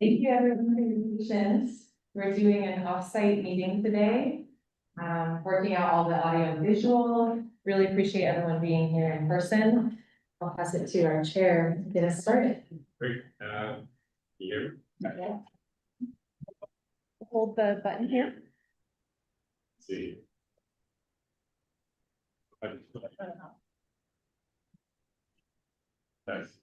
Thank you everyone for your patience. We're doing an off-site meeting today. Working out all the audio and visual. Really appreciate everyone being here in person. I'll pass it to our chair to get us started. Great, here. Yeah. Hold the button here. See. That's.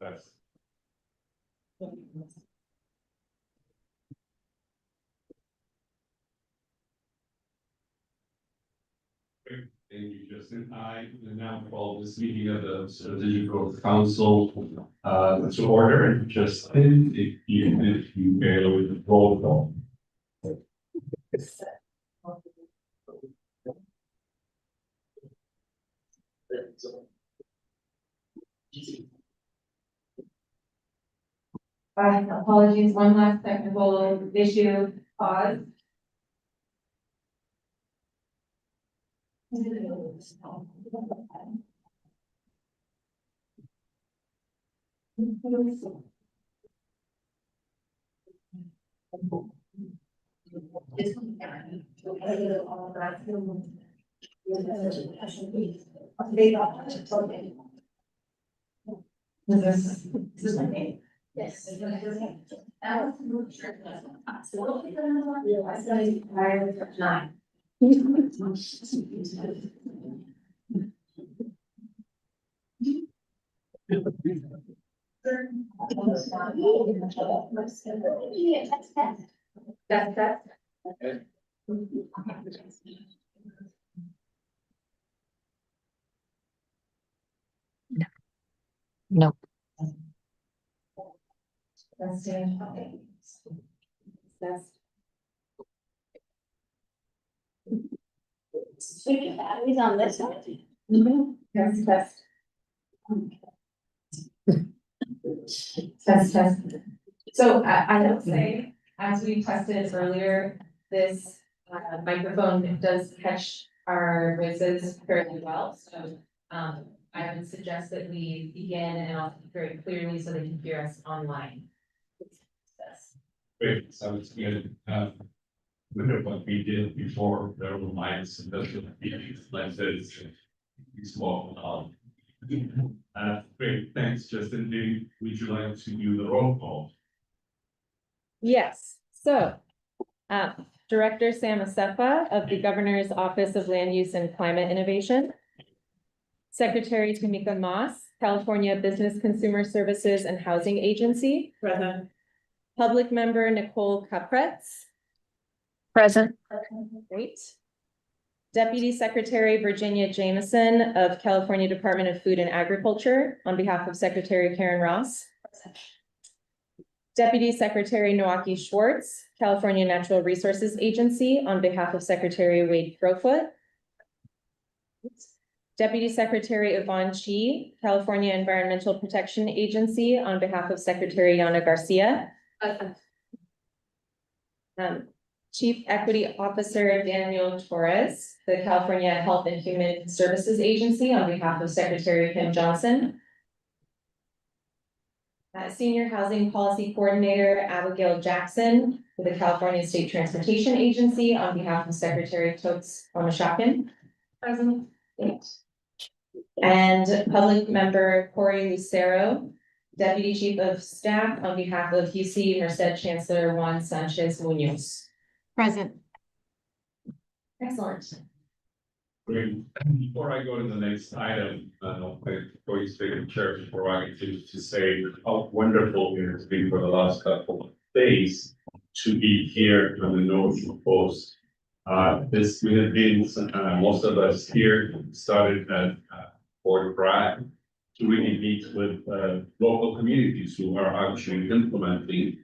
Thank you, Justin. I now call this meeting of the Strategic Growth Council to order. And Justin, if you go with the roll call. Apologies, one last technical issue, pause. Is this my name? Yes. Nine. That's. No. That's Batteries on this one. test. Test. So I will say, as we tested earlier, this microphone does catch our voices fairly well. So I would suggest that we begin and I'll speak very clearly so they can hear us online. Great, sounds good. Look at what we did before, there were lines and those like this. Small. Great, thanks, Justin. Would you like to do the roll call? Yes, so Director Sam Asefa of the Governor's Office of Land Use and Climate Innovation. Secretary Tamika Moss, California Business Consumer Services and Housing Agency. Present. Public Member Nicole Capretz. Present. Great. Deputy Secretary Virginia Jameson of California Department of Food and Agriculture on behalf of Secretary Karen Ross. Deputy Secretary Nowaki Schwartz, California Natural Resources Agency on behalf of Secretary Wade Crowfoot. Deputy Secretary Yvonne Chi, California Environmental Protection Agency on behalf of Secretary Yana Garcia. Chief Equity Officer Daniel Torres, the California Health and Human Services Agency on behalf of Secretary Kim Johnson. Senior Housing Policy Coordinator Abigail Jackson with the California State Transportation Agency on behalf of Secretary Totes Omashakin. Present. And Public Member Corey Lucero, Deputy Chief of Staff on behalf of UC Merced Chancellor Juan Sanchez Munoz. Present. Excellent. Great. Before I go to the next item, I'll before you speak in chair, before I get to say how wonderful it has been for the last couple of days to be here on the North Coast. This we have been most of us here started at Fort Bragg to really meet with local communities who are actually implementing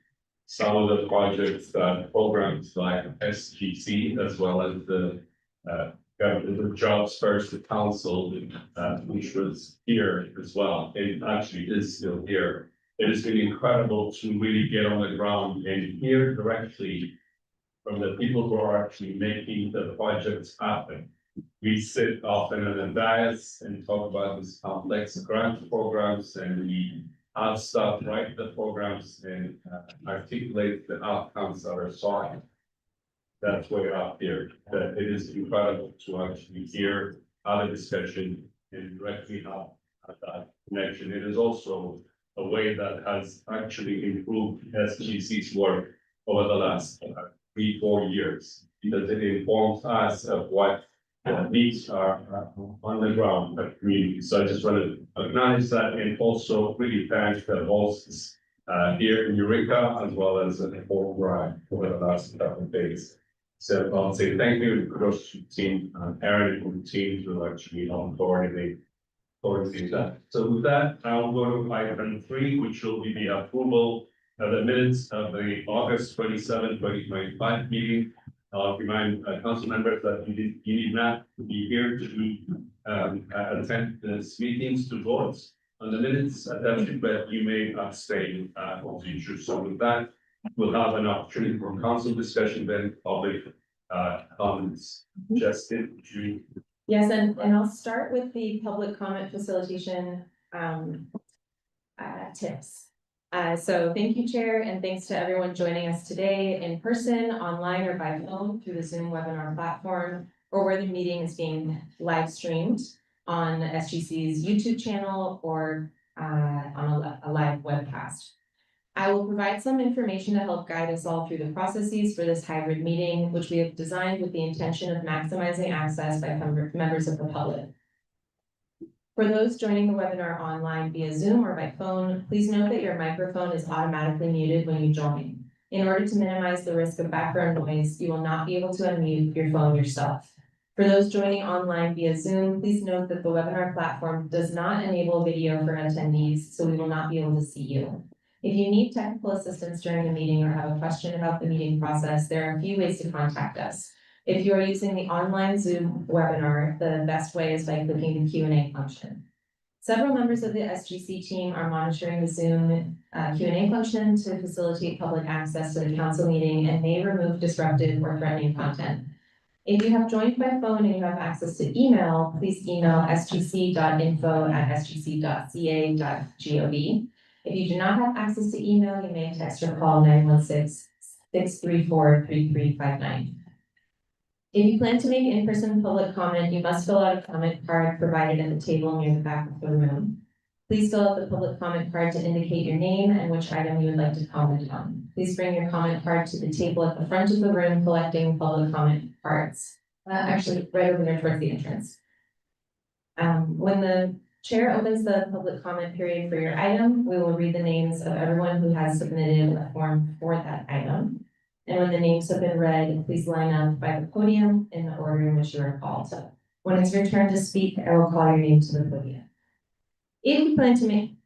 some of the projects, programs like SGC, as well as the Jobs First Council, which was here as well. It actually is still here. It has been incredible to really get on the ground and hear directly from the people who are actually making the projects happen. We sit often in the dais and talk about these complex grant programs, and we have staff write the programs and articulate the outcomes that are sought. That's way up here, that it is incredible to actually hear other discussion and directly have that connection. It is also a way that has actually improved SGC's work over the last 3-4 years, because it informs us of what needs are on the ground at community. So I just want to acknowledge that and also really thank the hosts here in Eureka as well as at Fort Bragg over the last couple of days. So I'll say thank you to the team, Aaron and the team to actually coordinate that. So with that, I'll go to item 3, which will be the approval of the minutes of the August 27, 2025 meeting. I'll remind council members that you need not to be here to attend this meetings to vote on the minutes adopted, but you may abstain if you choose. So with that, we'll have an opportunity for council discussion, then public comments. Justin, would you? Yes, and I'll start with the public comment facilitation tips. So thank you, Chair, and thanks to everyone joining us today in person, online, or by phone through the Zoom webinar platform, or where the meeting is being live streamed on SGC's YouTube channel or on a live webcast. I will provide some information to help guide us all through the processes for this hybrid meeting, which we have designed with the intention of maximizing access by members of the public. For those joining the webinar online via Zoom or by phone, please note that your microphone is automatically muted when you join. In order to minimize the risk of background noise, you will not be able to unmute your phone yourself. For those joining online via Zoom, please note that the webinar platform does not enable video for attendees, so we will not be able to see you. If you need technical assistance during the meeting or have a question about the meeting process, there are a few ways to contact us. If you are using the online Zoom webinar, the best way is by clicking the Q&A function. Several members of the SGC team are monitoring the Zoom Q&A function to facilitate public access to the council meeting and may remove disruptive or threatening content. If you have joined by phone and you have access to email, please email sgc.info@sgc.ca.gov. If you do not have access to email, you may text or call 916-634-3359. If you plan to make in-person public comment, you must fill out a comment card provided at the table near the back of the room. Please fill out the public comment card to indicate your name and which item you would like to comment on. Please bring your comment card to the table at the front of the room collecting public comment cards. Actually, right over there towards the entrance. When the Chair opens the public comment period for your item, we will read the names of everyone who has submitted a form for that item. And when the names have been read, please line up by the podium in the order in which you are called. When it's your turn to speak, I will call your name to the podium. If you plan to make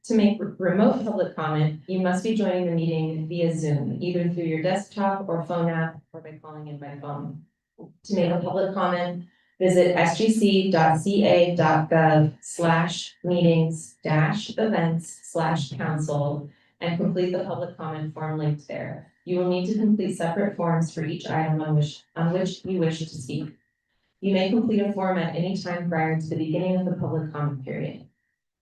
remote public comment, you must be joining the meeting via Zoom, either through your desktop or phone app or by calling in by phone. To make a public comment, visit sgc.ca.gov/meetings-events/council and complete the public comment form linked there. You will need to complete separate forms for each item on which you wish to speak. You may complete a form at any time prior to the beginning of the public comment period.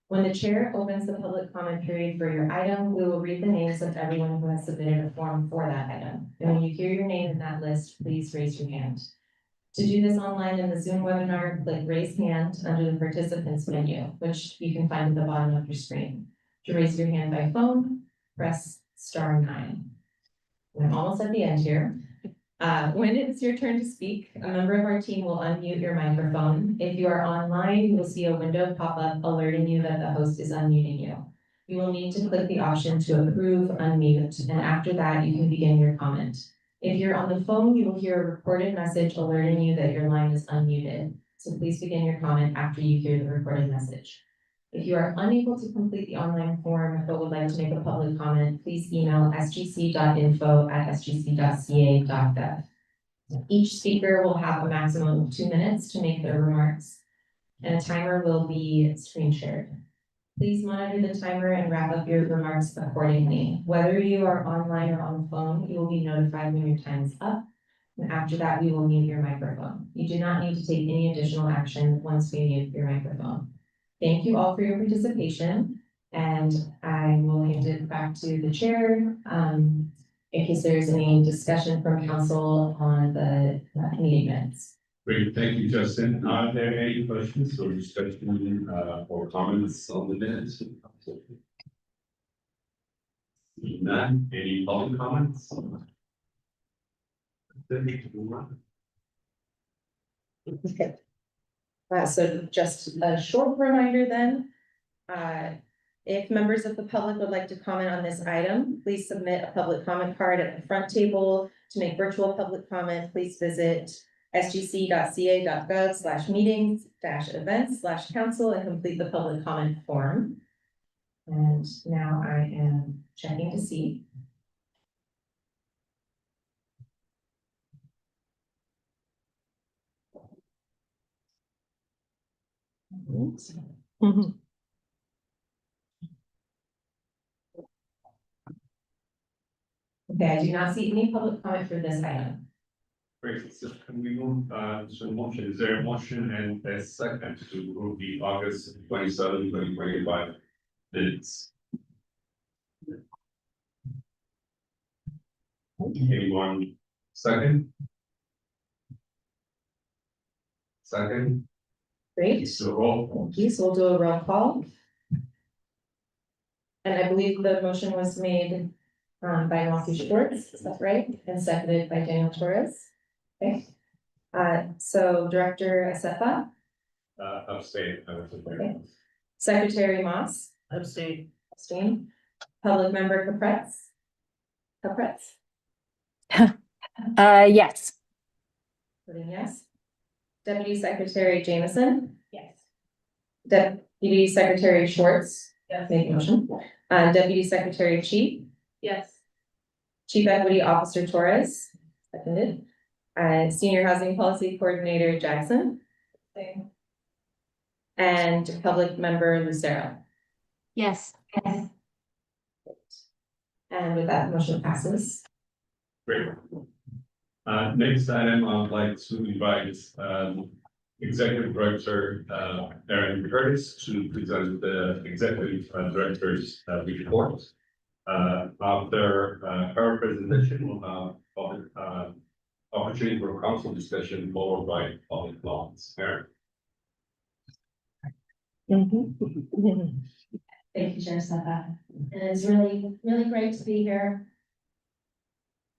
When the Chair opens the public comment period for your item, we will read the names of everyone who has submitted a form for that item. And when you hear your name in that list, please raise your hand. To do this online in the Zoom webinar, click Raise Hand under the Participants menu, which you can find at the bottom of your screen. To raise your hand by phone, press *9. I'm almost at the end here. When it's your turn to speak, a member of our team will unmute your microphone. If you are online, you will see a window pop up alerting you that the host is unmuting you. You will need to click the option to approve, unmute, and after that, you can begin your comment. If you're on the phone, you will hear a recorded message alerting you that your line is unmuted. So please begin your comment after you hear the recorded message. If you are unable to complete the online form but would like to make a public comment, please email sgc.info@sgc.ca.gov. Each speaker will have a maximum of 2 minutes to make their remarks, and a timer will be screen shared. Please monitor the timer and wrap up your remarks accordingly. Whether you are online or on the phone, you will be notified when your time is up, and after that, we will mute your microphone. You do not need to take any additional action once we mute your microphone. Thank you all for your participation, And I will hand it back to the chair, in case there's any discussion from council on the meeting minutes. Great, thank you, Justin. Are there any questions or discussion, or comments on the minutes? None, any public comments? Okay. So just a short reminder then. If members of the public would like to comment on this item, please submit a public comment card at the front table. To make virtual public comment, please visit sgc.ca.gov/meetings-events/council and complete the public comment form. And now I am checking to see. Okay, I do not see any public comment for this item. Great, so can we move, to the motion? Is there a motion and a second to approve the August 27, 2025 minutes? Anyone second? Second, Great. so roll. Thank you. So we'll do a roll call. And I believe the motion was made by Matthew Schwartz, is that right? And seconded by Daniel Torres. Okay. So Director Asefa, Abstain. okay. Secretary Moss. Abstain. Abstain. Public Member Capretz. Yes. Voting yes. Deputy Secretary Jameson. Yes. Deputy Secretary Schwartz. Yes. Make a motion. Deputy Secretary Chief. Yes. Chief Equity Officer Torres. Seconded. Senior Housing Policy Coordinator Jackson. And Public Member Lucero. Yes. And with that, motion passes. Great. Next item, I would like to invite, Executive Director, Erin Curtis to present the Executive Director's report. After her presentation, we'll have public, opportunity for council discussion followed by public comments. Erin. Thank you, Chair Sapa. And it's really great to be here.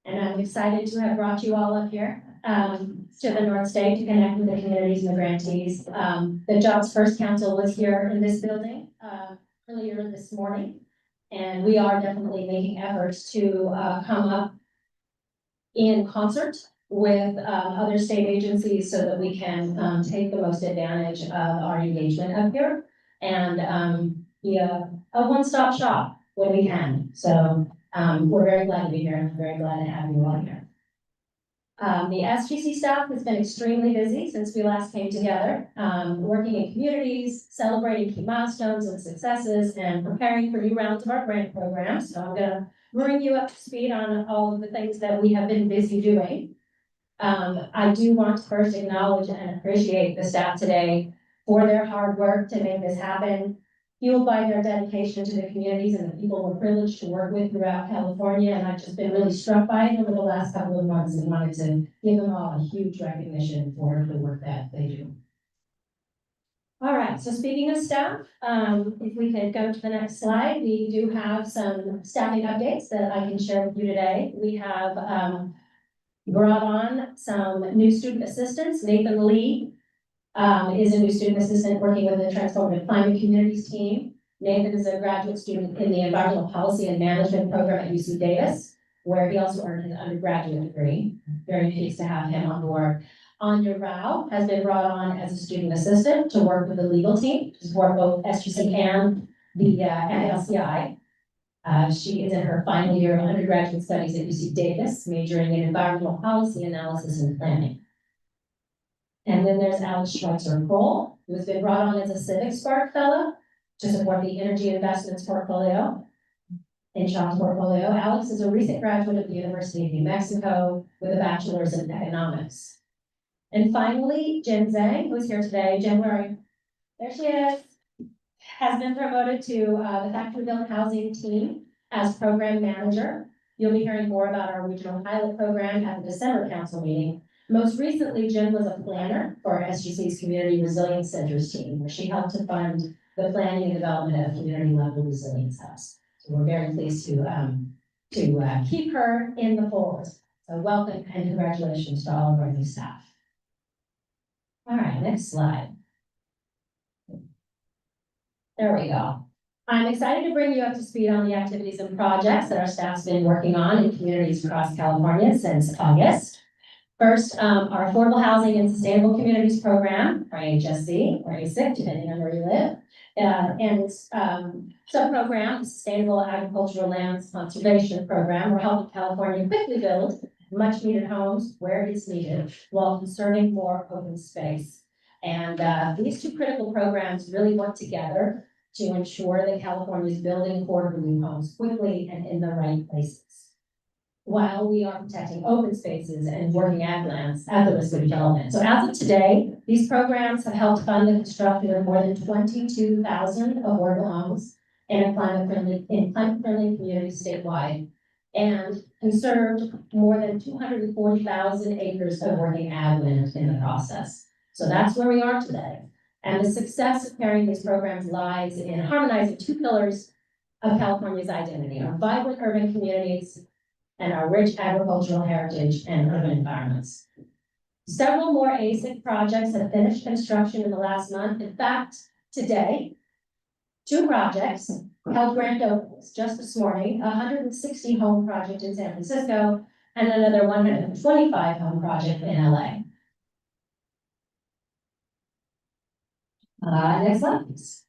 And I'm excited to have brought you all up here to the North State to connect with the communities and the grantees. The Jobs First Council was here in this building earlier this morning. And we are definitely making efforts to come up in concert with other state agencies so that we can take the most advantage of our engagement up here. And be a one-stop shop when we can. So we're very glad to be here and I'm very glad to have you all here. The SGC staff has been extremely busy since we last came together, working in communities, celebrating key milestones and successes, and preparing for new rounds of our grant program. So I'm gonna bring you up to speed on all of the things that we have been busy doing. I do want to first acknowledge and appreciate the staff today for their hard work to make this happen, fueled by their dedication to the communities and the people we're privileged to work with throughout California. And I've just been really struck by it over the last couple of months and wanted to give them all a huge recognition for the work that they do. All right, so speaking of staff, if we could go to the next slide, we do have some staffing updates that I can share with you today. We have brought on some new student assistants. Nathan Lee is a new student assistant working with the Transformative Climate Communities team. Nathan is a graduate student in the Environmental Policy and Management program at UC Davis, where he also earned his undergraduate degree. Very pleased to have him on board. Anya Rao has been brought on as a student assistant to work with the legal team, to support both SGC and the LCI. She is in her final year of undergraduate studies at UC Davis, majoring in environmental policy analysis and planning. And then there's Alex Schweitzer-Kroll, who has been brought on as a Civic Spark Fellow to support the energy investments portfolio. In Sean's portfolio, Alex is a recent graduate of the University of New Mexico with a bachelor's in economics. And finally, Jen Zhang, who's here today. Jen, where are you? There she is. has been promoted to the factory-built housing team as program manager. You'll be hearing more about our regional pilot program at the December council meeting. Most recently, Jen was a planner for SGC's Community Resilience Centers team, where she helped to fund the planning and development of community-level resilience hubs. So we're very pleased to keep her in the fold. So welcome and congratulations to all of our new staff. All right, next slide. There we go. I'm excited to bring you up to speed on the activities and projects that our staff's been working on in communities across California since August. First, our Affordable Housing and Sustainable Communities Program, or HSC, or ASIC, depending on where you live. And its sub-program, the Sustainable Agricultural Lands Conservation Program, will help California quickly build much needed homes where it's needed while conserving more open space. And these two critical programs really work together to ensure that California is building affordable new homes quickly and in the right places, while we are protecting open spaces and working ag lands at the risk of development. So as of today, these programs have helped fund the construction of more than 22,000 affordable homes in climate-friendly communities statewide, and conserved more than 240,000 acres of working ag land in the process. So that's where we are today. And the success of carrying these programs lies in harmonizing two pillars of California's identity: our vibrant urban communities and our rich agricultural heritage and urban environments. Several more ASIC projects have finished construction in the last month. In fact, today, 2 projects held grand openings just this morning: a 160 home project in San Francisco and another 125 home project in LA. Next slide, please.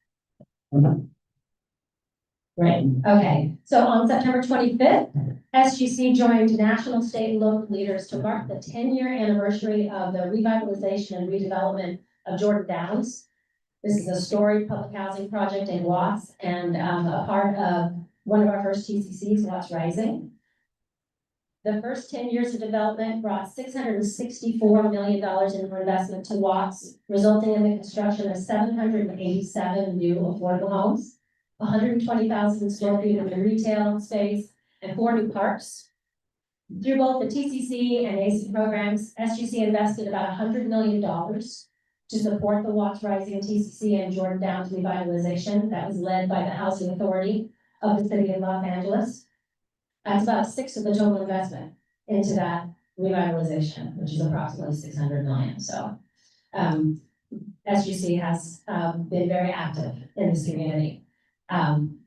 Great. Okay. So on September 25th, SGC joined national, state, and local leaders to mark the 10-year anniversary of the revitalization and redevelopment of Jordan Downs. This is a storied public housing project in Watts and a part of one of our first TCCs, Watts Rising. The first 10 years of development brought $664 million in investment to Watts, resulting in the construction of 787 new affordable homes, 120,000 square feet of new retail space, and 4 new parks. Through both the TCC and ACE programs, SGC invested about $100 million to support the Watts Rising TCC and Jordan Downs revitalization that was led by the Housing Authority of the City of Los Angeles. That's about 1/6 of the total investment into that revitalization, which is approximately $600 million. So SGC has been very active in this community.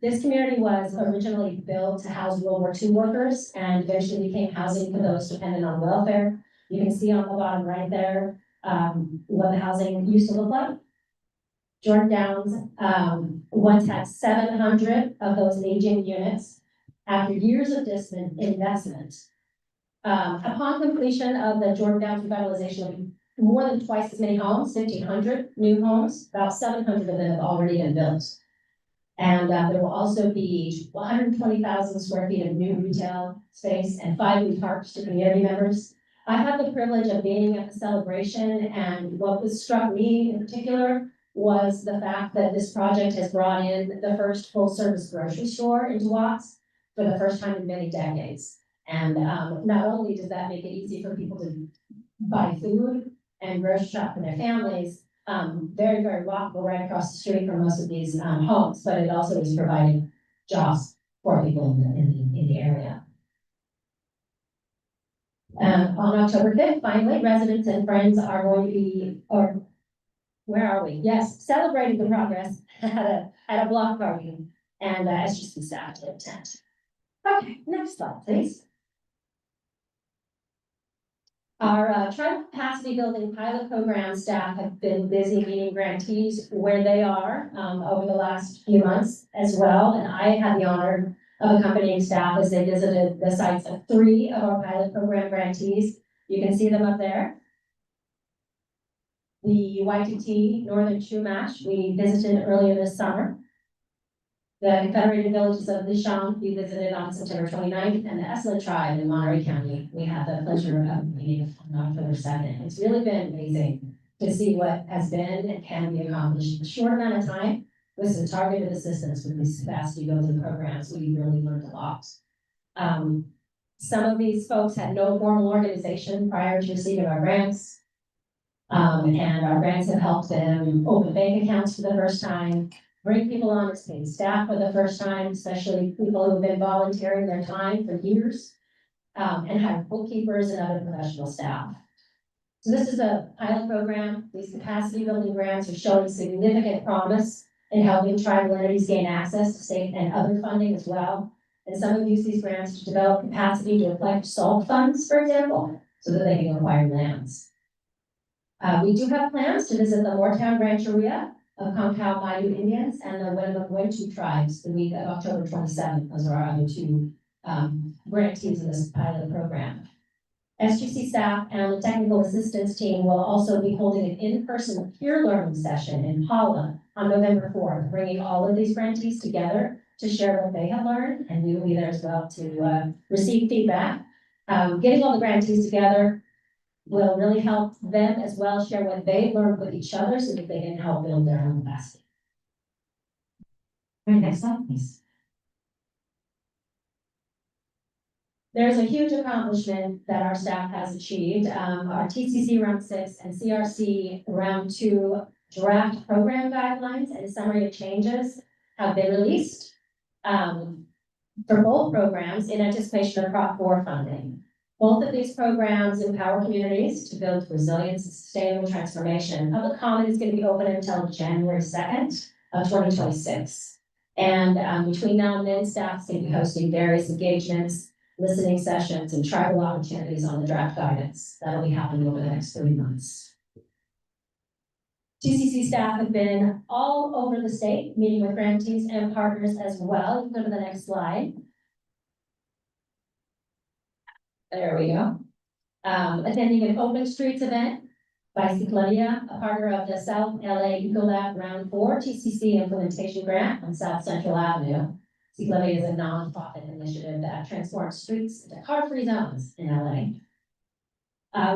This community was originally built to house World War II workers and eventually became housing for those dependent on welfare. You can see on the bottom right there what the housing used to look like. Jordan Downs once had 700 of those aging units. After years of distant investment, upon completion of the Jordan Downs revitalization, more than twice as many homes, 1,500 new homes, about 700 of them have already been built. And there will also be 120,000 square feet of new retail space and 5 new parks to community members. I had the privilege of being at the celebration, and what struck me in particular was the fact that this project has brought in the first full-service grocery store into Watts for the first time in many decades. And not only does that make it easy for people to buy food and grocery shop for their families, very, very walkable right across the street from most of these homes, but it also is providing jobs for people in the area. On October 5th, finally, residents and friends are going to be, or where are we? Yes, celebrating the progress at a block party, and SGC staff to attend. Okay, next slide, please. Our tribal capacity building pilot program staff have been busy meeting grantees where they are over the last few months as well. And I had the honor of accompanying staff as they visited the sites of 3 of our pilot program grantees. You can see them up there. The YTT Northern Chumash we visited earlier this summer. The Confederated Villages of Lishon we visited on September 29th, and the Esla Tribe in Monterey County we had the pleasure of meeting on October 2nd. It's really been amazing to see what has been and can be accomplished in a short amount of time with some targeted assistance with these capacity building programs, we really learned a lot. Some of these folks had no formal organization prior to receiving our grants. And our grants have helped them open bank accounts for the first time, bring people on as paid staff for the first time, especially people who have been volunteering their time for years, and hire bookkeepers and other professional staff. So this is a pilot program. These capacity building grants are showing significant promise in helping tribal entities gain access to state and other funding as well. And some have used these grants to develop capacity to apply for SALT funds, for example, so that they can acquire lands. We do have plans to visit the Moortown Rancheria of Concow Maidu Indians and the Wentu tribes the week of October 27th. Those are our other two grantees in this pilot program. SGC staff and the technical assistance team will also be holding an in-person peer learning session in Paula on November 4th, bringing all of these grantees together to share what they have learned, and we will be there as well to receive feedback. Getting all the grantees together will really help them as well share what they learned with each other so that they can help build their own capacity. All right, next slide, please. There's a huge accomplishment that our staff has achieved. Our TCC Round 6 and CRC Round 2 draft program guidelines and summary of changes have been released for both programs in anticipation of Prop 4 funding. Both of these programs empower communities to build resilience and sustainable transformation. Public comment is going to be open until January 2nd of 2026. And between now and then, staff is going to be hosting various engagements, listening sessions, and tribal opportunities on the draft guidance. That'll be happening over the next 3 months. TCC staff have been all over the state, meeting with grantees and partners as well. You can go to the next slide. There we go. Attending an Open Streets event by Ciclavia, a partner of the South LA Ecolab Round 4 TCC implementation grant on South Central Avenue. Ciclavia is a nonprofit initiative that transforms streets into car-free zones in LA.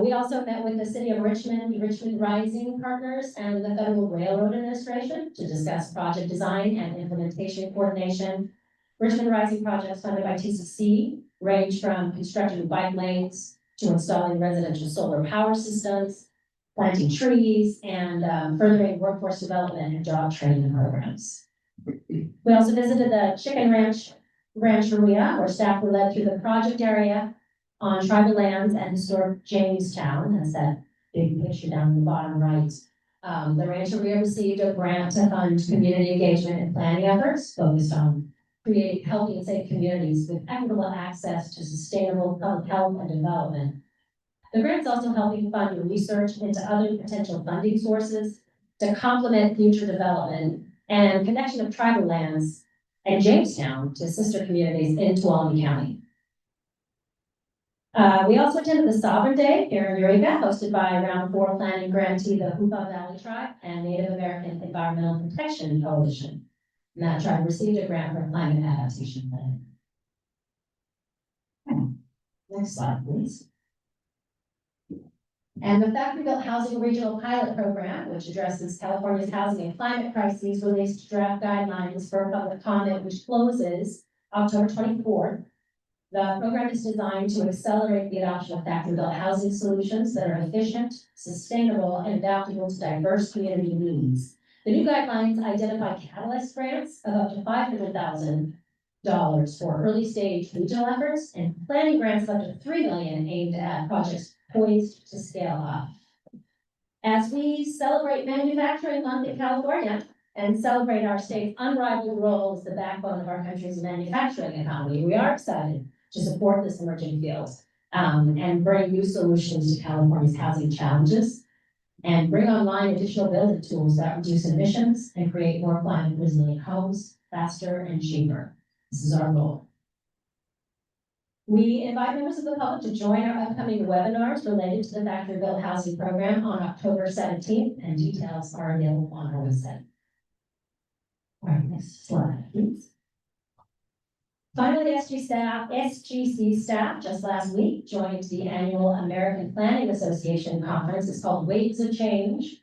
We also met with the City of Richmond, Richmond Rising Partners, and the Federal Railroad Administration to discuss project design and implementation coordination. Richmond Rising projects funded by TCC range from constructing bike lanes to installing residential solar power systems, planting trees, and furthering workforce development and job training programs. We also visited the Chicken Rancheria, where staff were led through the project area on tribal lands and historic Jamestown. That's that big picture down in the bottom right. The Rancheria received a grant to fund community engagement and planning efforts focused on creating healthy and safe communities with equitable access to sustainable public health and development. The grant's also helping fund research into other potential funding sources to complement future development and connection of tribal lands and Jamestown to sister communities in Tuolumne County. We also attended the Sovereign Day here in Eureka, hosted by Round 4 planning grantee, the Hoopa Valley Tribe and Native American Environmental Protection Coalition. And that tribe received a grant for climate adaptation planning. Next slide, please. And the Factory-Built Housing Regional Pilot Program, which addresses California's housing and climate crises, released draft guidelines for public comment, which closes October 24th. The program is designed to accelerate the adoption of factory-built housing solutions that are efficient, sustainable, and adaptable to diverse community needs. The new guidelines identify catalyst grants of up to $500,000 for early stage regional efforts and planning grants of up to $3 million aimed at projects poised to scale up. As we celebrate Manufacturing Month in California and celebrate our state's unrivaled role as the backbone of our country's manufacturing economy, we are excited to support this emerging field and bring new solutions to California's housing challenges and bring online additional building tools that reduce emissions and create more climate resilient homes faster and cheaper. This is our goal. We invite members of the public to join our upcoming webinars related to the Factory Built Housing Program on October 17th, and details are available on our website. All right, next slide, please. Finally, SGC staff just last week joined the annual American Planning Association conference. It's called Waves of Change.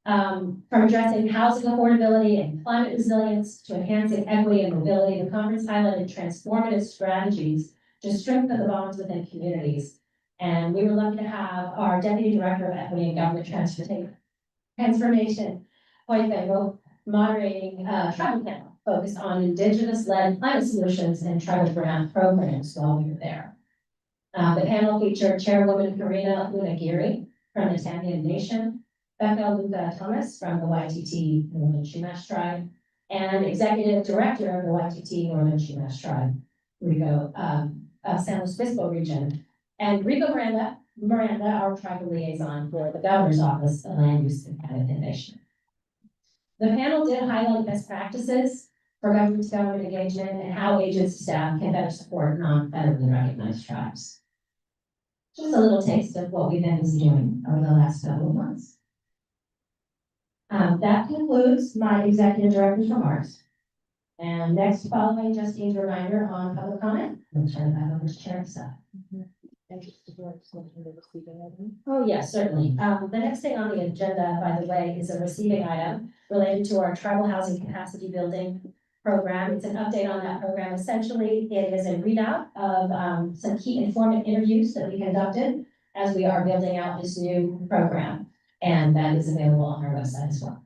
From addressing housing affordability and climate resilience to enhancing equity and mobility, the conference highlighted transformative strategies to strengthen the bonds within communities. And we were lucky to have our Deputy Director of Equity and Government Transformation, Hoyt Bengal, moderating a tribal panel focused on Indigenous-led climate solutions and tribal grant programs while we were there. The panel featured Chairwoman Karina Unagiri from the Tamian Nation, Becca Luca Thomas from the YTT Northern Chumash Tribe, and Executive Director of the YTT Northern Chumash Tribe, Rico, of San Luis Obispo region, and Rico Miranda, our tribal liaison for the Governor's Office of Land Use and Climate Innovation. The panel did highlight best practices for government-to-government engagement and how agency staff can better support non-federally recognized tribes. Just a little taste of what we've been doing over the last couple of months. That concludes my executive director's remarks. And next, following Justine's reminder on public comment, I'll turn it back over to Chair Seth. Oh, yes, certainly. The next thing on the agenda, by the way, is a receiving item related to our tribal housing capacity building program. It's an update on that program. Essentially, it is a readout of some key informant interviews that we conducted as we are building out this new program. And that is available on our website as well.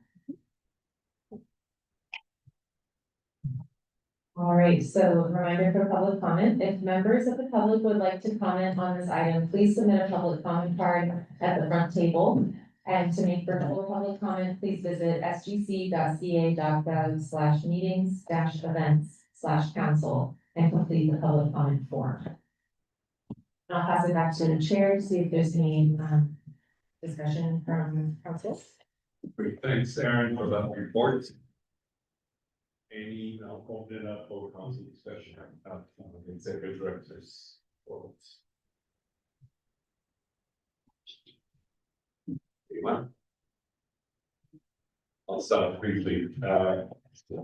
All right, so reminder for public comment, if members of the public would like to comment on this item, please submit a public comment card at the front table. And to make virtual public comment, please visit sgc.ca.gov/meetings-events/council and complete the public comment form. And I'll pass it back to the chair to see if there's any discussion from council. Great, thanks, Aaron, for that report. Any, I'll open it up for council discussion, executive directors. Anyone? I'll start briefly.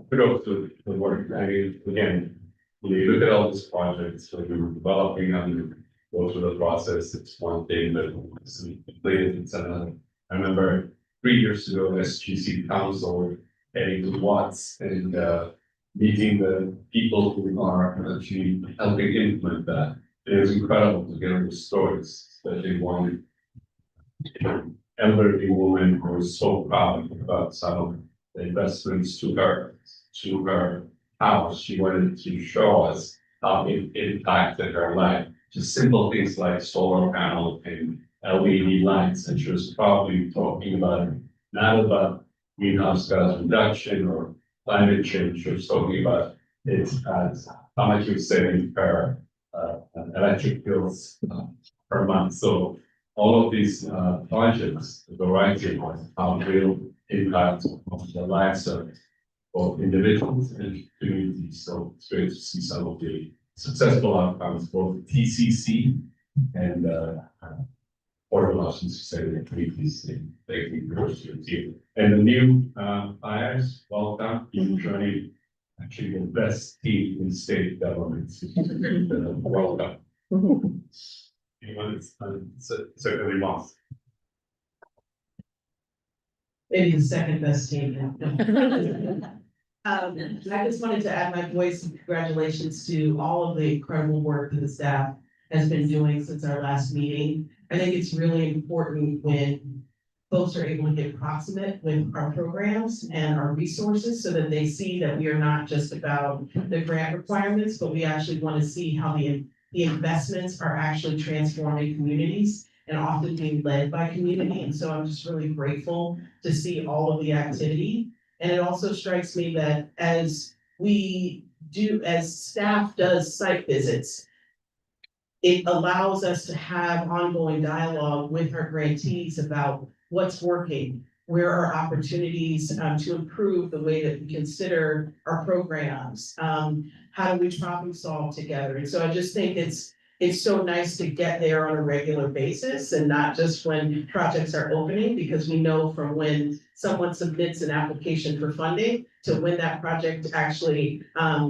Kudos to the work. Again, when you look at all these projects that we were developing and go through the process, it's one thing, but it's completed, it's another. I remember 3 years ago, SGC council were heading to Watts and meeting the people who are actually helping implement that. It was incredible to hear the stories, especially one elderly woman who was so proud about some of the investments to her house. She wanted to show us how it impacted her life. Just simple things like solar panel and LED lights, and she was probably talking about it, not about greenhouse gas reduction or climate change. She was talking about it as how much you're saving per electric bills per month. So all of these projects, the variety of how real impact on the lives of both individuals and communities. So it's great to see some of the successful outcomes, both TCC and Washington State communities in the University of Team. And the new hires, welcome. You're joining actually the best team in state government. Welcome. Anyone certainly wants. Maybe the second best team. I just wanted to add my voice and congratulations to all of the incredible work that the staff has been doing since our last meeting. I think it's really important when folks are able to get proximate with our programs and our resources so that they see that we are not just about the grant requirements, but we actually want to see how the investments are actually transforming communities and often being led by community. And so I'm just really grateful to see all of the activity. And it also strikes me that as staff does site visits, it allows us to have ongoing dialogue with our grantees about what's working, where are opportunities to improve the way that we consider our programs, how do we problem solve together. And so I just think it's it's so nice to get there on a regular basis and not just when projects are opening, because we know from when someone submits an application for funding to when that project actually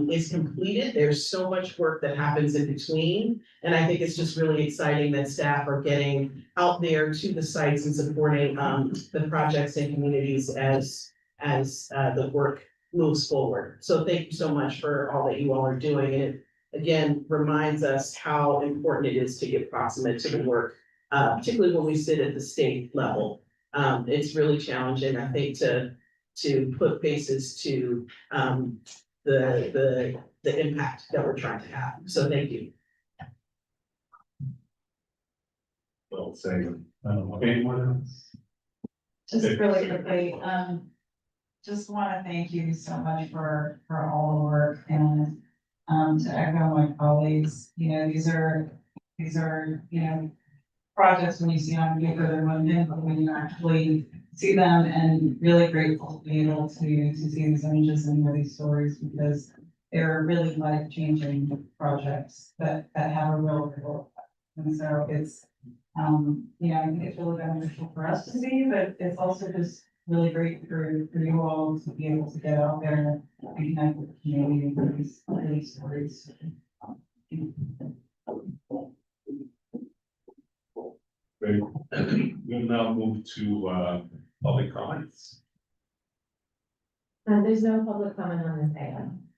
is completed, there's so much work that happens in between. And I think it's just really exciting that staff are getting out there to the sites and supporting the projects and communities as the work moves forward. So thank you so much for all that you all are doing. And it again reminds us how important it is to get proximate to the work, particularly when we sit at the state level. It's really challenging, I think, to put faces to the impact that we're trying to have. So thank you. Well, say, anyone else? Just really quickly, just wanna thank you so much for all the work and, to echo my colleagues, you know, these are, you know, projects when you see on paper, they're one but when you actually see them, and really grateful to be able to see these images and hear these stories, because they're really life-changing projects that have a real ripple effect. And so it's, you know, I think it's really beneficial for us to see, but it's also just really great for you all to be able to get out there and connect with the community and these stories. Great. We'll now move to public comments. There's no public comment on this item.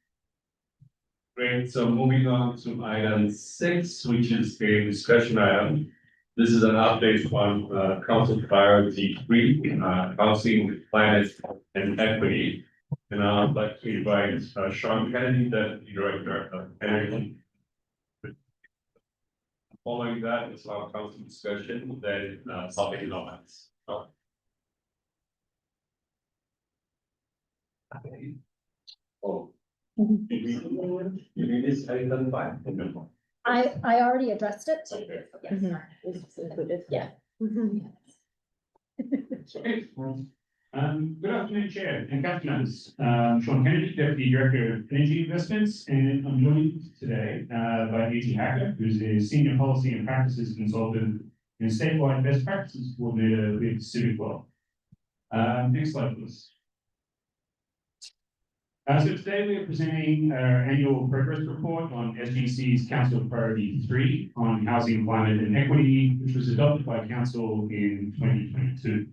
Great, so moving on to item 6, which is a discussion item. This is an update on council priority 3, housing, climate, and equity. And I'd like to invite Sean Kennedy, the director of energy. Following that is our council discussion, then public comments. Oh. You read this item 5? I already addressed it. Okay. It's included. Yeah. Okay. Good afternoon, Chair and Council members. Sean Kennedy, Deputy Director of Energy Investments, and I'm joined today by A.T. Hacker, who's a Senior Policy and Practices Consultant and Statewide Best Practices Coordinator with Civic Well. Next slide, please. So today we are presenting our annual progress report on SGC's Council Priority 3 on housing, climate and equity, which was adopted by Council in 2022.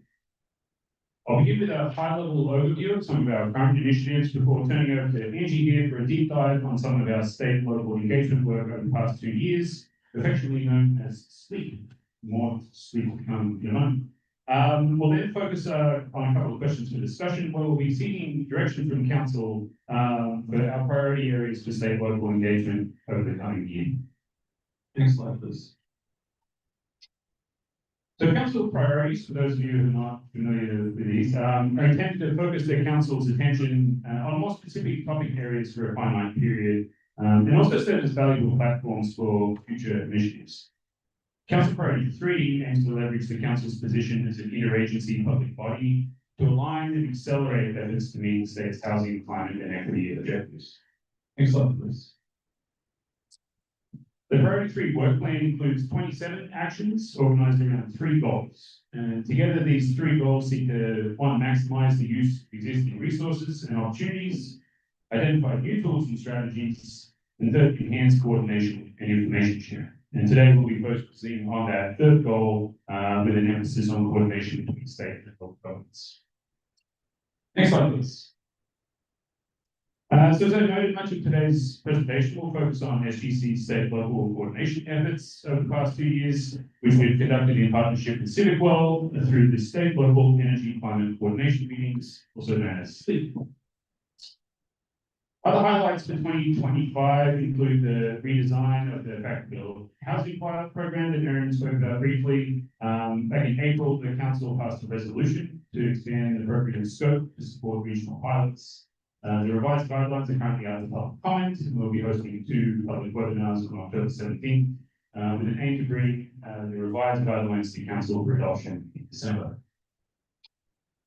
I'll begin with a high-level overview of some of our current initiatives before turning over to Angie here for a deep dive on some of our state and local engagement work over the past 2 years, affectionately known as SLEEP. More SLEEP to come in a moment. We'll then focus on a couple of questions for discussion, where we'll be seeking direction from Council for our priority areas for state local engagement over the coming year. Next slide, please. So Council priorities, for those of you who are not familiar with these, are intended to focus their Council's attention on more specific topic areas for a finite period, and also serve as valuable platforms for future initiatives. Council Priority 3 aims to leverage the Council's position as an interagency public body to align and accelerate efforts to meet the state's housing, climate, and equity objectives. Next slide, please. The Priority 3 work plan includes 27 actions organized around 3 goals. And together, these 3 goals seek to, 1, maximize the use of existing resources and opportunities, identify new tools and strategies, and 3rd, enhance coordination and information sharing. And today we'll be focusing on that 3rd goal with an emphasis on coordination between state and local governments. Next slide, please. So as I noted, much of today's presentation will focus on SGC's state local coordination efforts over the past 2 years, which we've conducted in partnership with Civic Well through the state local energy climate coordination meetings, also known as SLEEP. Other highlights for 2025 include the redesign of the Factorville housing pilot program that Erin spoke about briefly. Back in April, the council passed a resolution to expand the appropriate scope to support regional pilots. The revised guidelines are currently out of public comment, and we'll be hosting 2 public webinars on October 17th, with an aim to bring the revised guidelines to council for adoption in December.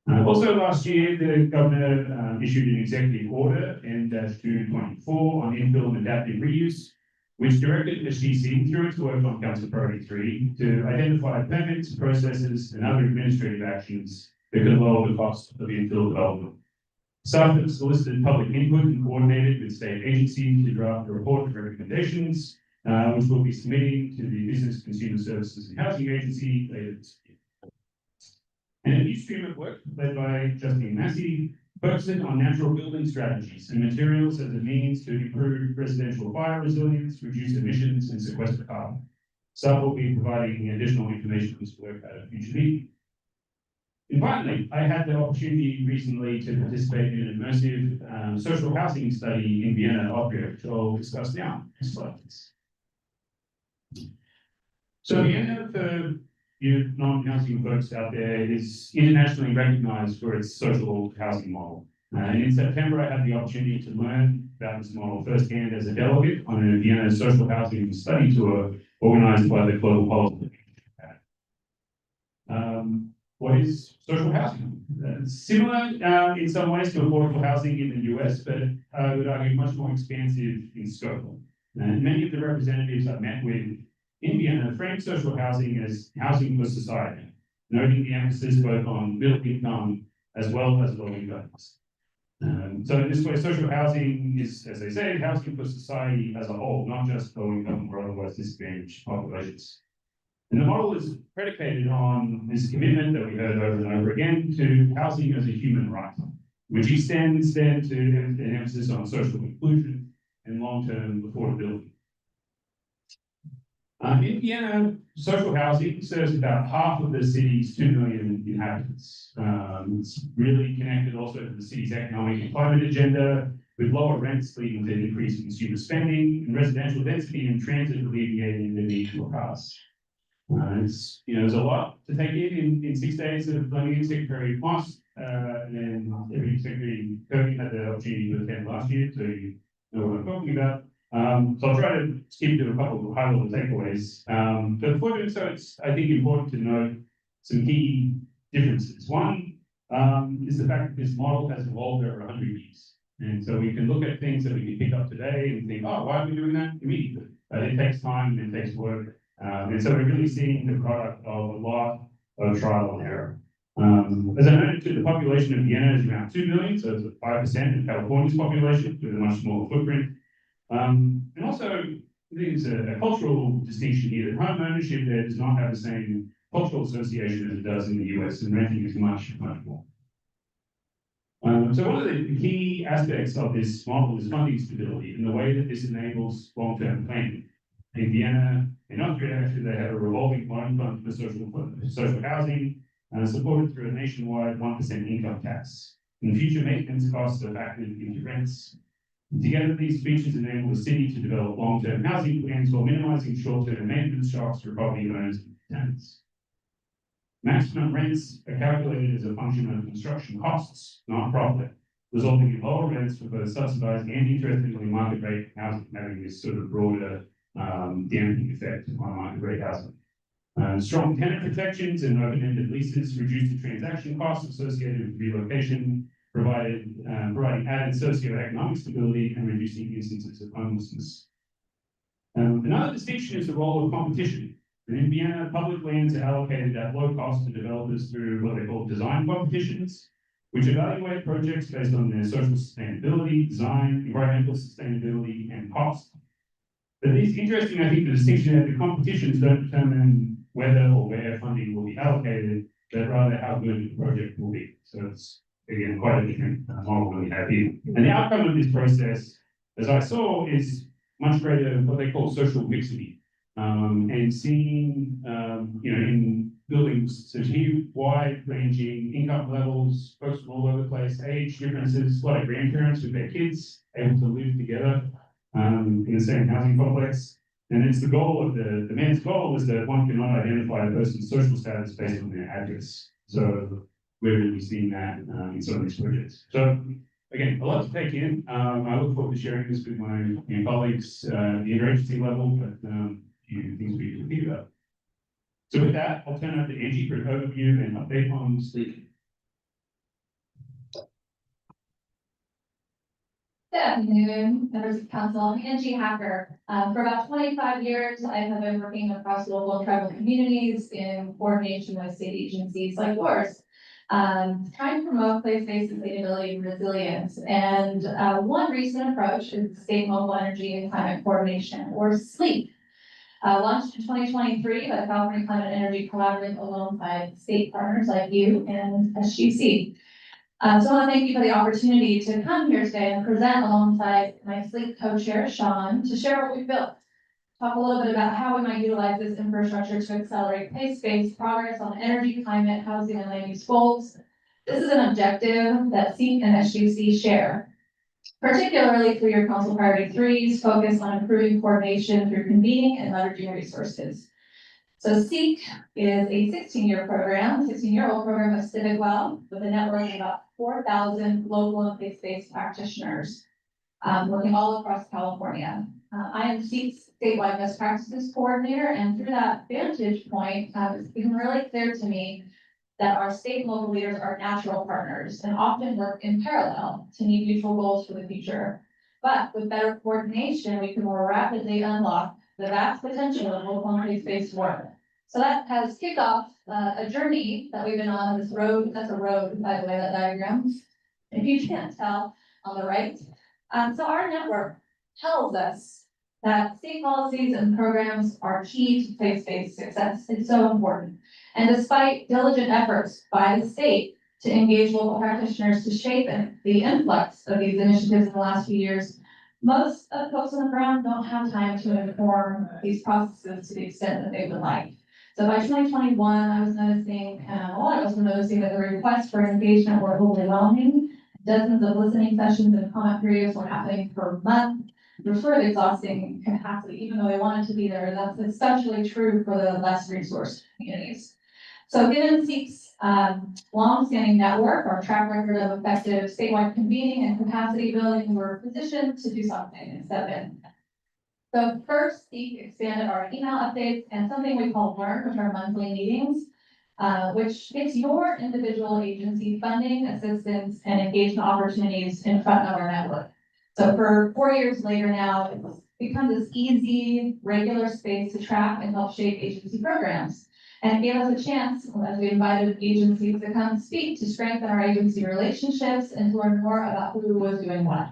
Also last year, the governor issued an executive order N-224 on infill and adaptive reuse, which directed SGC through its work on Council Priority 3 to identify permits, processes, and other administrative actions that could lower the cost of infill development. Staff have solicited public input and coordinated with state agencies to draft a report of recommendations, which we'll be submitting to the Business Consumer Services and Housing Agency later this year. And a new stream of work led by Justine Massey focuses on natural building strategies and materials as a means to improve residential fire resilience, reduce emissions, and sequester carbon. Staff will be providing additional information on this work at a future meeting. And finally, I had the opportunity recently to participate in an immersive social housing study in Vienna, Austria, which I'll discuss now. Next slide, please. So Vienna, for you non-housing folks out there, is internationally recognized for its social housing model. And in September, I had the opportunity to learn about this model firsthand as a delegate on a Vienna social housing study tour organized by the Global Policy. What is social housing? Similar in some ways to affordable housing in the US, but I would argue much more expansive in scope. And many of the representatives I've met with in Vienna frame social housing as housing for society, noting the emphasis both on middle income as well as low incomes. So in this way, social housing is, as I say, housing for society as a whole, not just low income or otherwise disadvantaged populations. And the model is predicated on this commitment that we heard over and over again to housing as a human right, which extends then to an emphasis on social inclusion and long-term affordability. In Vienna, social housing serves about half of the city's 2 million inhabitants. It's really connected also to the city's economic and climate agenda, with lower rents leading to increased consumer spending and residential density and transit alleviating the need for cars. There's a lot to take in 6 days of learning. Secretary Moss and Deputy Secretary Kirby had the opportunity to attend last year, so you know what I'm talking about. So I'll try to skip to a couple of high-level takeaways. But before doing so, it's, I think, important to note some key differences. One is the fact that this model has evolved over 100 years. And so we can look at things that we can pick up today and think, oh, why are we doing that immediately? It takes time and it takes work. And so we're really seeing the product of a lot of trial and error. As I noted, the population of Vienna is around 2 million, so it's 5% of California's population with a much smaller footprint. And also, there's a cultural distinction here that home ownership there does not have the same cultural association as it does in the US, and renting is much, much more. So one of the key aspects of this model is funding stability and the way that this enables long-term planning. In Vienna, in Austria, actually, they have a revolving loan fund for social housing, supported through a nationwide 1% income tax. And future maintenance costs are factored into rents. And together, these features enable the city to develop long-term housing plans while minimizing short-term maintenance shocks for property owners and tenants. Maximum rents are calculated as a function of construction costs, not profit, resulting in lower rents for both subsidized and, interestingly, market rate housing, having this sort of broader damping effect on market rate housing. Strong tenant protections and open-ended leases reduce the transaction costs associated with relocation, providing added socioeconomic stability and reducing instances of homelessness. Another distinction is the role of competition. And in Vienna, public lands are allocated at low cost to developers through what they call design competitions, which evaluate projects based on their social sustainability, design, environmental sustainability, and cost. But it is interesting, I think, the distinction that the competitions don't determine whether or where funding will be allocated, but rather how good the project will be. So it's, again, quite a different model that we have here. And the outcome of this process, as I saw, is much greater what they call social mixity. And seeing, in buildings such huge, wide-ranging income levels, folks from all over the place, age differences, a lot of grandparents with their kids able to live together in the same housing complex. And it's the goal of the man's goal is that one cannot identify a person's social status based on their address. So we're really seeing that in some of these projects. So again, a lot to take in. I look forward to sharing this with my colleagues at the interagency level, but a few things we can think about. So with that, I'll turn over to Angie for an overview and update on sleep. Good afternoon, members of council. I'm Angie Hacker. For about 25 years, I have been working across local and tribal communities in coordination with state agencies like yours. Trying to promote place-based sustainability and resilience. And one recent approach is State Mobile Energy and Climate Coordination, or SLEEP. Launched in 2023 by the California Climate and Energy Collaborative alongside state partners like you and SGC. So I want to thank you for the opportunity to come here today and present alongside my SLEEP co-chair, Sean, to share what we've built. Talk a little bit about how we might utilize this infrastructure to accelerate place-based progress on energy, climate, housing, and land use goals. This is an objective that SEEK and SGC share. Particularly through your council priority 3s, focus on improving coordination through convening and leveraging resources. So SEEK is a 16-year program, 16-year-old program of civic well with a network of about 4,000 local and place-based practitioners working all across California. I am SEEK's statewide best practices coordinator, and through that vantage point, it's become really clear to me that our state and local leaders are natural partners and often work in parallel to meet mutual goals for the future. But with better coordination, we can more rapidly unlock the vast potential of local and place-based work. So that has kicked off a journey that we've been on this road. That's a road, by the way, that diagram. If you can't tell on the right. So our network tells us that state policies and programs are key to place-based success. It's so important. And despite diligent efforts by the state to engage local practitioners to shape the influx of these initiatives in the last few years, most of the folks on the ground don't have time to inform these processes to the extent that they would like. So by 2021, I was noticing, a lot of us were noticing that the requests for engagement were overwhelming. Dozens of listening sessions and comment periods were happening per month. They're sort of exhausting capacity, even though they wanted to be there. That's especially true for the less resourced communities. So given SEEK's long-standing network, our track record of effective statewide convening and capacity building, we're positioned to do something and step in. So first, SEEK expanded our email updates and something we call Learn, which are monthly meetings, which gets your individual agency funding, assistance, and engagement opportunities in front of our network. So for 4 years later now, it's become this easy, regular space to track and help shape agency programs. And it gave us a chance, as we invited agencies to come speak, to strengthen our agency relationships and to learn more about who was doing what.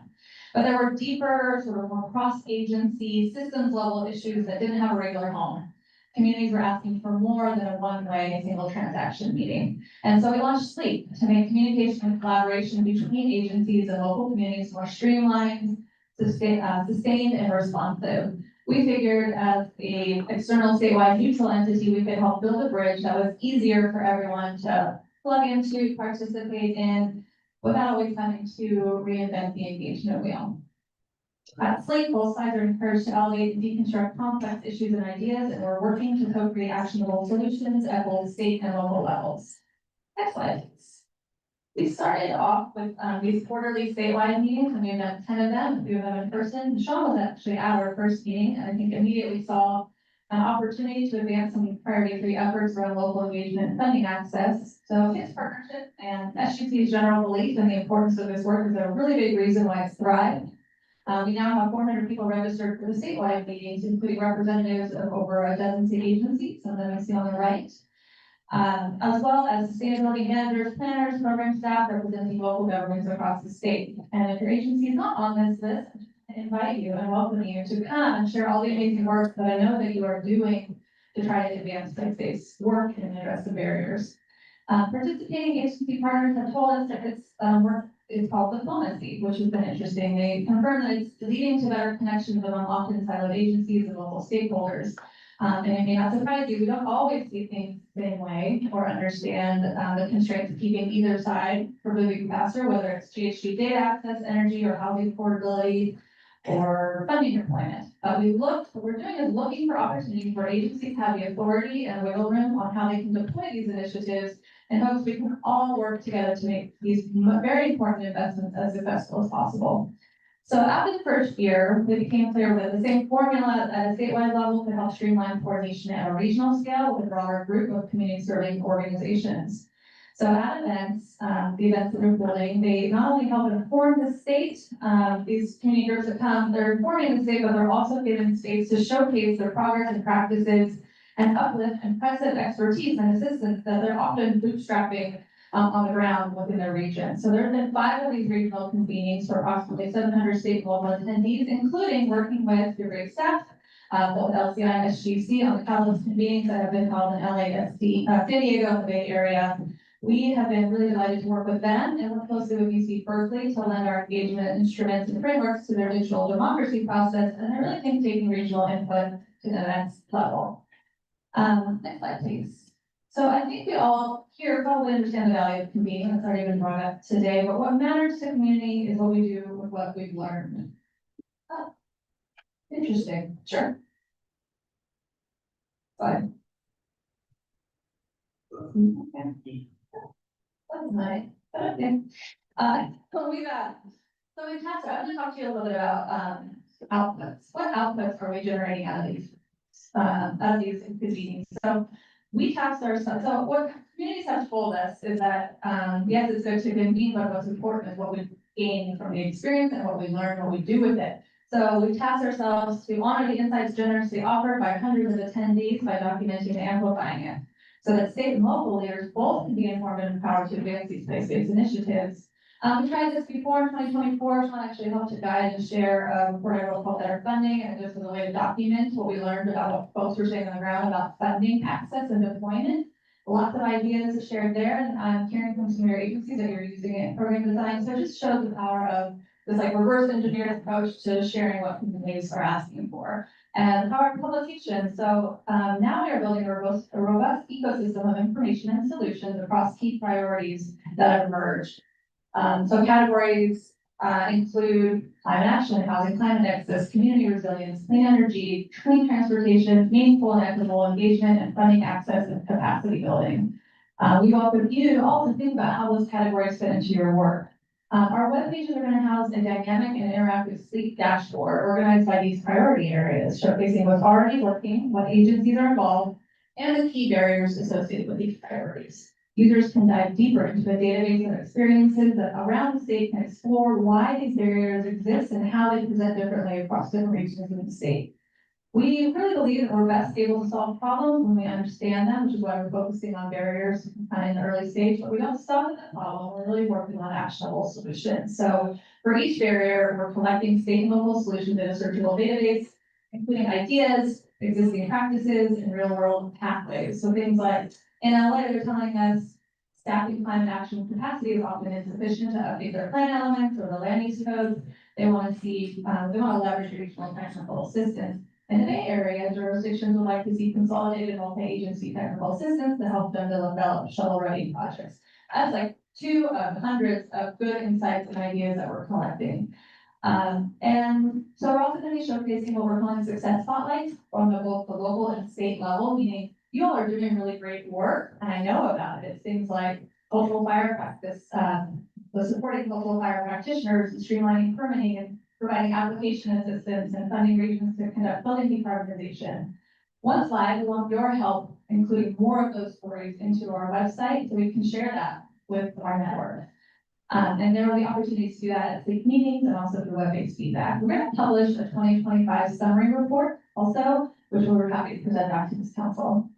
But there were deeper, sort of more cross-agency, systems level issues that didn't have a regular home. Communities were asking for more than a one-way single transaction meeting. And so we launched SLEEP to make communication and collaboration between agencies and local communities more streamlined, sustained, and responsive. We figured as the external statewide neutral entity, we could help build a bridge that was easier for everyone to plug into, participate in, without always having to reinvent the engagement wheel. At SLEEP, both sides are encouraged to elevate and deconstruct complex issues and ideas, and we're working to co-create actionable solutions at both state and local levels. Next slide, please. We started off with these quarterly statewide meetings, and we've done 10 of them, a few of them in person. Sean was actually at our first meeting, and I think immediately saw an opportunity to advance some priority 3 efforts around local engagement and funding access. So his partnership and SGC's general belief in the importance of this work is a really big reason why it's thrived. We now have 400 people registered for the statewide meetings, including representatives of over a dozen state agencies, some of them you see on the right. As well as sustainability managers, planners, program staff representing local governments across the state. And if your agency is not on this list, I invite you and welcome you to come and share all the amazing work that I know that you are doing to try to advance place-based work and address the barriers. Participating agency partners have told us that this work is called diplomacy, which has been interesting. They confirm that it's leading to better connections among often siloed agencies and local stakeholders. And it may not surprise you, we don't always see things the same way or understand the constraints of keeping either side from moving faster, whether it's GHG data access, energy, or housing affordability, or funding deployment. What we're doing is looking for opportunities where agencies have the authority and wiggle room on how they can deploy these initiatives, and hopes we can all work together to make these very important investments as successful as possible. So after the first year, it became clear that the same formula at a statewide level could help streamline coordination at a regional scale with a broader group of community serving organizations. So at events, the events that we're building, they not only help inform the state, these community groups that come, they're informing the state, but they're also given space to showcase their progress and practices and uplift impressive expertise and assistance that they're often bootstrapping on the ground within their region. So there have been 5 of these regional convenings for approximately 700 state and local attendees, including working with your great staff, both LCI and SGC on the countless convenings that have been held in LASD, San Diego, the Bay Area. We have been really delighted to work with them and work closely with UC Berkeley to lend our engagement instruments and frameworks to their digital democracy process. And I really think taking regional input to the next level. Next slide, please. So I think we all here probably understand the value of convening. It's already been brought up today, but what matters to community is what we do with what we've learned. Oh, interesting, sure. Fine. Okay. That's nice, okay. So we've so we talked, I'm gonna talk to you a little bit about outputs. What outputs are we generating out of these convenings? So we tasked ourselves, so what communities have told us is that, yes, it's good to convene, but what's important is what we gain from the experience and what we learn, what we do with it. So we tasked ourselves to honor the insights generously offered by hundreds of attendees by documenting and amplifying it, so that state and local leaders both can be informed and empowered to advance these place-based initiatives. We tried this before in 2024. Sean actually helped to guide and share a report I wrote called Better Funding, and just as a way to document what we learned about what folks were saying on the ground about funding, access, and deployment. Lots of ideas shared there, and I'm hearing from some of your agencies that you're using it in program design. So it just shows the power of this like reverse engineered approach to sharing what communities are asking for. And the power of publication. So now we are building a robust ecosystem of information and solutions across key priorities that have emerged. So categories include climate action, housing climate nexus, community resilience, clean energy, clean transportation, meaningful and equitable engagement, and funding access and capacity building. We welcome you all to think about how those categories fit into your work. Our web pages are going to house a dynamic and interactive sleek dashboard organized by these priority areas, showcasing what's already working, what agencies are involved, and the key barriers associated with these priorities. Users can dive deeper into a database of experiences that around the state can explore why these barriers exist and how they present differently across different regions of the state. We really believe that we're best able to solve problems when we understand them, which is why we're focusing on barriers kind of in the early stage, but we don't stop at that problem. We're really working on actionable solutions. So for each barrier, we're collecting state and local solutions in a searchable database, including ideas, existing practices, and real world pathways. So things like in LA, they're telling us staffing climate action capacity is often insufficient to update their plan elements or the land use codes. They want to see, they want to leverage regional technical assistance. In the Bay Area, jurisdictions would like to see consolidated multi-agency technical assistance to help them develop shovel-ready projects. That's like 2 of hundreds of good insights and ideas that we're collecting. And so we're also going to be showcasing what we're calling success spotlights on both the local and state level, meaning you all are doing really great work, and I know about it. It's things like cultural fire practice, the supporting cultural fire practitioners, and streamlining permitting, and providing application assistance and funding regions to conduct building decarbonization. One slide, we want your help including more of those stories into our website so we can share that with our network. And there will be opportunities to do that at sleep meetings and also through web-based feedback. We're going to publish a 2025 summary report also, which we're happy to present back to this council.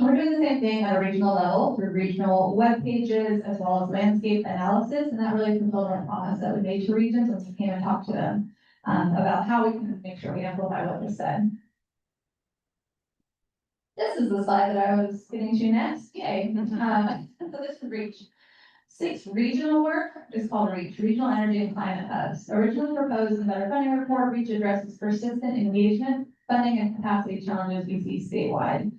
We're doing the same thing at a regional level through regional web pages as well as landscape analysis, and that really fulfilled our promise that we made to regions when we came and talked to them about how we can make sure we amplify what was said. This is the slide that I was getting to next. Yay. So this is REACH. 6 regional work is called REACH, Regional Energy and Climate Hubs. Originally proposed in the Better Funding Report, REACH addresses persistent engagement, funding, and capacity challenges we see statewide.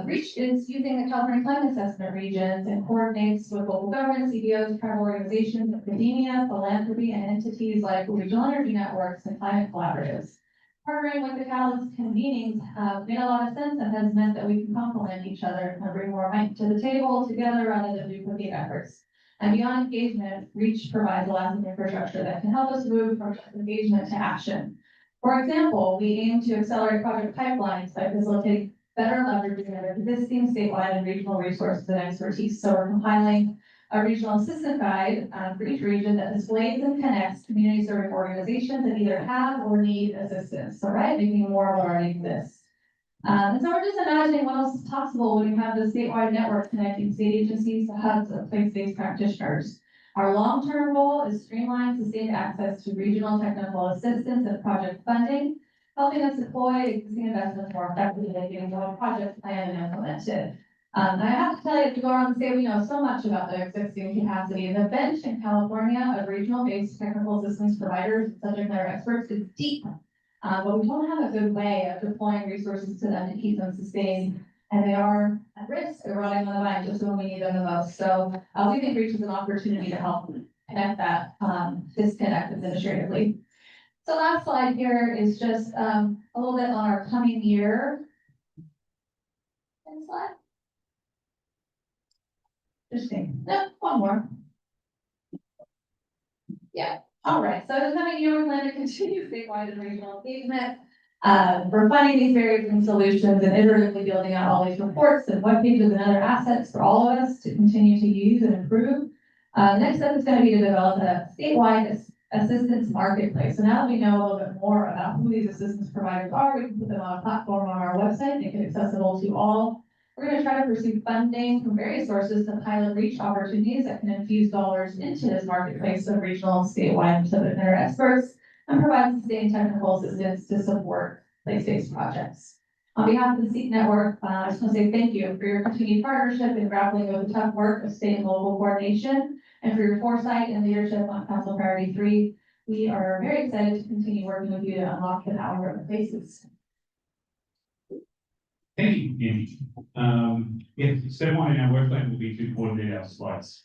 REACH is using the California Climate Assessment regions and coordinates with local governments, CBOs, tribal organizations, academia, philanthropy, and entities like regional energy networks and climate collaboratives. Partnering with the Catalyst convenings made a lot of sense and has meant that we can complement each other and bring more might to the table together rather than duplicate efforts. And beyond engagement, REACH provides a lasting infrastructure that can help us move from engagement to action. For example, we aim to accelerate project pipelines by better leveraging their existing statewide and regional resources and expertise. So we're compiling a regional assistant guide for each region that displays and connects community serving organizations that either have or need assistance. So right, making more of what already exists. And so we're just imagining what else is possible when you have the statewide network connecting state agencies to hubs of place-based practitioners. Our long-term goal is streamline sustained access to regional technical assistance and project funding, helping us deploy existing investments more effectively, getting more project planned and implemented. And I have to tell you, to go around and say we know so much about the existing capacity. The bench in California of regional-based technical assistance providers, subject matter experts, is deep. But we don't have a good way of deploying resources to them to keep them sustained. And they are at risk of running on the vine just when we need them the most. So we think REACH is an opportunity to help connect that disconnect administratively. So last slide here is just a little bit on our coming year. Next slide. Interesting. No, one more. Yeah. All right. So the coming year, we plan to continue statewide and regional engagement. We're finding these various solutions and iteratively building out all these reports and web pages and other assets for all of us to continue to use and improve. Next step is going to be to develop a statewide assistance marketplace. So now that we know a little bit more about who these assistance providers are, we can put them on a platform on our website, make it accessible to all. We're going to try to pursue funding from various sources to pilot REACH opportunities that can infuse dollars into this marketplace of regional, statewide, and subject matter experts, and provide sustained technical assistance to support place-based projects. On behalf of the SEEK Network, I just want to say thank you for your continued partnership in grappling with the tough work of state and local coordination, and for your foresight and leadership on Council Priority 3. We are very excited to continue working with you to unlock the power of the places. Thank you, Andy. Yeah, step one in our work plan will be to coordinate our slides.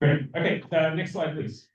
Great. Okay, next slide, please.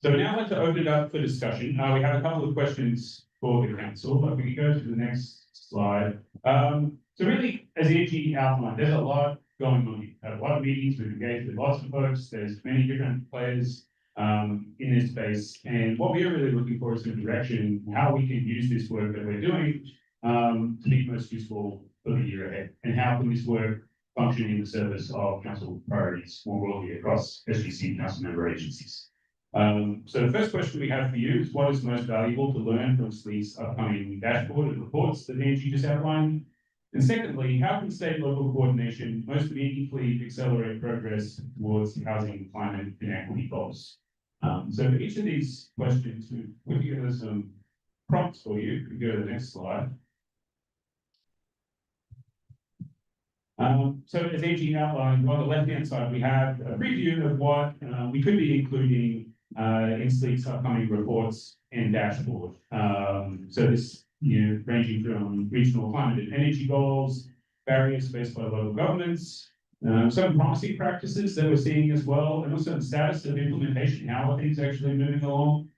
So now I'd like to open it up for discussion. We have a couple of questions for the council, but we can go to the next slide. So really, as Angie outlined, there's a lot going on here. A lot of meetings, we've engaged with lots of folks. There's many different players in this space. And what we are really looking for is some direction, how we can use this work that we're doing to be most useful for the year ahead. And how can this work function in the service of council priorities more broadly across SGC council member agencies. So the first question we have for you is what is most valuable to learn from SLEE's upcoming dashboard and reports that Angie just outlined? And secondly, how can state and local coordination most meaningfully accelerate progress towards housing, climate, and equity goals? So for each of these questions, we've given some prompts for you. We can go to the next slide. So as Angie outlined, on the left-hand side, we have a preview of what we could be including in SLEE's upcoming reports and dashboard. So this, ranging from regional climate and energy goals, barriers faced by local governments, some promising practices that we're seeing as well, and also the status of implementation, how are things actually moving along,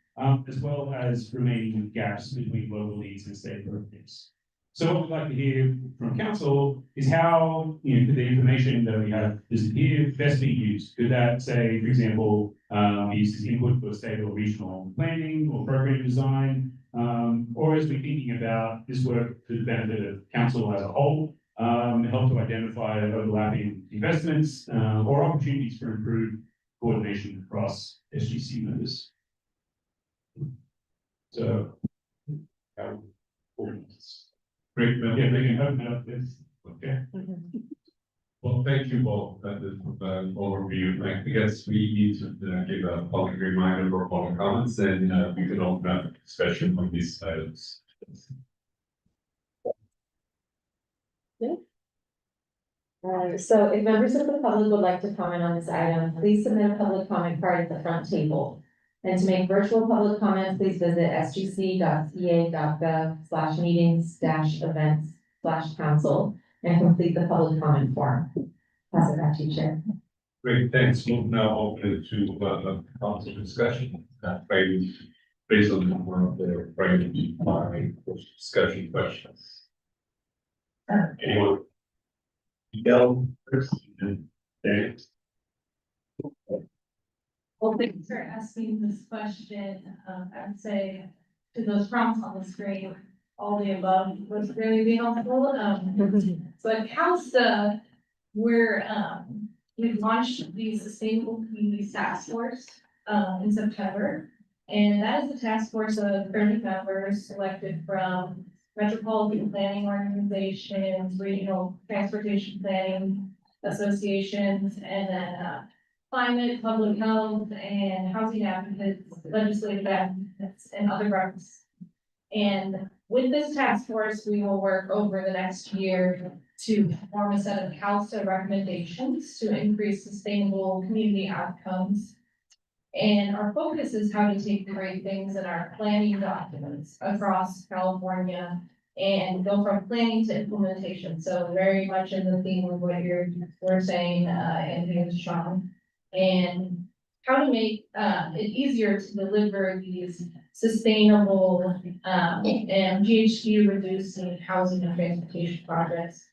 as well as remaining gaps between local needs and state programs. So what we'd like to hear from council is how, could the information that we have disappeared best be used? Could that say, for example, be used as input for state or regional planning or program design, or as we're thinking about this work to the benefit of council as a whole, help to identify overlapping investments or opportunities for improved coordination across SGC members. So, Great. yeah, they can open up this. Okay. Well, thank you both for the overview. I guess we need to give a public reminder for public comments, and we can open up discussion on these items. So if members of the public would like to comment on this item, please submit a public comment card at the front table. And to make virtual public comments, please visit sgc.ca.gov/meetings-events/council and complete the public comment form. Pass it back to you, Chair. Great, thanks. We'll now open it to council discussion. Based on the number of the private discussion questions. Anyone? Miguel, Chris, and Dave. Well, thanks for asking this question. I would say to those prompts on the screen, all the above was really being helpful. So at CalSTA, we've launched the Sustainable Communities Task Force, in September. And that is a task force of 30 members selected from metropolitan planning organizations, regional transportation planning associations, and then, climate, public health, and housing advocates, legislative advocates, and other groups. And with this task force, we will work over the next year to form a set of CalSTA recommendations to increase sustainable community outcomes. And our focus is how to take the great things in our planning documents across California and go from planning to implementation. So very much in the theme of what we're saying, and Sean. And how to make it easier to deliver these sustainable and GHG reducing housing and transportation projects.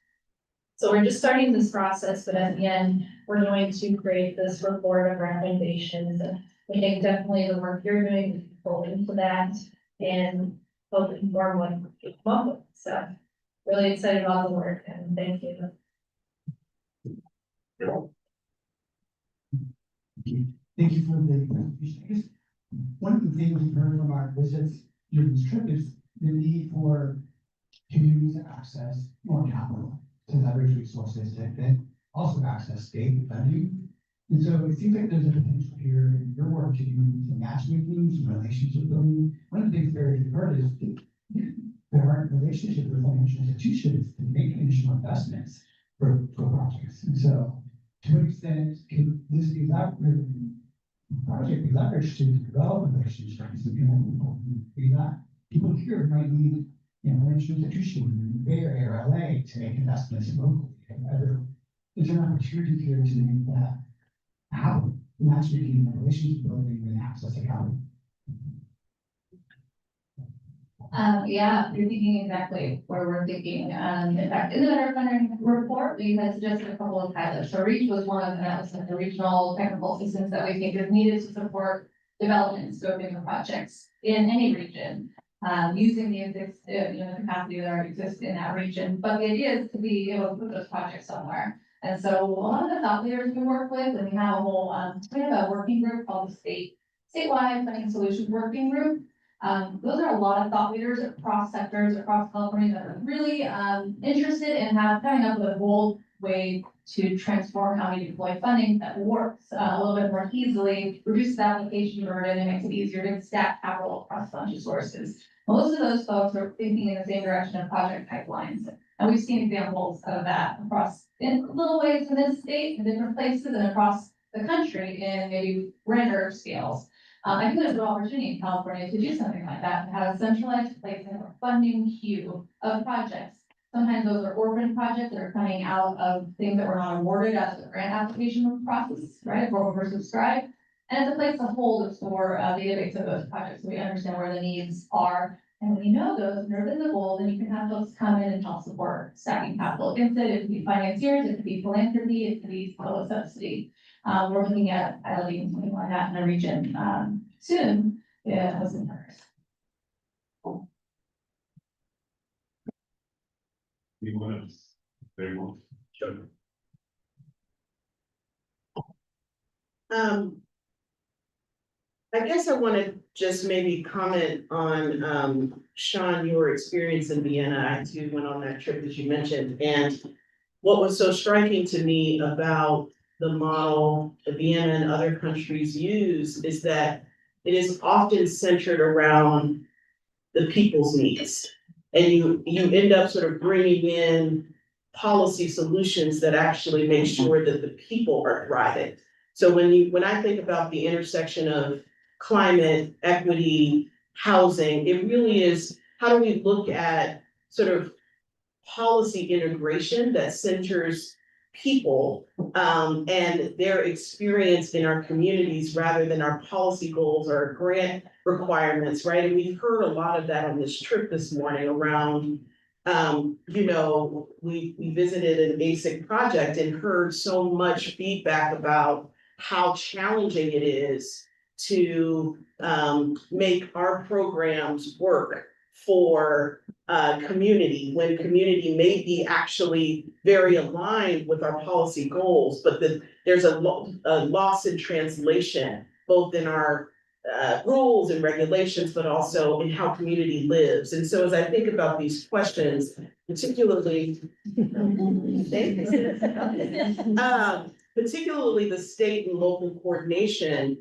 So we're just starting this process, but at the end, we're going to create this report of recommendations. And we think definitely the work you're doing is pull into that and help inform what we come up with. So really excited about the work and thank you. Thank you for the presentation. I guess one of the things we've heard from our visits during this trip is the need for communities to access more capital to leverage resources that also access state funding. And so it seems like there's a potential here in your work to do some matchmaking, some relationship building. One of the things that we've heard is that there aren't relationships with financial institutions to make additional investments for projects. And so to what extent can this be project be leveraged to develop relationships? People here might need, financial institutions in the Bay Area or LA to make investments locally. Is there an opportunity here to make that happen? Matchmaking, relationship building, and access to capital. Yeah, you're thinking exactly where we're thinking. In fact, in our funding report, we had suggested a couple of pilots. So REACH was one of them, that was the regional technical assistance that we think is needed to support development and scoping of projects in any region, using the capacity that already exists in that region. But the idea is to be able to put those projects somewhere. And so a lot of the thought leaders we work with, and we have a whole, we have a working group called the statewide funding solutions working group. Those are a lot of thought leaders across sectors, across California that are really interested in coming up with a bold way to transform how we deploy funding that works a little bit more easily, reduces the application burden, and makes it easier to stack capital across a bunch of sources. Most of those folks are thinking in the same direction of project pipelines. And we've seen examples of that across in little ways in this state, in different places, and across the country in maybe grander scales. I think there's an opportunity in California to do something like that, to have a centralized place and a funding queue of projects. Sometimes those are orphan projects that are coming out of things that were not awarded as a grant application process, right, or oversubscribed. And it's a place to hold a store database of those projects, so we understand where the needs are. And when you know those, and they're visible, then you can have folks come in and help support stacking capital against it. It could be financiers, it could be philanthropy, it could be public subsidy. We're looking at piloting something like that in the region soon. Yeah, as in others. Anyone else? Very well. Sure. I guess I want to just maybe comment on, Sean, your experience in Vienna. I too went on that trip that you mentioned. And what was so striking to me about the model that Vienna and other countries use is that it is often centered around the people's needs. And you end up sort of bringing in policy solutions that actually make sure that the people are thriving. So when I think about the intersection of climate, equity, housing, it really is, how do we look at sort of policy integration that centers people and their experience in our communities rather than our policy goals or grant requirements, right? And we've heard a lot of that on this trip this morning around, we visited an ASIC project and heard so much feedback about how challenging it is to make our programs work for community, when community may be actually very aligned with our policy goals, but that there's a loss in translation, both in our rules and regulations, but also in how community lives. And so as I think about these questions, particularly particularly the state and local coordination,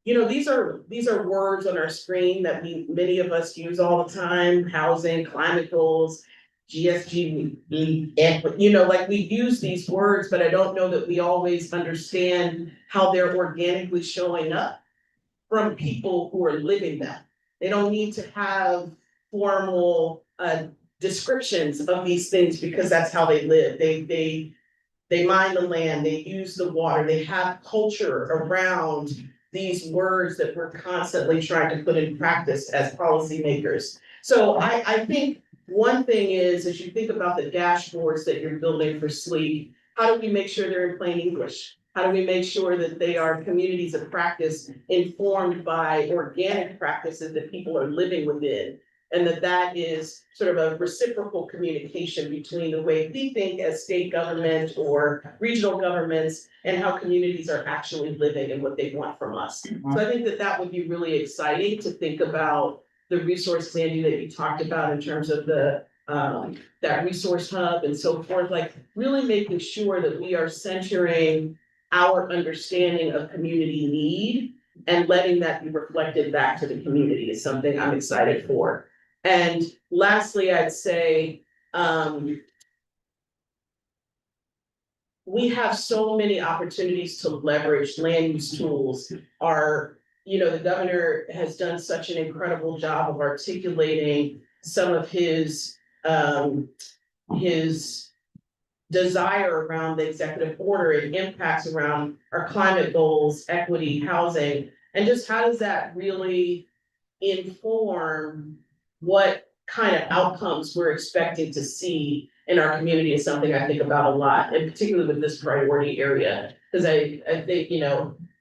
you know, these are words on our screen that many of us use all the time: housing, climate goals, GSG, you know, like we use these words, but I don't know that we always understand how they're organically showing up from people who are living them. They don't need to have formal descriptions of these things because that's how they live. They mine the land, they use the water, they have culture around these words that we're constantly trying to put in practice as policymakers. So I think one thing is, as you think about the dashboards that you're building for SLEEK, how do we make sure they're in plain English? How do we make sure that they are communities of practice informed by organic practices that people are living within? And that is sort of a reciprocal communication between the way we think as state government or regional governments and how communities are actually living and what they want from us. So I think that would be really exciting to think about the resources, Andy, that you talked about in terms of the that resource hub and so forth, like really making sure that we are centering our understanding of community need and letting that be reflected back to the community is something I'm excited for. And lastly, I'd say, we have so many opportunities to leverage land use tools. The governor has done such an incredible job of articulating some of his desire around the executive order and impacts around our climate goals, equity, housing, and just how does that really inform what kind of outcomes we're expecting to see in our community is something I think about a lot, and particularly with this priority area. Because I think,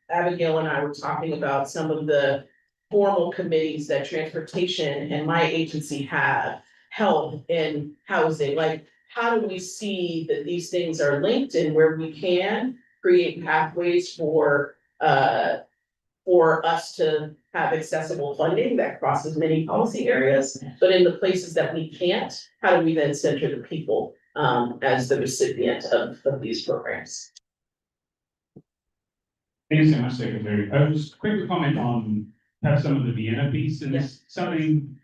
Abigail and I were talking about some of the formal committees that transportation and my agency have, health and housing, like how do we see that these things are linked and where we can create pathways for us to have accessible funding that crosses many policy areas, but in the places that we can't, how do we then center the people as the recipient of these programs? Thank you so much, Secretary. I was quickly comment on perhaps some of the Vienna piece, and it's something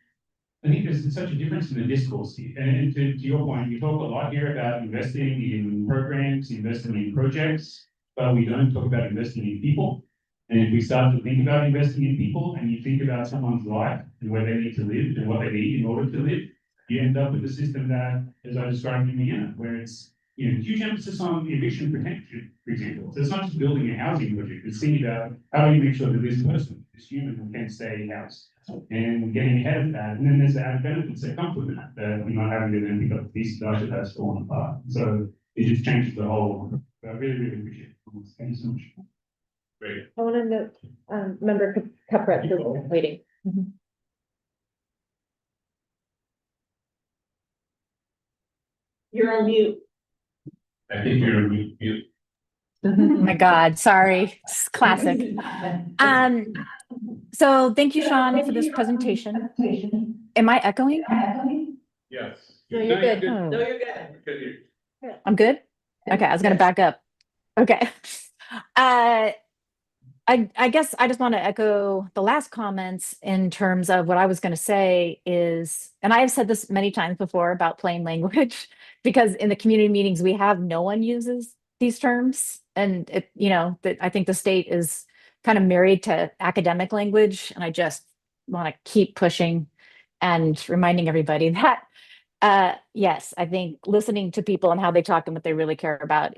I think there's such a difference in the discourse here. And to your point, we talk a lot here about investing in programs, investing in projects, but we don't talk about investing in people. And if we start to think about investing in people and you think about someone's life and where they need to live and what they need in order to live, you end up with a system that, as I described in Vienna, where it's huge emphasis on eviction protection, for example. So it's not just building a housing project, it's thinking about how do you make sure that this person, this human, can stay housed and getting ahead of that. And then there's the added benefits that come with that, that we're not having to then pick up a piece of data that's fallen apart. So it just changes the whole. I really, really appreciate it. Thank you so much. Great. I want to note, member Capret, who's waiting. You're on mute. I think you're mute. Oh my God, sorry, it's classic. So thank you, Sean, for this presentation. Am I echoing? Yes. No, you're good. Oh. No, you're good. Good. I'm good? Okay, I was gonna back up. Okay. I guess I just want to echo the last comments in terms of what I was going to say is, and I have said this many times before about plain language, because in the community meetings we have, no one uses these terms. And I think the state is kind of married to academic language. And I just want to keep pushing and reminding everybody that, yes, I think listening to people and how they talk and what they really care about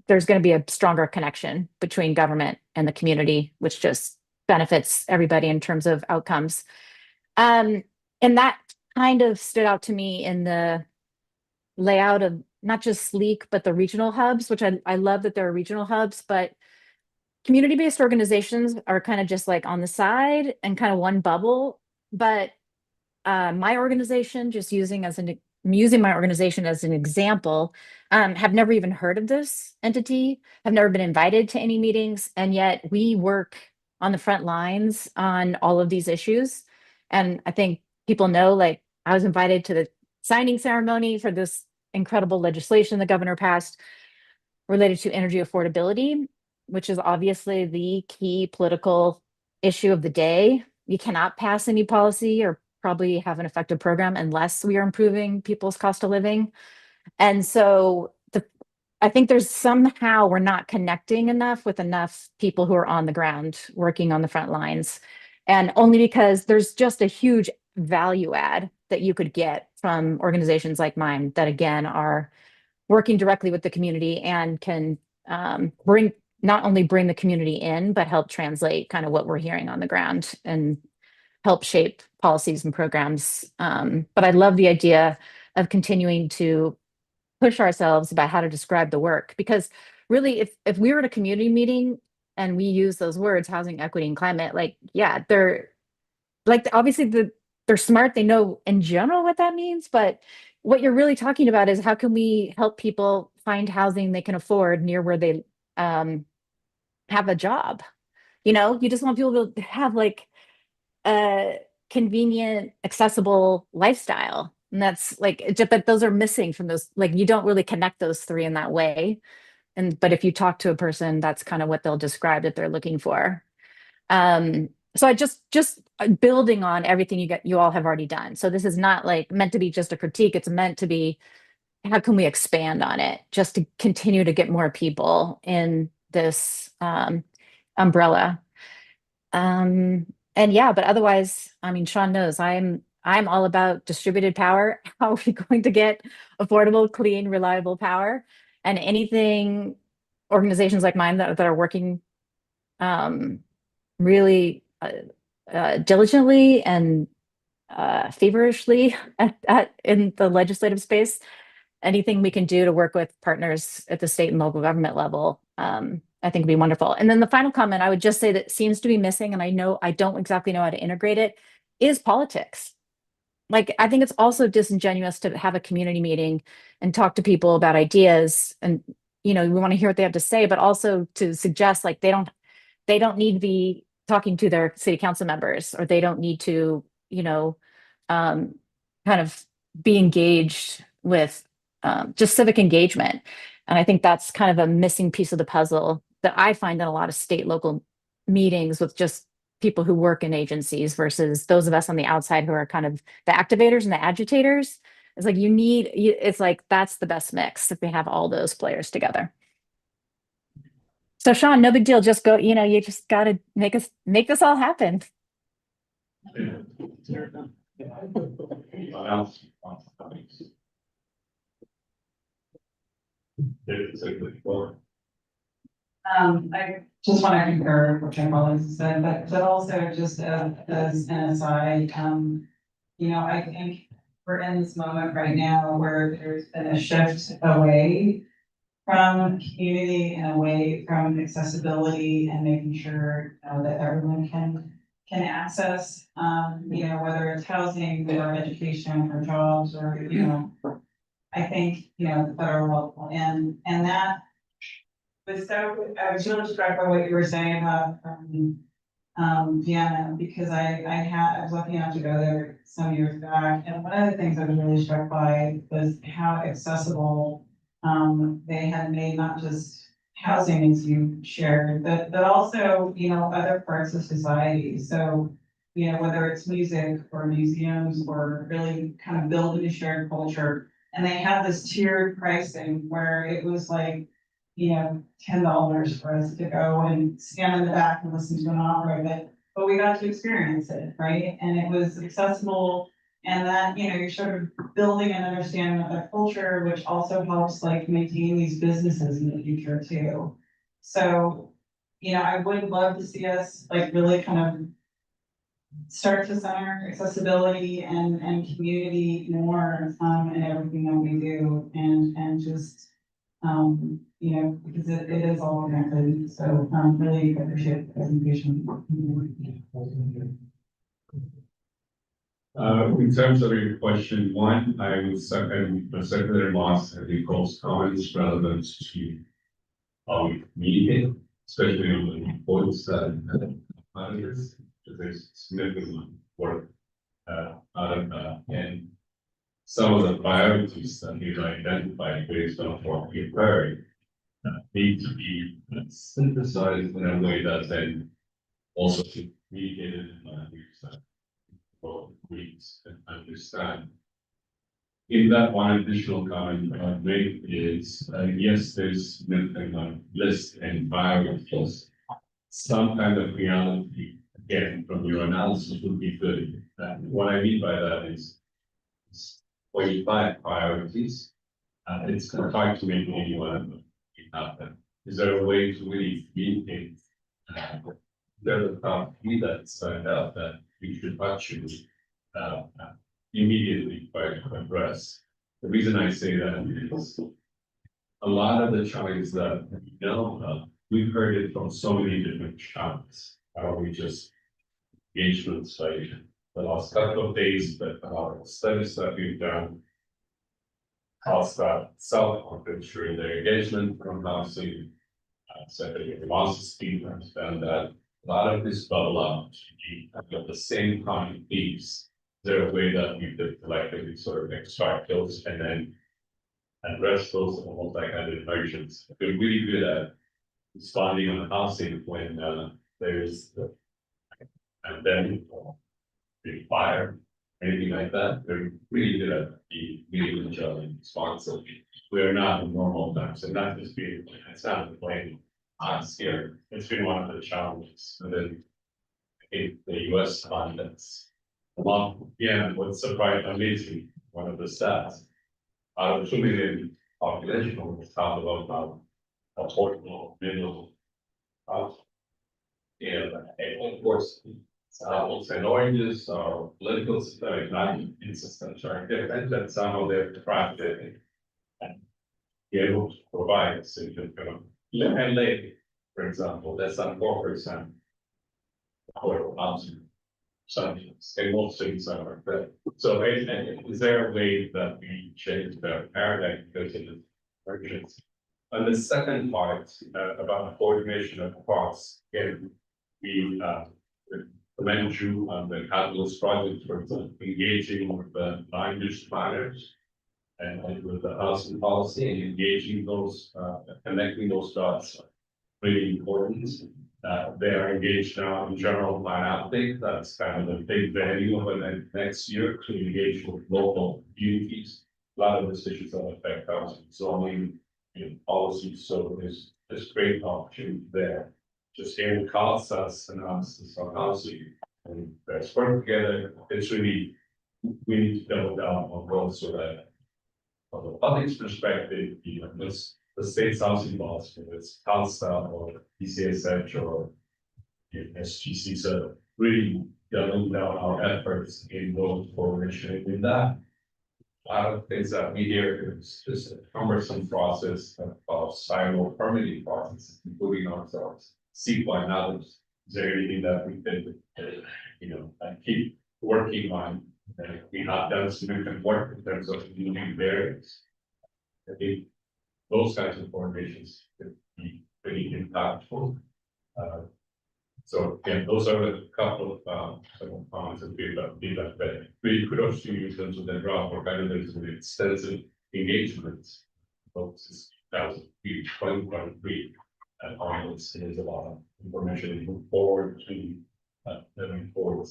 there's going to be a stronger connection between government and the community, which just benefits everybody in terms of outcomes. And that kind of stood out to me in the layout of not just SLEEK, but the regional hubs, which I love that there are regional hubs, but community-based organizations are kind of just like on the side and kind of one bubble. But my organization, just I'm using my organization as an example, have never even heard of this entity, have never been invited to any meetings, and yet we work on the front lines on all of these issues. And I think people know, like, I was invited to the signing ceremony for this incredible legislation the governor passed related to energy affordability, which is obviously the key political issue of the day. You cannot pass any policy or probably have an effective program unless we are improving people's cost of living. And so I think there's somehow we're not connecting enough with enough people who are on the ground working on the front lines. And only because there's just a huge value add that you could get from organizations like mine that, again, are working directly with the community and can bring not only bring the community in, but help translate kind of what we're hearing on the ground and help shape policies and programs. But I love the idea of continuing to push ourselves about how to describe the work, because really, if we were at a community meeting and we use those words, housing, equity, and climate, like, yeah, they're like, obviously they're smart, they know in general what that means, but what you're really talking about is how can we help people find housing they can afford near where they have a job. You just want people to have like a convenient, accessible lifestyle. And that's like, but those are missing from those, like, you don't really connect those three in that way. But if you talk to a person, that's kind of what they'll describe that they're looking for. So I just building on everything you all have already done. So this is not like meant to be just a critique. It's meant to be, how can we expand on it just to continue to get more people in this umbrella. And yeah, but otherwise, I mean, Sean knows I'm all about distributed power. How are we going to get affordable, clean, reliable power? And anything organizations like mine that are working really diligently and feverishly in the legislative space, anything we can do to work with partners at the state and local government level, I think would be wonderful. And then the final comment I would just say that seems to be missing, and I know I don't exactly know how to integrate it, is politics. Like, I think it's also disingenuous to have a community meeting and talk to people about ideas, and we want to hear what they have to say, but also to suggest like they don't need to be talking to their city council members, or they don't need to, kind of be engaged with just civic engagement. And I think that's kind of a missing piece of the puzzle that I find in a lot of state local meetings with just people who work in agencies versus those of us on the outside who are kind of the activators and the agitators. It's like it's like that's the best mix if we have all those players together. So Sean, no big deal. Just go, you just got to make this all happen. Anyone else wants to come in? There's a good floor. I just want to concur with what my colleagues said, but also just as an aside, I think we're in this moment right now where there's been a shift away from community and away from accessibility and making sure that everyone can access, whether it's housing or education or jobs or, I think, the federal level and that was so, I was really struck by what you were saying about, Vienna, because I was lucky enough to go there some years back. And one of the things I was really struck by was how accessible, they had made not just housing as you shared, but also, other parts of society. So, whether it's music or museums or really kind of building a shared culture. And they have this tiered pricing where it was like, $10 for us to go and stand in the back and listen to an opera, but we got to experience it, right? And it was accessible, and that, you're sort of building an understanding of the culture, which also helps like maintain these businesses in the future too. So, I would love to see us like really kind of start to center accessibility and community more in everything that we do, and just because it is all connected. So really appreciate the presentation. In terms of your question one, I would second Secretary Moss and the calls comments relevant to how we communicate, especially on the reports that managers, because there's significant work out of that. And some of the priorities that we've identified based on what we've heard need to be synthesized in a way that then also communicated in language that both reads and understand. In that one additional comment I would make is, yes, there's significant list and priorities. Some kind of reality, again, from your analysis would be good. What I mean by that is 25 priorities. It's hard to make any one of them happen. Is there a way to really communicate? There are the top three that stand out that we should actually immediately try to address. The reason I say that is a lot of the challenges that we know, we've heard it from so many different channels. We just engagements like the last couple of days, but studies that we've done, how's that self-confidence during their engagement from housing, Secretary Moss's team understand that a lot of this bubble up to be the same kind of themes. Is there a way that we could collectively sort of extract those and then address those almost like added versions? We're really good at responding on housing when there's the pandemic or big fire, anything like that. They're really good at being really agile responsive. We are not in normal times, and not just being, it's not a blame us here. It's been one of the challenges. And then in the US context, what's surprised, amazing, one of the stats, out of 2 million population, we talk about affordable middle house. And of course, apples and oranges are political system, not in systems are different, that somehow they're crafted and be able to provide a significant and late, for example, that's on 4% affordable housing. Some in most cities are right. So is there a way that we change the paradigm because of the emergency? And the second part about coordination across, again, we commend you on the catalyst project for engaging with the land use planners and with the housing policy and engaging those, connecting those dots. Really important. They are engaged now in general plan update. That's kind of a big value of the next year to engage with local communities. A lot of decisions that affect housing, zoning, and policies. So there's great opportunity there. Just hearing concepts analysis on housing and let's work together. It's really, we need to double down on both so that from the public's perspective, this the state's housing laws, whether it's CalSTAR or PCSH or SGC, so really doubling down our efforts in those coordination in that. A lot of things that we hear is just a cumbersome process of silo permitting process, including ourselves, CEQA and others. Is there anything that we can, keep working on? We have done significant work in terms of moving barriers. I think those kinds of coordinations could be pretty impactful. So again, those are a couple of comments and feedback, but really kudos to you in terms of the draft or kind of the extensive engagements. Folks, is 2023 and all this is a lot of information to move forward to moving forward.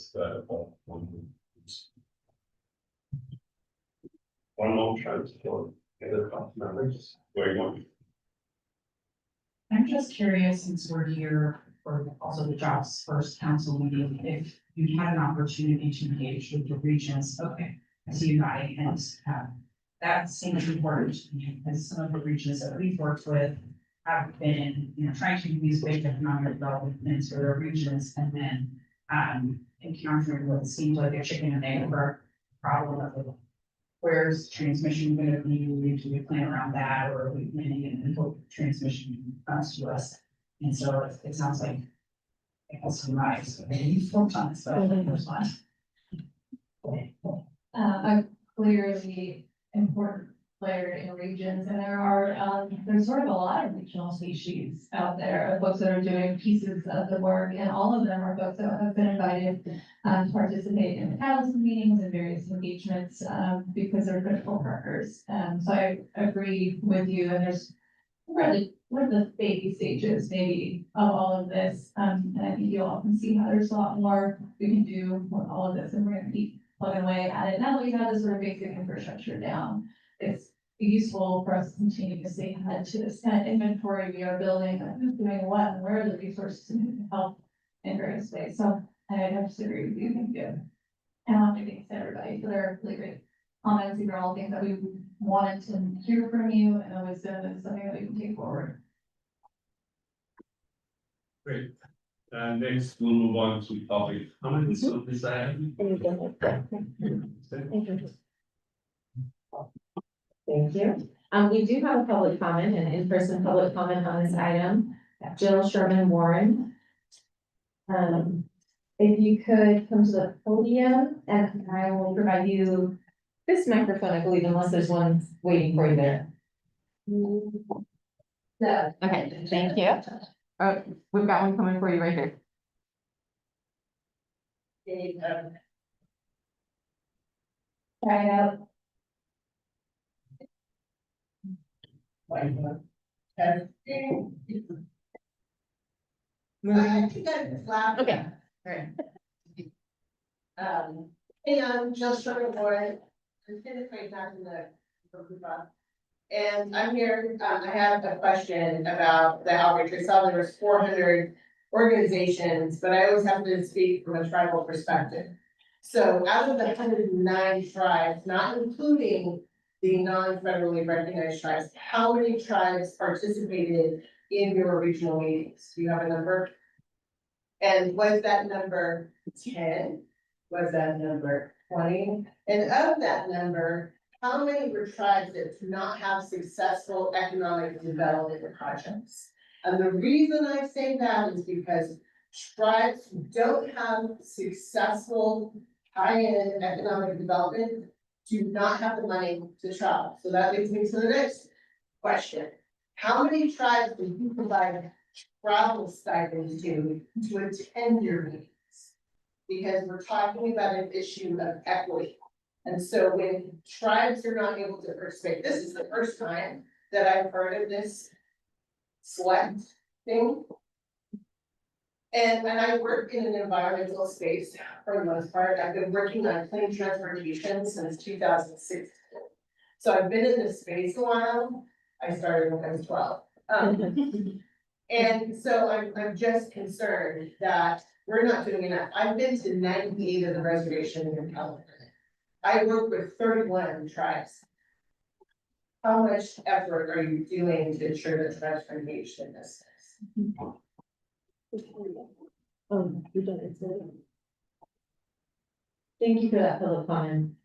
One more chance for other council members. Very much. I'm just curious, since we're here for also the jobs first council meeting, if you had an opportunity to engage with the regions, okay, I see you nodding, and that seems important to me, because some of the regions that we've worked with have been, trying to do these big economic developments for their regions, and then encountering what seems like a chicken and egg problem of where's transmission going to be? Do we plan around that, or are we planning and hope transmission comes to us? And so it sounds like it has some nice. You've worked on this, but first one. A clearly important player in regions, and there's sort of a lot of regional species out there, of folks that are doing pieces of the work, and all of them are folks that have been invited to participate in the council meetings and various engagements, because they're critical partners. So I agree with you, and we're the baby stages maybe of all of this, and I think you all can see how there's a lot more we can do with all of this, and we're gonna keep plugging away at it. Now that we have this sort of basic infrastructure down, it's useful for us to continue to stay ahead to this kind of inventory we are building, like who's doing what, and where are the resources and who can help in various ways. So I just agree with you, thank you. And I want to thank everybody for their really great comments. These are all things that we wanted to hear from you, and wisdom is something that we can take forward. Great. Next, we'll move on to public comments on this item. Thank you. We do have a public comment, an in-person public comment on this item. Jill Sherman Warren. If you could come to the podium, and I will provide you this microphone, I believe, unless there's one waiting for you there. Okay, thank you. Oh, we've got one coming for you right here. Try it out. Okay. Alright. Hey, I'm Jill Sherman Warren. I'm Finnish back in the. And I'm here, I have a question about the outreach. I saw there was 400 organizations, but I always have to speak from a tribal perspective. So out of the 109 tribes, not including the non-federally recognized tribes, how many tribes participated in your regional meetings? Do you have a number? And was that number 10? Was that number 20? And of that number, how many were tribes that do not have successful economic development projects? And the reason I say that is because tribes who don't have successful high-end economic development do not have the money to travel. So that leads me to the next question. How many tribes do you provide travel stipends to attend your meetings? Because we're talking about an issue of equity. And so when tribes are not able to participate, this is the first time that I've heard of this select thing. And I work in an environmental space for the most part. I've been working on clean transportation since 2016. So I've been in this space a while. I started when I was 12. And so I'm just concerned that we're not doing enough. I've been to 98 of the reservations in California. I work with 31 tribes. How much effort are you doing to ensure that tribes are engaged in this? Thank you for that public comment.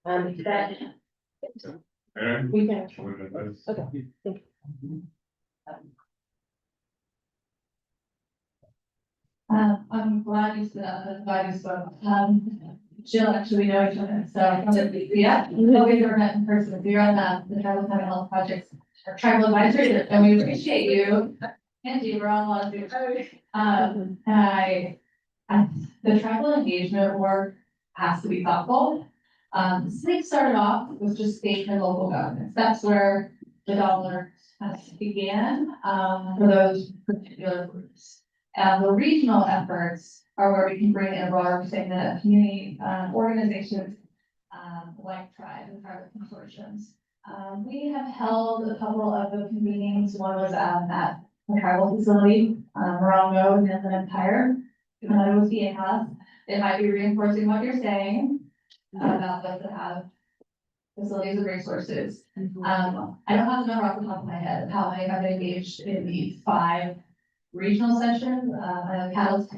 That Aaron? we can. Okay. Okay, thank you. I'm glad you said that, I'm glad you spoke. Jill, actually, we know each other, so, yeah, no, we've never met in person. We're on the Tribal Climate Health Projects, or Tribal Advisory, and we appreciate you. Angie, we're on a lot of things. And the tribal engagement work has to be thoughtful. SNCC started off with just state and local governments. That's where the dollar began, for those particular groups. The regional efforts are where we can bring in a broader segment of community organizations like tribes and tribal consortiums. We have held a couple of the meetings. One was at the tribal facility, Morongo and then the Empire. Another was being had. It might be reinforcing what you're saying about those that have facilities and resources. I don't have the number off the top of my head of how many have engaged in the 5 regional sessions. I know Catalyst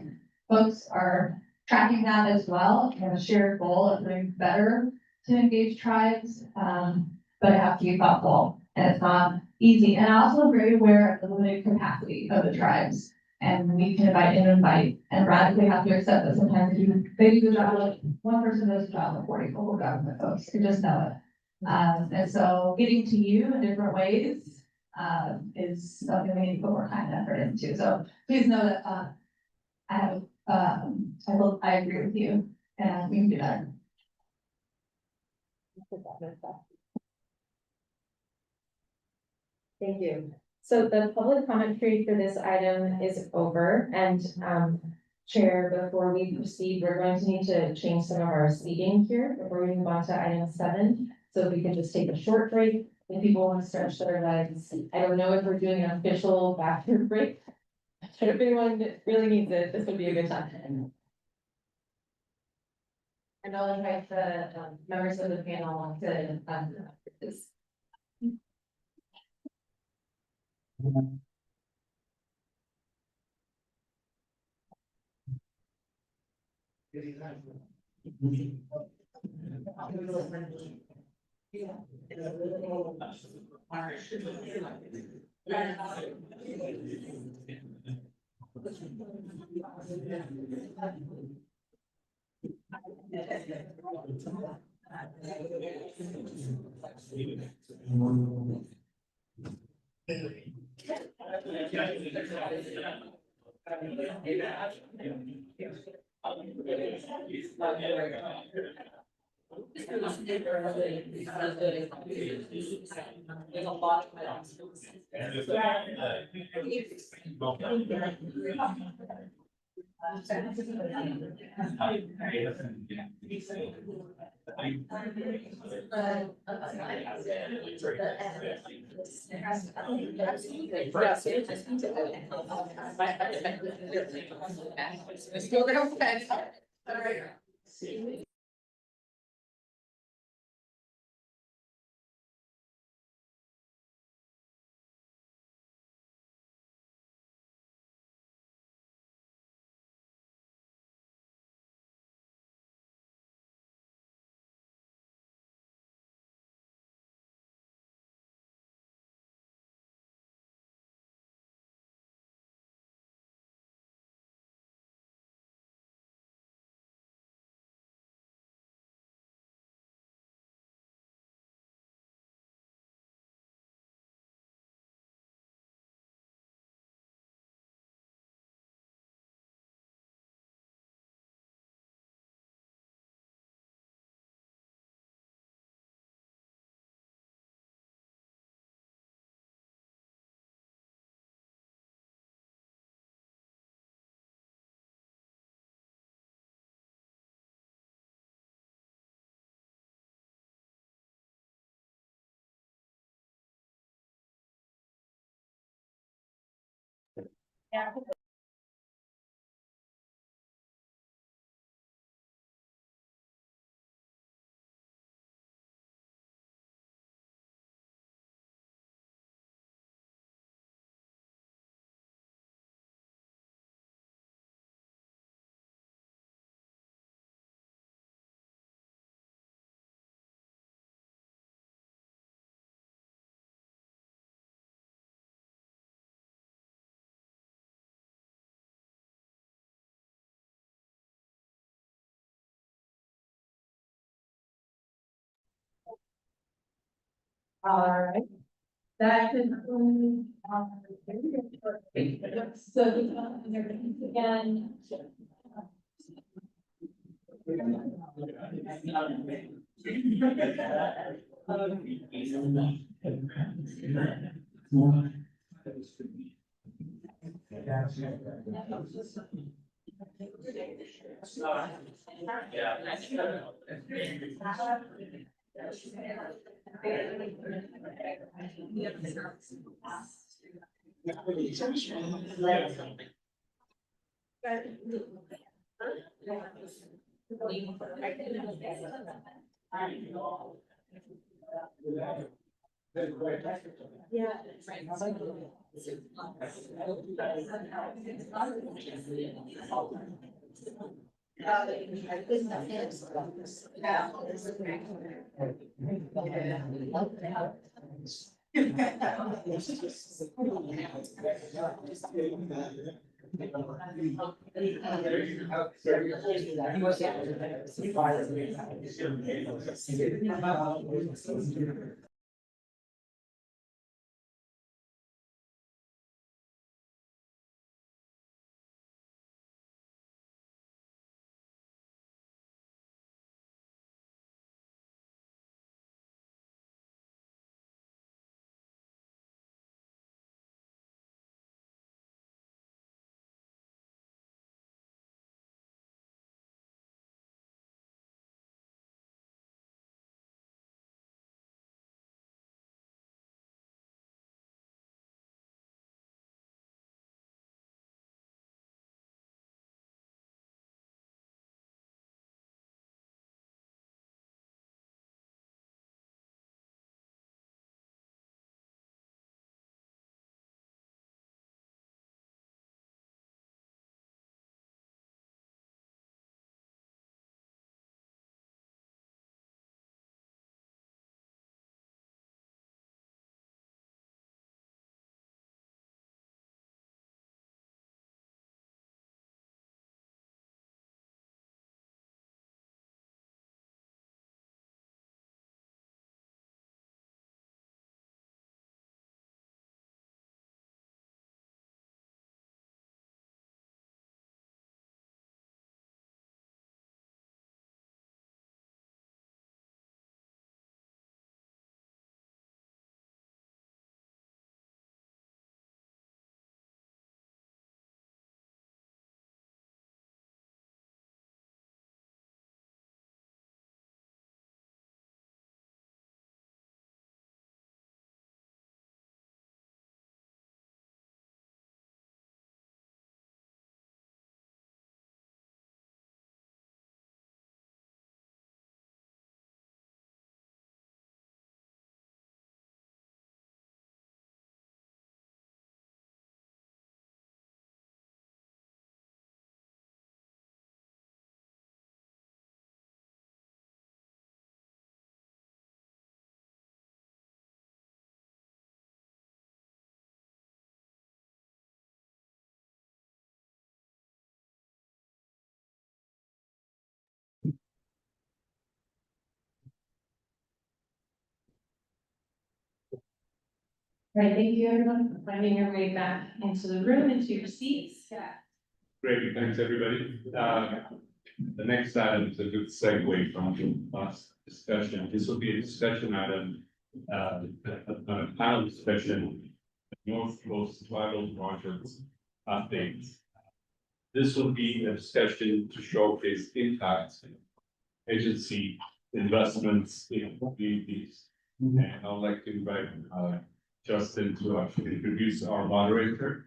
folks are tracking that as well, and a shared goal of doing better to engage tribes, but it has to be thoughtful, and it's not easy. And I also am very aware of the limited capacity of the tribes And we can invite and radically have to accept that sometimes they do the job, like, one person does the job of 40 local government folks, you just know it. And so getting to you in different ways, is something we need to put more time and effort into. So please know that, I have, I agree with you, and we can do that. Thank you. So the public comment period for this item is over, and Chair, before we proceed, we're going to need to change some of our seating here before we move on to item 7. So if we can just take a short break, if people want to stretch their legs. I don't know if we're doing an official bathroom break. But if anyone really needs it, this would be a good time. And I'll invite the members of the panel to this. All right. That concludes. So again. Right, thank you everyone for finding your way back into the room, into your seats. Great, thanks, everybody. The next item is a good segue from the last discussion. This will be a discussion item, a panel discussion, North Coast Tribal Projects updates. This will be a discussion to showcase impact agency investments in communities. And I'd like to invite Justin to actually introduce our moderator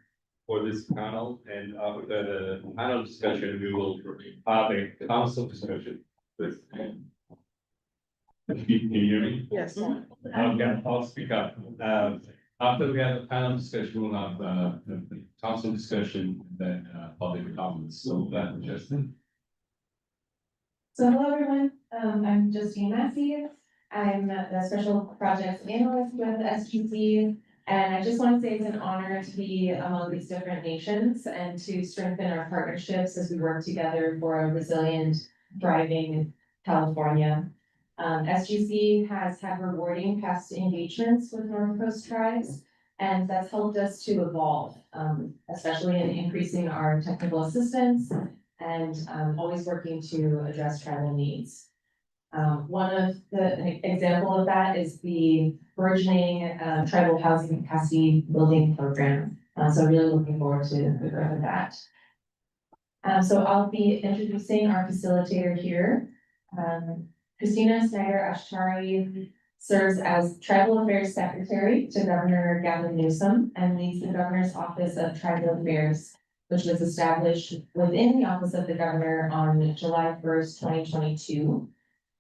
for this panel, and after the panel discussion, we will have a council discussion with. Can you hear me? Yes. Okay, I'll speak up. After we have a panel discussion, we'll have the council discussion, and then public comments. So that, Justin. So hello, everyone. I'm Justine Massey. I'm the Special Projects Analyst with SGC. And I just want to say it's an honor to be among these different nations and to strengthen our partnerships as we work together for a resilient, thriving California. SGC has had rewarding past engagements with North Coast tribes, and that's helped us to evolve, especially in increasing our technical assistance and always working to address tribal needs. One of an example of that is the burgeoning tribal housing capacity building program. So really looking forward to the growth of that. So I'll be introducing our facilitator here. Christina Snyder-Ashtari serves as Tribal Affairs Secretary to Governor Gavin Newsom and leads the Governor's Office of Tribal Affairs, which was established within the Office of the Governor on July 1st, 2022.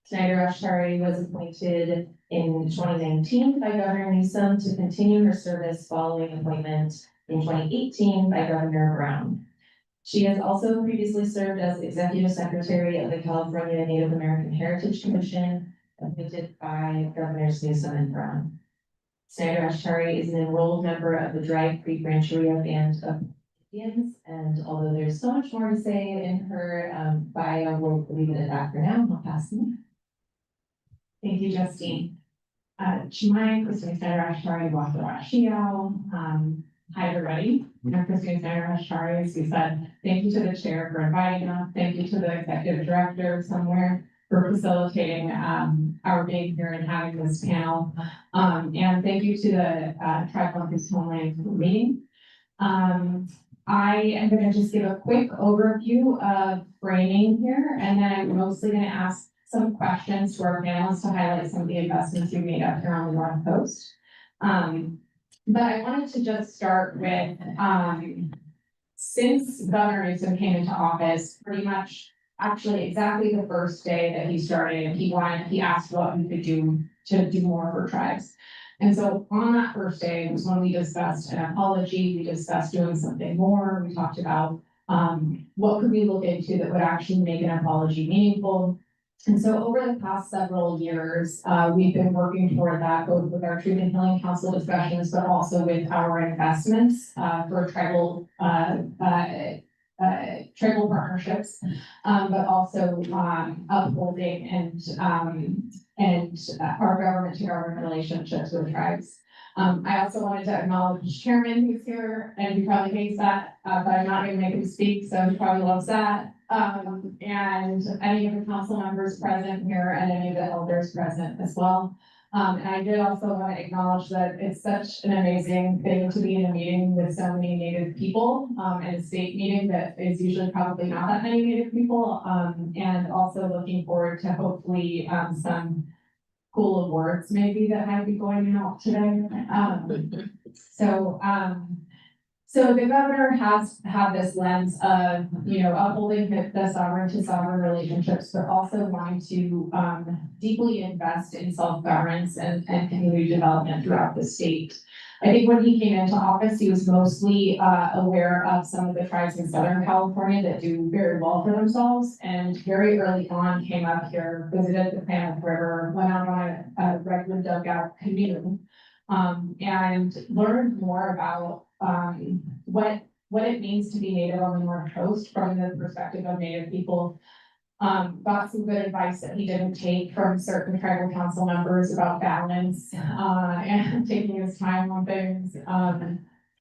Snyder-Ashtari was appointed in 2019 by Governor Newsom to continue her service following appointment in 2018 by Governor Brown. She has also previously served as Executive Secretary of the California Native American Heritage Commission, appointed by Governors Newsom and Brown. Snyder-Ashtari is an enrolled member of the Dry Creek Rancheria Band of Indians. And although there's so much more to say in her bio, we'll leave it at that for now. I'll pass them. Thank you, Justine. Chimay, Christine Senator Ashari, Washio. Hi, everybody. I'm Christine Senator Ashari, as we said. Thank you to the chair for inviting us. Thank you to the executive director somewhere for facilitating our being here and having this panel. And thank you to the Tribal Office Homeland meeting. I am going to just give a quick overview of framing here, and then I'm mostly going to ask some questions to our panelists to highlight some of the investments we made up here on the North Coast. But I wanted to just start with, since Governor Newsom came into office, pretty much actually exactly the first day that he started, he asked what we could do to do more for tribes. And so on that first day was when we discussed an apology, we discussed doing something more, we talked about what could we look into that would actually make an apology meaningful. And so over the past several years, we've been working toward that, both with our Truth and Healing Council discussions, but also with our investments for tribal partnerships, but also upholding and our government to government relationships with tribes. I also wanted to acknowledge Chairman who's here, and he probably hates that, but I'm not going to make him speak, so he probably loves that. And any of the council members present here and any of the elders present as well. And I did also want to acknowledge that it's such an amazing thing to be in a meeting with so many Native people, and a state meeting that is usually probably not that many Native people. And also looking forward to hopefully some cool awards maybe that might be going out today. So the governor has had this lens of, upholding the sovereign to sovereign relationships, but also wanting to deeply invest in self-governance and community development throughout the state. I think when he came into office, he was mostly aware of some of the tribes in Southern California that do very well for themselves, and very early on came up here, visited the Klamath River, went out on a redwood dugout canoe, and learned more about what it means to be Native on the North Coast from the perspective of Native people. Got some good advice that he didn't take from certain tribal council members about balance, and taking his time on things.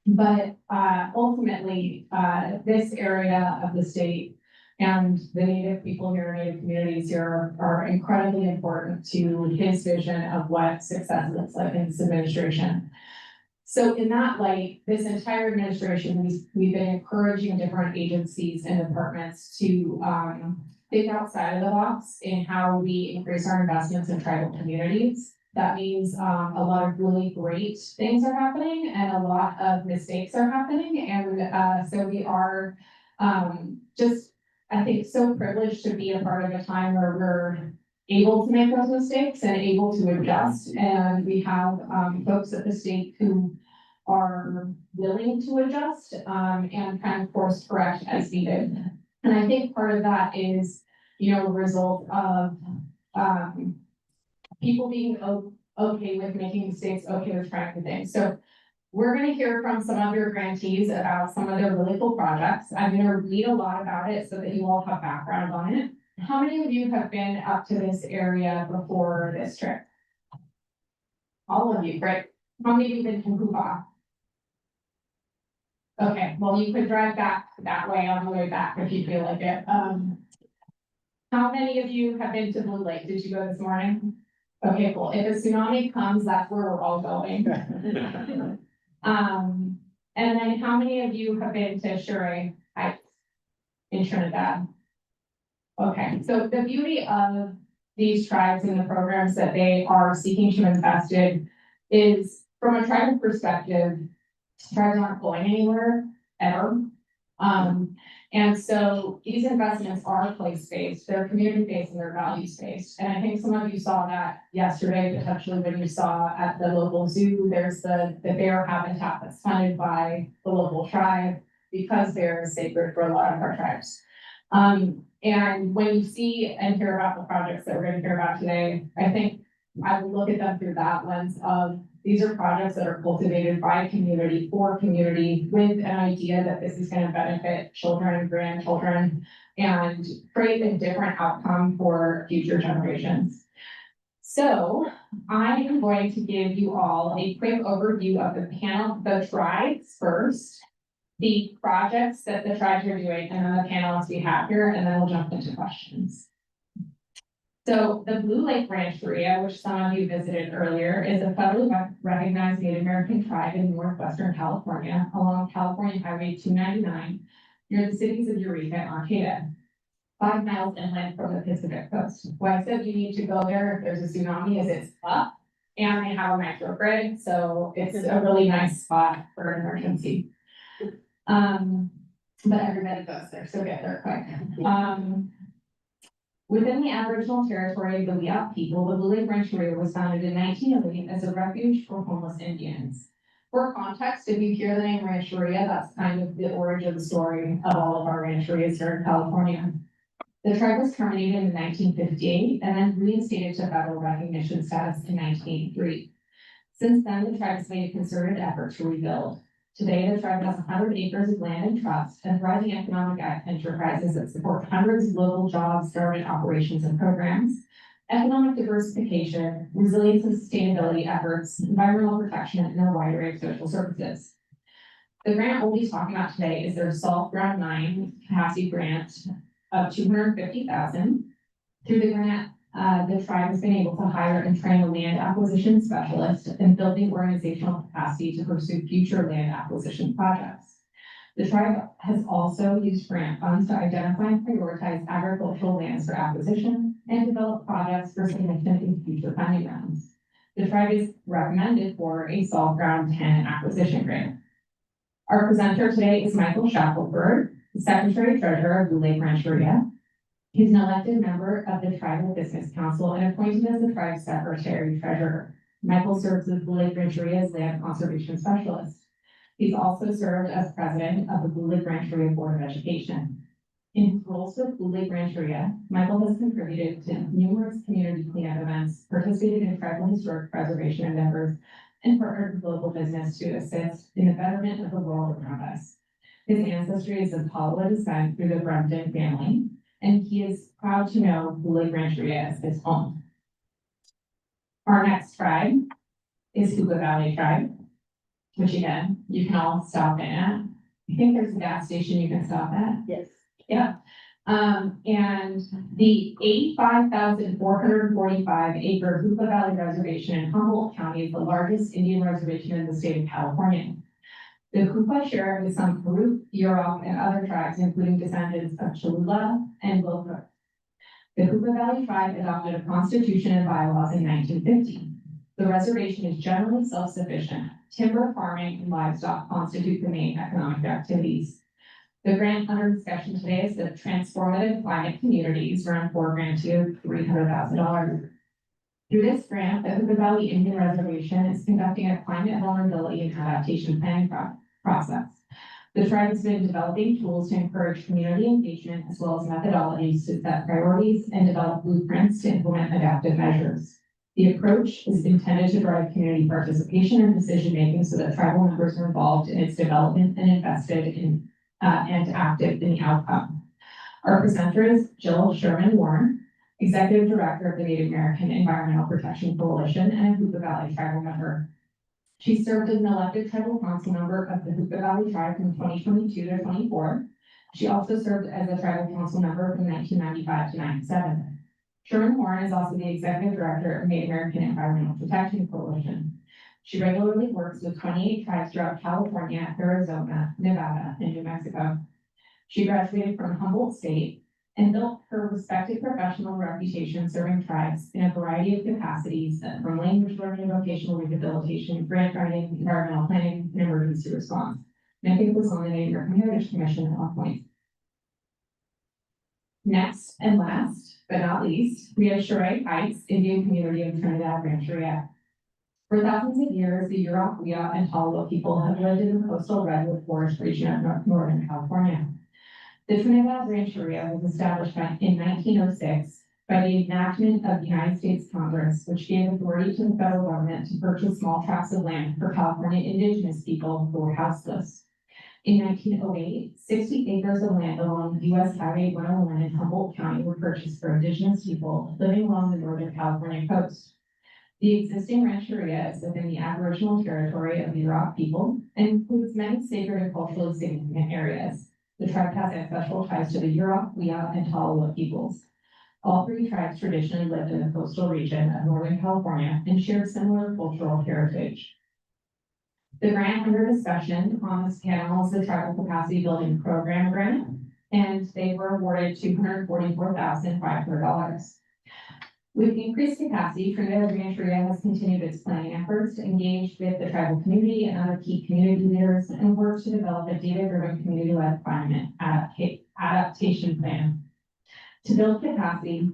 But ultimately, this area of the state and the Native people here, Native communities here are incredibly important to his vision of what success looks like in this administration. So in that light, this entire administration, we've been encouraging different agencies and departments to think outside of the box in how we increase our investments in tribal communities. That means a lot of really great things are happening and a lot of mistakes are happening. And so we are I think, so privileged to be a part of a time where we're able to make those mistakes and able to adjust. And we have folks at the state who are willing to adjust and kind of course correct as needed. And I think part of that is, a result of people being okay with making mistakes, okay with trying new things. So we're going to hear from some of your grantees about some of their really cool projects. I'm going to read a lot about it so that you all have background on it. How many of you have been up to this area before this trip? All of you, great. How many of you have been to Cuba? Okay, well, you could drive back that way on the way back if you feel like it. How many of you have been to Blue Lake? Did you go this morning? Okay, cool. If a tsunami comes, that's where we're all going. And then how many of you have been to Shuri Heights in Trinidad? Okay, so the beauty of these tribes and the programs that they are seeking to invest in is, from a tribal perspective, tribes aren't going anywhere ever. And so these investments are place-based, they're community-based, and they're values-based. And I think some of you saw that yesterday, potentially when you saw at the local zoo, there's the bear habitat that's funded by the local tribe because they're sacred for a lot of our tribes. And when you see and hear about the projects that we're going to hear about today, I think I would look at them through that lens of These are projects that are cultivated by community, for community, with an idea that this is gonna benefit children and grandchildren and create a different outcome for future generations. So I am going to give you all a quick overview of the panel, the tribes first, the projects that the tribes are doing, and then the panelists we have here, and then we'll jump into questions. So the Blue Lake Rancheria, which some of you visited earlier, is a federally recognized Native American tribe in northwestern California along California Highway 299 near the cities of Eureka and Arcata, 5 miles inland from the Pacific coast. Why I said you need to go there if there's a tsunami is it's up and they have a microgrid, so it's a really nice spot for an emergency. But everybody goes there, so get there quick. Within the Aboriginal territory of the Wiyot people, the Blue Lake Rancheria was founded in 1908 as a refuge for homeless Indians. For context, if you hear the name Rancheria, that's kind of the origin story of all of our rancherias here in California. The tribe was terminated in 1958 and then reinstated to federal recognition status in 1983. Since then, the tribe has made a concerted effort to rebuild. Today, the tribe has 100 acres of land and trust and thriving economic enterprises that support hundreds of local jobs, government operations and programs, economic diversification, resilience and sustainability efforts, environmental protection, and a wide array of social services. The grant we'll be talking about today is their SOLVE Round 9 capacity grant of $250,000. Through the grant, the tribe has been able to hire and train a land acquisition specialist and building organizational capacity to pursue future land acquisition projects. The tribe has also used grant funds to identify and prioritize agricultural lands for acquisition and develop projects for submission in future funding rounds. The tribe is recommended for a SOLVE Round 10 acquisition grant. Our presenter today is Michael Shackelford, the Secretary Treasurer of Blue Lake Rancheria. He's an elected member of the Tribal Business Council and appointed as the tribe's Secretary Treasurer. Michael serves as Blue Lake Rancheria's Land Conservation Specialist. He's also served as president of the Blue Lake Rancheria Board of Education. In his roles with Blue Lake Rancheria, Michael has contributed to numerous community cleanup events, participated in tribal historic preservation endeavors, and partnered with local business to assist in the betterment of the world around us. His ancestry is of Palawa descent through the Brempton family, and he is proud to know Blue Lake Rancheria as his home. Our next tribe is Hoopa Valley Tribe, which again, you can all stop in at. I think there's a gas station you can stop at. Yes. Yeah. And the 85,445 acre Hoopa Valley Reservation in Humboldt County is the largest Indian reservation in the state of California. The Hoopa share with some Karuk, Yurok, and other tribes, including descendants of Cholula and Wilco. The Hoopa Valley tribe adopted a constitution and bylaws in 1950. The reservation is generally self-sufficient. Timber farming and livestock constitute the main economic activities. The grant under discussion today is the Transformative Climate Communities, round 4 grantee of $300,000. Through this grant, the Hoopa Valley Indian Reservation is conducting a climate vulnerability and adaptation planning process. The tribe has been developing tools to encourage community engagement as well as methodologies to set priorities and develop blueprints to implement adaptive measures. The approach is intended to drive community participation and decision-making so that tribal members are involved in its development and invested in and active in the outcome. Our presenter is Jill Sherman Warren, Executive Director of the Native American Environmental Protection Coalition and a Hoopa Valley tribal member. She served as an elected tribal council member of the Hoopa Valley tribe from 2022 to 24. She also served as a tribal council member from 1995 to 97. Sherman Warren is also the Executive Director of Native American Environmental Protection Coalition. She regularly works with 28 tribes throughout California, Arizona, Nevada, and New Mexico. She graduated from Humboldt State and built her respected professional reputation serving tribes in a variety of capacities, from language learning, vocational rehabilitation, grant writing, environmental planning, and emergency response. And I think was on the Native American Heritage Commission at one point. Next and last, but not least, we have Shirei Heights Indian Community of Trinidad Rancheria. For thousands of years, the Yurok, Wiyot, and Palawa people have lived in the coastal redwood forest region of Northern California. The Trinidad Rancheria was established in 1906 by the enactment of the United States Congress, which gave authority to the federal government to purchase small tracts of land for California indigenous people who were houseless. In 1908, 60 acres of land along US Highway 101 in Humboldt County were purchased for indigenous people living along the northern California coast. The existing rancheria is within the Aboriginal territory of the Yurok people and includes many sacred and culturally significant areas. The tribe has ancestral ties to the Yurok, Wiyot, and Tolowa peoples. All three tribes traditionally lived in the coastal region of Northern California and shared similar cultural heritage. The grant under discussion on this panel is the Tribal Capacity Building Program grant, and they were awarded $244,500. With increased capacity, Trinidad Rancheria has continued its planning efforts to engage with the tribal community and other key community leaders and work to develop a data-driven community-led climate adaptation plan. To build capacity,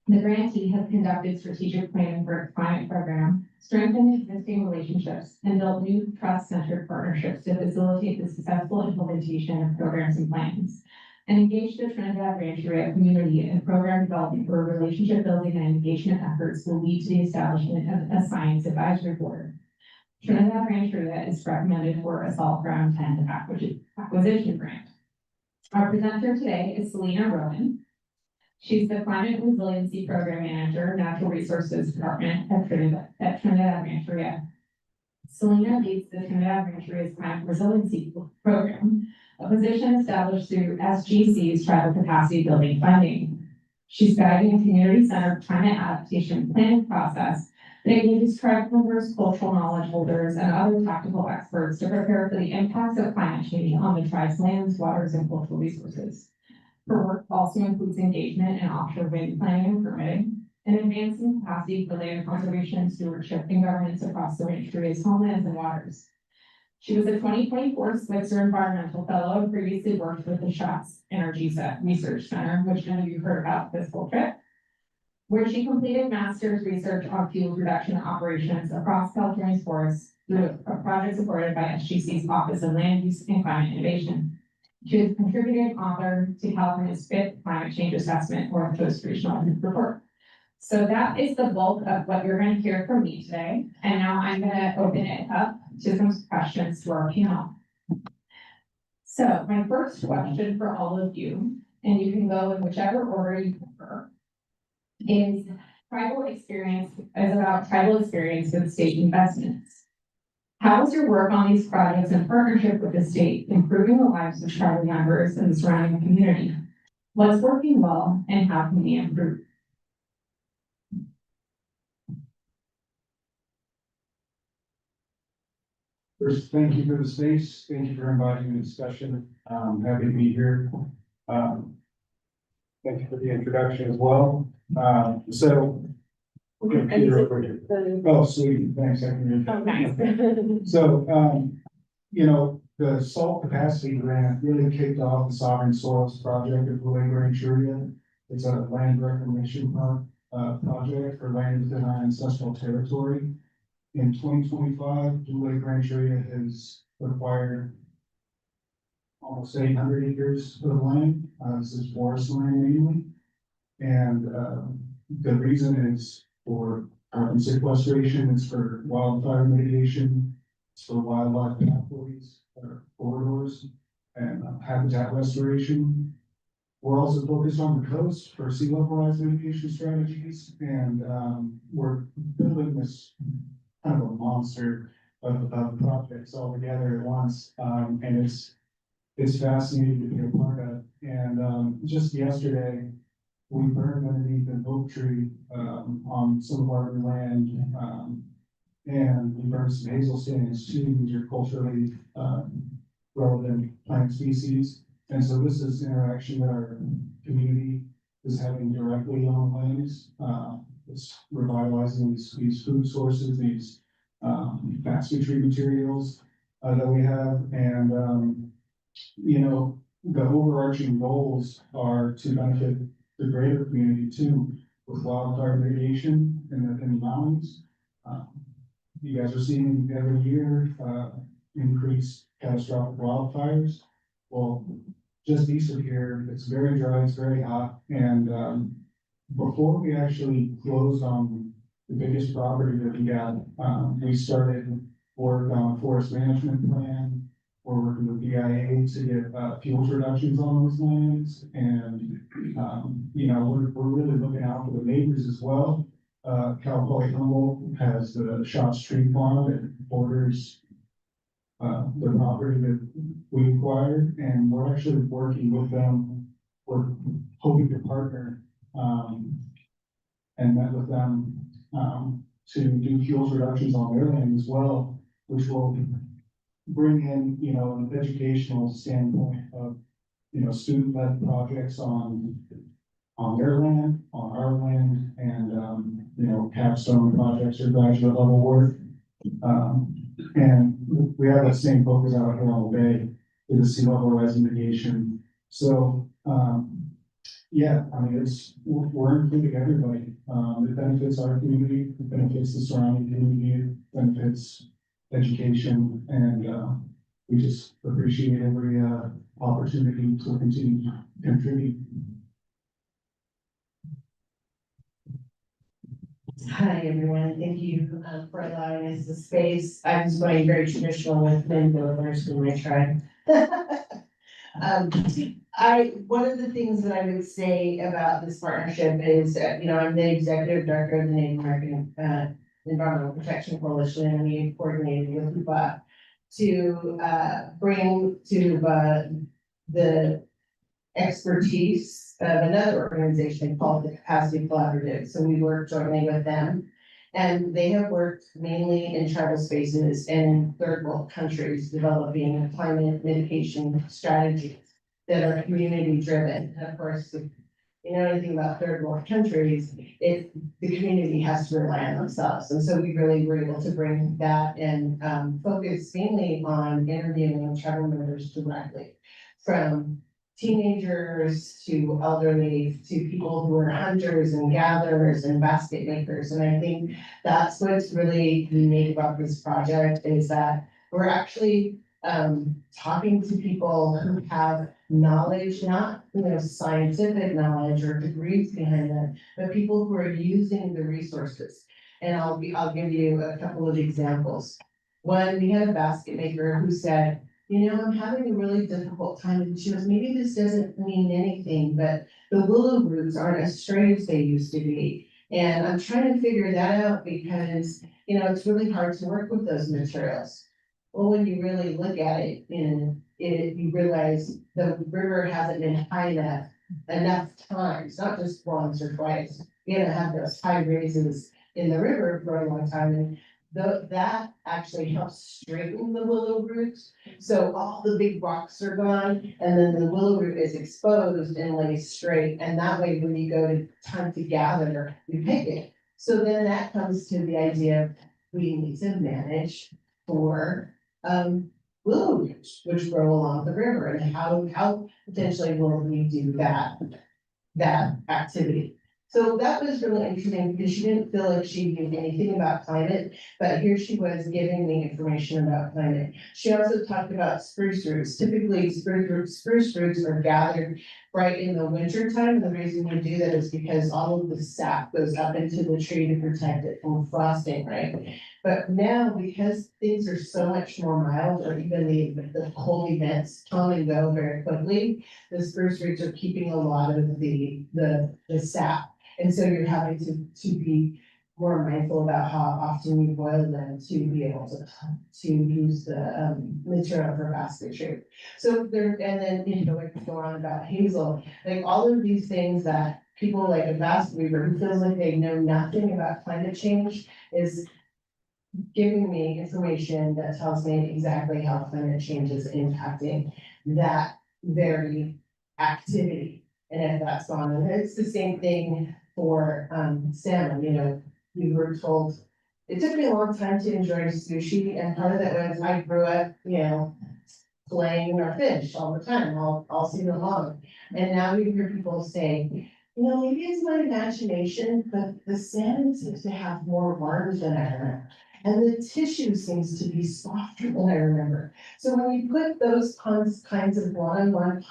the grantee has conducted strategic planning for its climate program, strengthened existing relationships, and built new trust-centered partnerships to facilitate the successful implementation of programs and plans, and engaged the Trinidad Rancheria community in program development where relationship building and engagement efforts will lead to the establishment of a science advisory board. Trinidad Rancheria is recommended for a Salt Ground 10 acquisition grant. Our presenter today is Selena Rowan. She's the Climate Resiliency Program Manager, Natural Resources Department at Trinidad Rancheria. Selena leads the Trinidad Rancheria's Climate Resiliency Program, a position established through SGC's Tribal Capacity Building funding. She's guiding a community-centered climate adaptation planning process that engages tribe members, cultural knowledge holders, and other tactical experts to prepare for the impacts of climate change on the tribe's lands, waters, and cultural resources. Her work also includes engagement in offshore wind planning and permitting, and advancing capacity for land conservation, stewardship, and governance across the Rancheria's homelands and waters. She was a 2024 Switzer Environmental Fellow and previously worked with the Schatz Energy Research Center, which none of you heard about this whole trip, where she completed master's research on fuel production operations across California's forests through a project supported by SGC's Office of Land Use and Climate Innovation. She is a contributing author to California's 5th Climate Change Assessment or Coast Regional Report. So that is the bulk of what you're going to hear from me today. And now I'm going to open it up to some questions to our panel. So my first question for all of you, and you can go in whichever order you prefer, is about tribal experience with state investments. How is your work on these projects in partnership with the state improving the lives of tribal members and the surrounding community? What's working well and how can we improve? First, thank you for the space. Thank you for inviting the discussion. Happy to be here. Thank you for the introduction as well. Oh, sweet, thanks. I can read that. Oh, nice. So, the salt capacity grant really kicked off the Sovereign Soils project of the Lake Rancheria. It's a land reclamation project for land within our ancestral territory. In 2025, Lake Rancheria has acquired almost 800 acres of land. This is forest land mainly. And the reason is for carbon sequestration, it's for wildfire mitigation, it's for wildlife pathways, corridors, and habitat restoration. We're also focused on the coast for sea level rise mitigation strategies, and we're building this kind of a monster of projects all together at once, and it's fascinating to be a part of. And just yesterday, we burned underneath an oak tree on some of our land, and we burned some hazel stands too. These are culturally relevant plant species. And so this is interaction that our community is having directly on lands. It's revitalizing these food sources, these basketry materials that we have. And, the overarching goals are to benefit the greater community too, with wildfire mitigation in the mountains. You guys are seeing every year increased catastrophic wildfires. Well, just east of here, it's very dry, it's very hot, and before we actually closed on the biggest property that we got, we started work on a forest management plan. We're working with DIA to get, fuels reductions on those lands, and, you know, we're really looking out for the neighbors as well. Cal Poly Humboldt has the Shot Street Farm that borders the property that we acquired, and we're actually working with them. We're hoping to partner, and met with them, to do fuels reductions on their land as well, which will bring in, you know, an educational standpoint of, you know, student-led projects on their land, on our land, and, you know, capstone projects or graduate level work. And we have that same focus out here on the bay, with the sea level rise mitigation. So, yeah, I mean, we're including everybody. It benefits our community, it benefits the surrounding community, it benefits education, and, we just appreciate every, opportunity to continue to contribute. Hi, everyone. Thank you for allowing us the space. I was going very traditional with men builders in my tribe. One of the things that I would say about this partnership is, you know, I'm the executive director of the Native American Environmental Protection Coalition, and we coordinated with HUPA to bring to the expertise of another organization called the Capacity Collaborative. So we work jointly with them. And they have worked mainly in tribal spaces and in third world countries, developing climate mitigation strategies that are community driven. And of course, if you know anything about third world countries, the community has to rely on themselves. And so we really were able to bring that and focus mainly on interviewing tribal members directly, from teenagers to elderly to people who are hunters and gatherers and basket makers. And I think that's what's really unique about this project, is that we're actually talking to people who have knowledge, not, you know, scientific knowledge or degrees behind them, but people who are using the resources. And I'll give you a couple of examples. One, we had a basket maker who said, you know, I'm having a really difficult time, and she goes, maybe this doesn't mean anything, but the willow roots aren't as straight as they used to be. And I'm trying to figure that out because, you know, it's really hard to work with those materials. Well, when you really look at it, you realize the river hasn't been high enough times, not just once or twice. You're gonna have those high raises in the river for a long time, and that actually helps straighten the willow roots. So all the big rocks are gone, and then the willow root is exposed and lays straight. And that way, when you go to time to gather, you pick it. So then that comes to the idea of we need to manage for willow roots, which grow along the river, and how potentially will we do that activity. So that was really interesting because she didn't feel like she knew anything about climate, but here she was giving me information about climate. She also talked about spruce roots. Typically, spruce roots are gathered right in the winter time. The reason we do that is because all of the sap goes up into the tree to protect it from frosting, right? But now, because things are so much more mild, or even the cold events come and go very quickly, the spruce roots are keeping a lot of the sap. And so you're having to be more mindful about how often you boil them to be able to use the material for basketry. So there, and then, you know, like go on about hazel, like all of these things that people like a basket weaver who feels like they know nothing about climate change is giving me information that tells me exactly how climate change is impacting that very activity. And if that's gone, and it's the same thing for salmon, you know, we were told, it took me a long time to enjoy sushi, and part of that was I grew up, you know, filleting our fish all the time, all season long. And now you hear people say, you know, maybe it's my imagination, but the salmon seems to have more worms than I remember. And the tissue seems to be softer than I remember. So when you put those kinds of one-on-one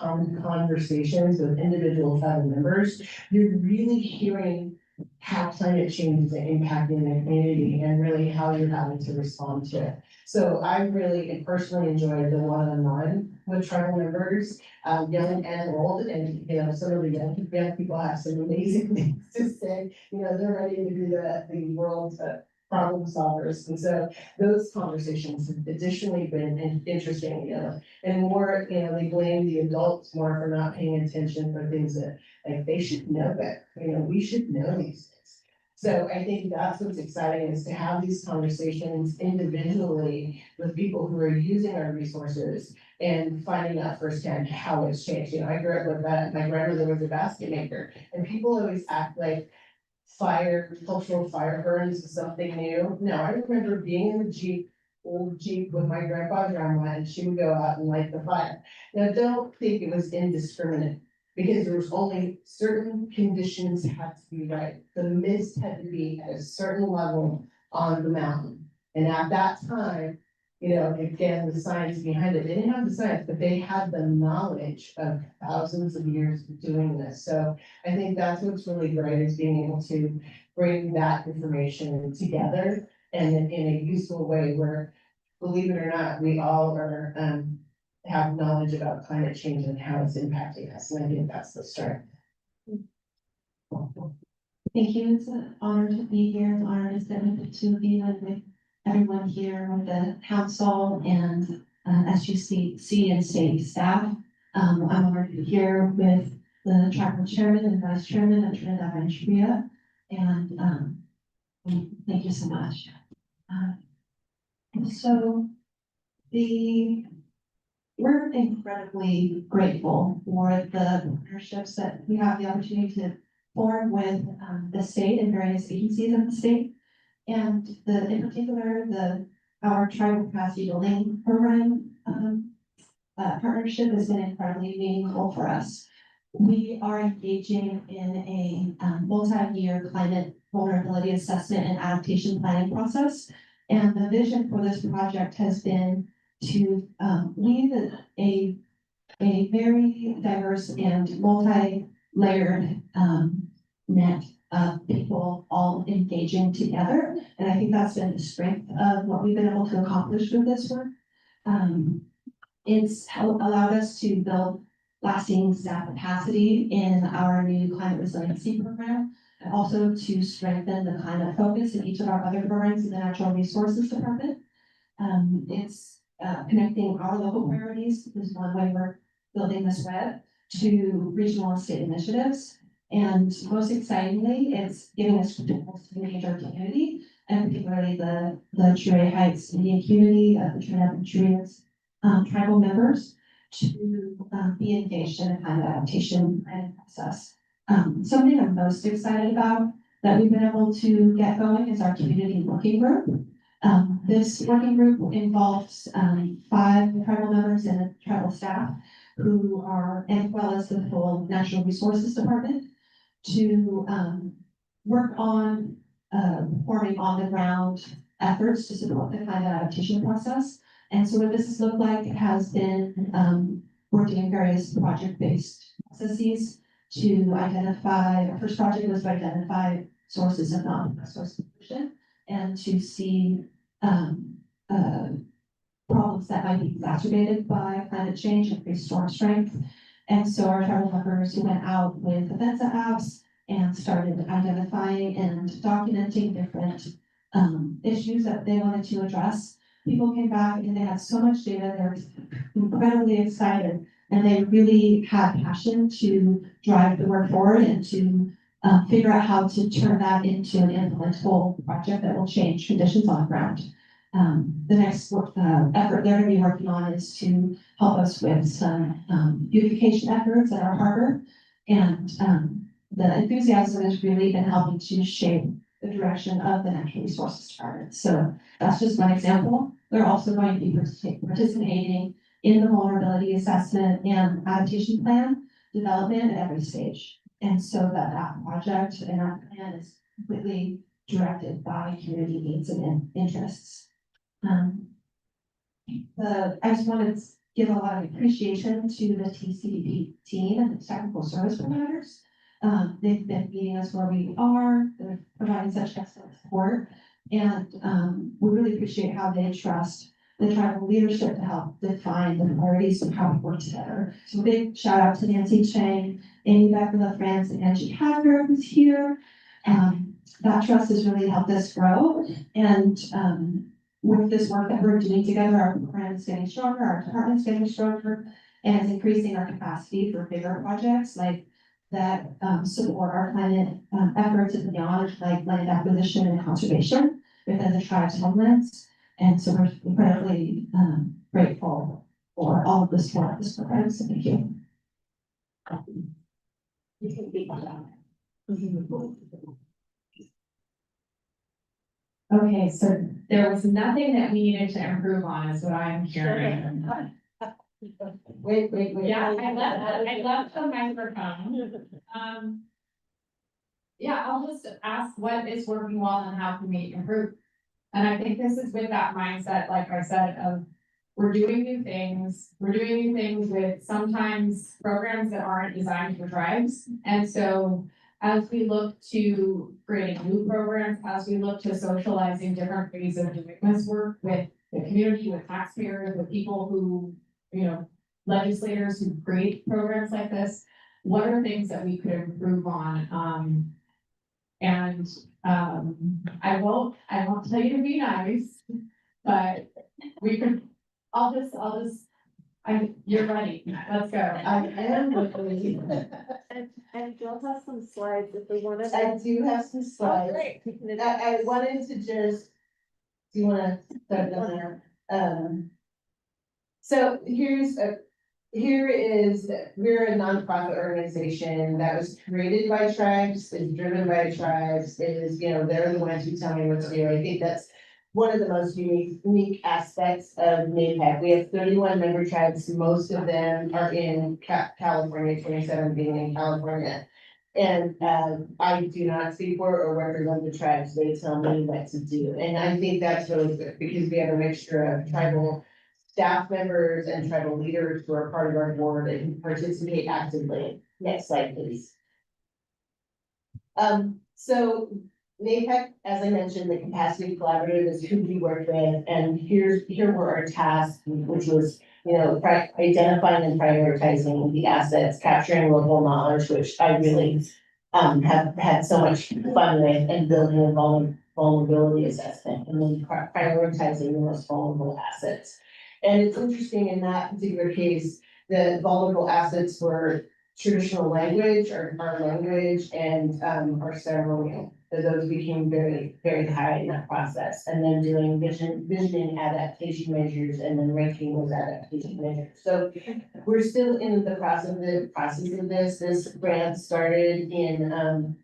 conversations with individual tribal members, you're really hearing how climate change is impacting the community and really how you're having to respond to it. So I really personally enjoyed the one-on-one with tribal members, young and old, and, you know, some of the young people have some amazing things to say. You know, they're ready to be the world's problem solvers. And so those conversations have additionally been interesting, you know, and more, you know, they blame the adults more for not paying attention for things that, like, they should know better. You know, we should know these things. So I think that's what's exciting, is to have these conversations individually with people who are using our resources and finding out firsthand how it's changed. You know, I grew up with that. My grandmother was a basket maker, and people always act like cultural fire burns is something new. No, I remember being in the old Jeep with my grandpa and grandma, and she would go out and light the fire. Now, don't think it was indiscriminate, because there was only certain conditions had to be right. The mist had to be at a certain level on the mountain. And at that time, you know, again, the science behind it, they didn't have the science, but they had the knowledge of thousands of years of doing this. So I think that's what's really great, is being able to bring that information together and in a useful way where, believe it or not, we all are, have knowledge about climate change and how it's impacting us. And I think that's the strength. Thank you. It's an honor to be here. It's an honor to sit with with everyone here, with the council and SGC and state staff. I'm honored to be here with the tribal chairman and vice chairman of Trinidad and Shria. And thank you so much. So we're incredibly grateful for the partnerships that we have the opportunity to form with the state and various agencies of the state. And in particular, our tribal capacity building program partnership has been incredibly meaningful for us. We are engaging in a multi-year climate vulnerability assessment and adaptation planning process. And the vision for this project has been to lead a very diverse and multi-layered net of people all engaging together. And I think that's been the strength of what we've been able to accomplish with this work. It's allowed us to build lasting staff capacity in our new climate resiliency program, and also to strengthen the climate focus in each of our other programs in the natural resources department. It's connecting our local priorities is one way we're building this web to regional and state initiatives. And most excitingly, it's giving us tools to engage our community, and particularly the Chile Heights Indian community of the Trinidad and Shria's tribal members to be engaged in a kind of adaptation planning process. Something I'm most excited about that we've been able to get going is our community working group. This working group involves 5 tribal members and a tribal staff who are, as well as the full natural resources department, to work on forming on the ground efforts to support the climate adaptation process. And so what this has looked like has been working in various project-based processes to identify, our first project was to identify sources of non-source pollution and to see problems that might be exacerbated by climate change, increased storm strength. And so our tribal members went out with the Fensa apps and started identifying and documenting different issues that they wanted to address. People came back and they had so much data, they were incredibly excited, and they really had passion to drive the work forward and to figure out how to turn that into an implementable project that will change conditions on the ground. The next effort they're going to be working on is to help us with some beautification efforts at our harbor. And the enthusiasm has really been helping to shape the direction of the natural resources department. So that's just one example. They're also going to be participating in the vulnerability assessment and adaptation plan development at every stage. And so that project and that plan is completely directed by community needs and interests. I just wanted to give a lot of appreciation to the TCDB team and the technical service providers. They've been meeting us where we are, they're providing such excellent support. And we really appreciate how they trust the tribal leadership to help define the priorities and how we work together. So big shout out to Nancy Chang, Amy Beckman, France, and Angie Hacker who's here. That trust has really helped us grow. And with this work that we're doing together, our program is getting stronger, our department's getting stronger, and it's increasing our capacity for bigger projects like that support our climate efforts and beyond, like land acquisition and conservation within the tribe's homelands. And so we're incredibly grateful for all of this work, this program. So thank you. You can be Okay, so there was nothing that we needed to improve on, is what I'm hearing. Wait. Yeah, I left the microphone. Yeah, I'll just ask what is working well and how can we improve? And I think this is with that mindset, like I said, of we're doing new things with sometimes programs that aren't designed for tribes. And so as we look to creating new programs, as we look to socializing different ways of doing this work with the community, with taxpayers, with people who, legislators who create programs like this, what are things that we could improve on? I won't tell you to be nice, but you're ready. Let's go. I am looking. And Jill has some slides if we want to. I do have some slides. Great. I wanted to just, do you wanna start down there? So we're a nonprofit organization that was created by tribes, is driven by tribes, they're the ones who tell me what to do. I think that's one of the most unique aspects of NAPAC. We have 31 member tribes, most of them are in California, 27 being in California. And I do not speak for or represent the tribes, they tell me what to do. And I think that's really good because we have a mixture of tribal staff members and tribal leaders who are part of our board and participate actively. Next slide, please. So NAPEC, as I mentioned, the Capacity Collaborative is who we work with, and here were our tasks, which was, identifying and prioritizing the assets, capturing local knowledge, which I really have had so much fun with, and building a vulnerability assessment, and then prioritizing the most vulnerable assets. And it's interesting in that particular case, the vulnerable assets were traditional language, our language, and our ceremonial. So those became very, very high in that process. And then doing visioning adaptation measures and then ranking those adaptation measures. So we're still in the process of this. This grant started in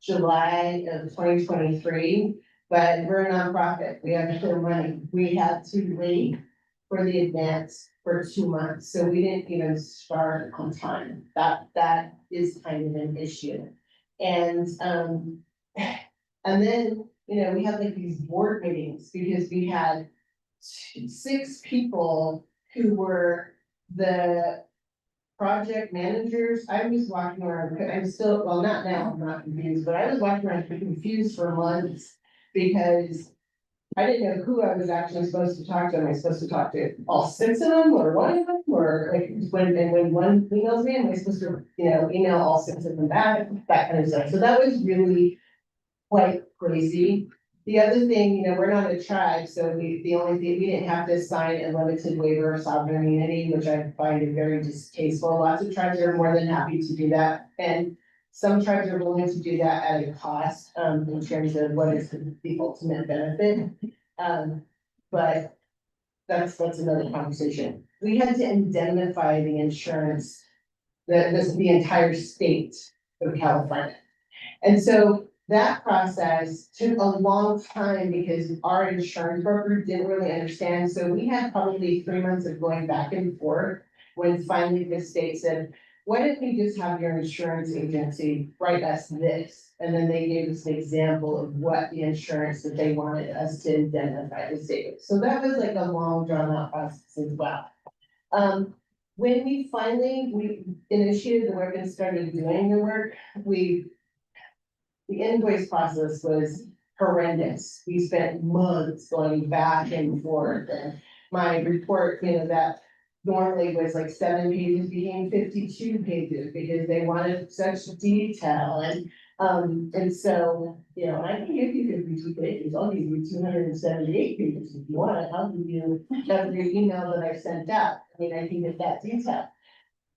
July of 2023, but we're a nonprofit. We have no money. We had to wait for the advance for 2 months, so we didn't even start on time. That is kind of an issue. And then, we have like these board meetings because we had 6 people who were the project managers. I was walking around, not now, I'm not confused, but I was walking around confused for months because I didn't know who I was actually supposed to talk to. Am I supposed to talk to all 6 of them or one of them? Or like when one emails me, am I supposed to, email all 6 of them back, that kind of stuff. So that was really quite crazy. The other thing, we're not a tribe, so we didn't have to sign a limited waiver of sovereign immunity, which I find very distasteful. Lots of tribes are more than happy to do that. And some tribes are willing to do that at a cost, in terms of what is the ultimate benefit. But that's another conversation. We had to indemnify the insurance, the entire state of California. And so that process took a long time because our insurance broker didn't really understand. So we had probably 3 months of going back and forth when finally the state said, why didn't we just have your insurance agency write us this? And then they gave us an example of what the insurance that they wanted us to indemnify the state. So that was like a long drawn out process as well. When we initiated the work and started doing the work, the invoice process was horrendous. We spent months going back and forth, and my report, that normally was like 7 pages became 52 pages because they wanted such detail and so, I can give you 52 pages, I'll give you 278 pages if you want it, I'll give you every email that I sent out, I can get that detail.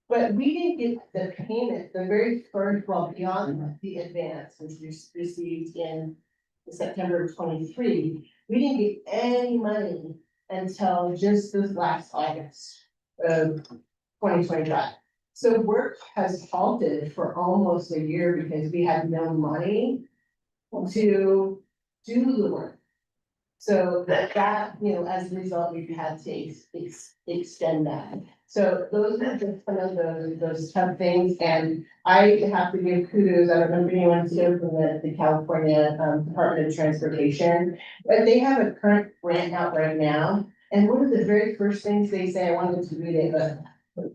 But we didn't get the payment, the very first, well, beyond the advance, which we received in September of 23, we didn't get any money until just this last August of 2025. So work has halted for almost a year because we had no money to do the work. So that, as a result, we've had to extend that. So those are just some of those tough things, and I have to give kudos, I don't know if anyone's here from the California Department of Transportation, but they have a current grant out right now, and one of the very first things they say, I wanted to read it, but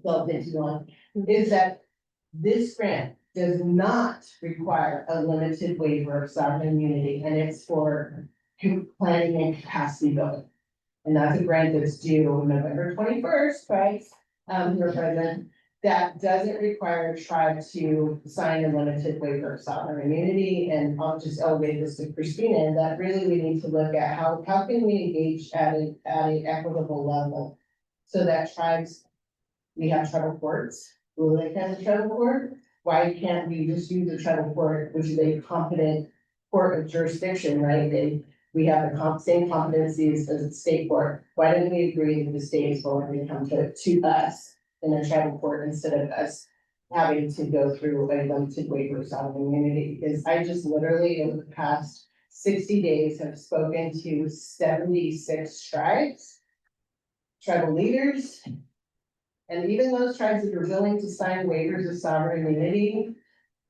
well, it's on, is that this grant does not require a limited waiver of sovereign immunity, and it's for planning and capacity building. And that's a grant that's due November 21st, right? Your president, that doesn't require a tribe to sign a limited waiver of sovereign immunity. And I'll just elevate this to Christina, that really we need to look at how can we engage at an equitable level so that tribes, we have tribal courts, will they have a tribal court? Why can't we just use a tribal court, which is a competent court of jurisdiction, right? We have the same competencies as a state court. Why didn't we agree that the states will only come to us in a tribal court instead of us having to go through a limited waiver of sovereign immunity? Because I just literally over the past 60 days have spoken to 76 tribes, tribal leaders, and even those tribes that are willing to sign waivers of sovereign immunity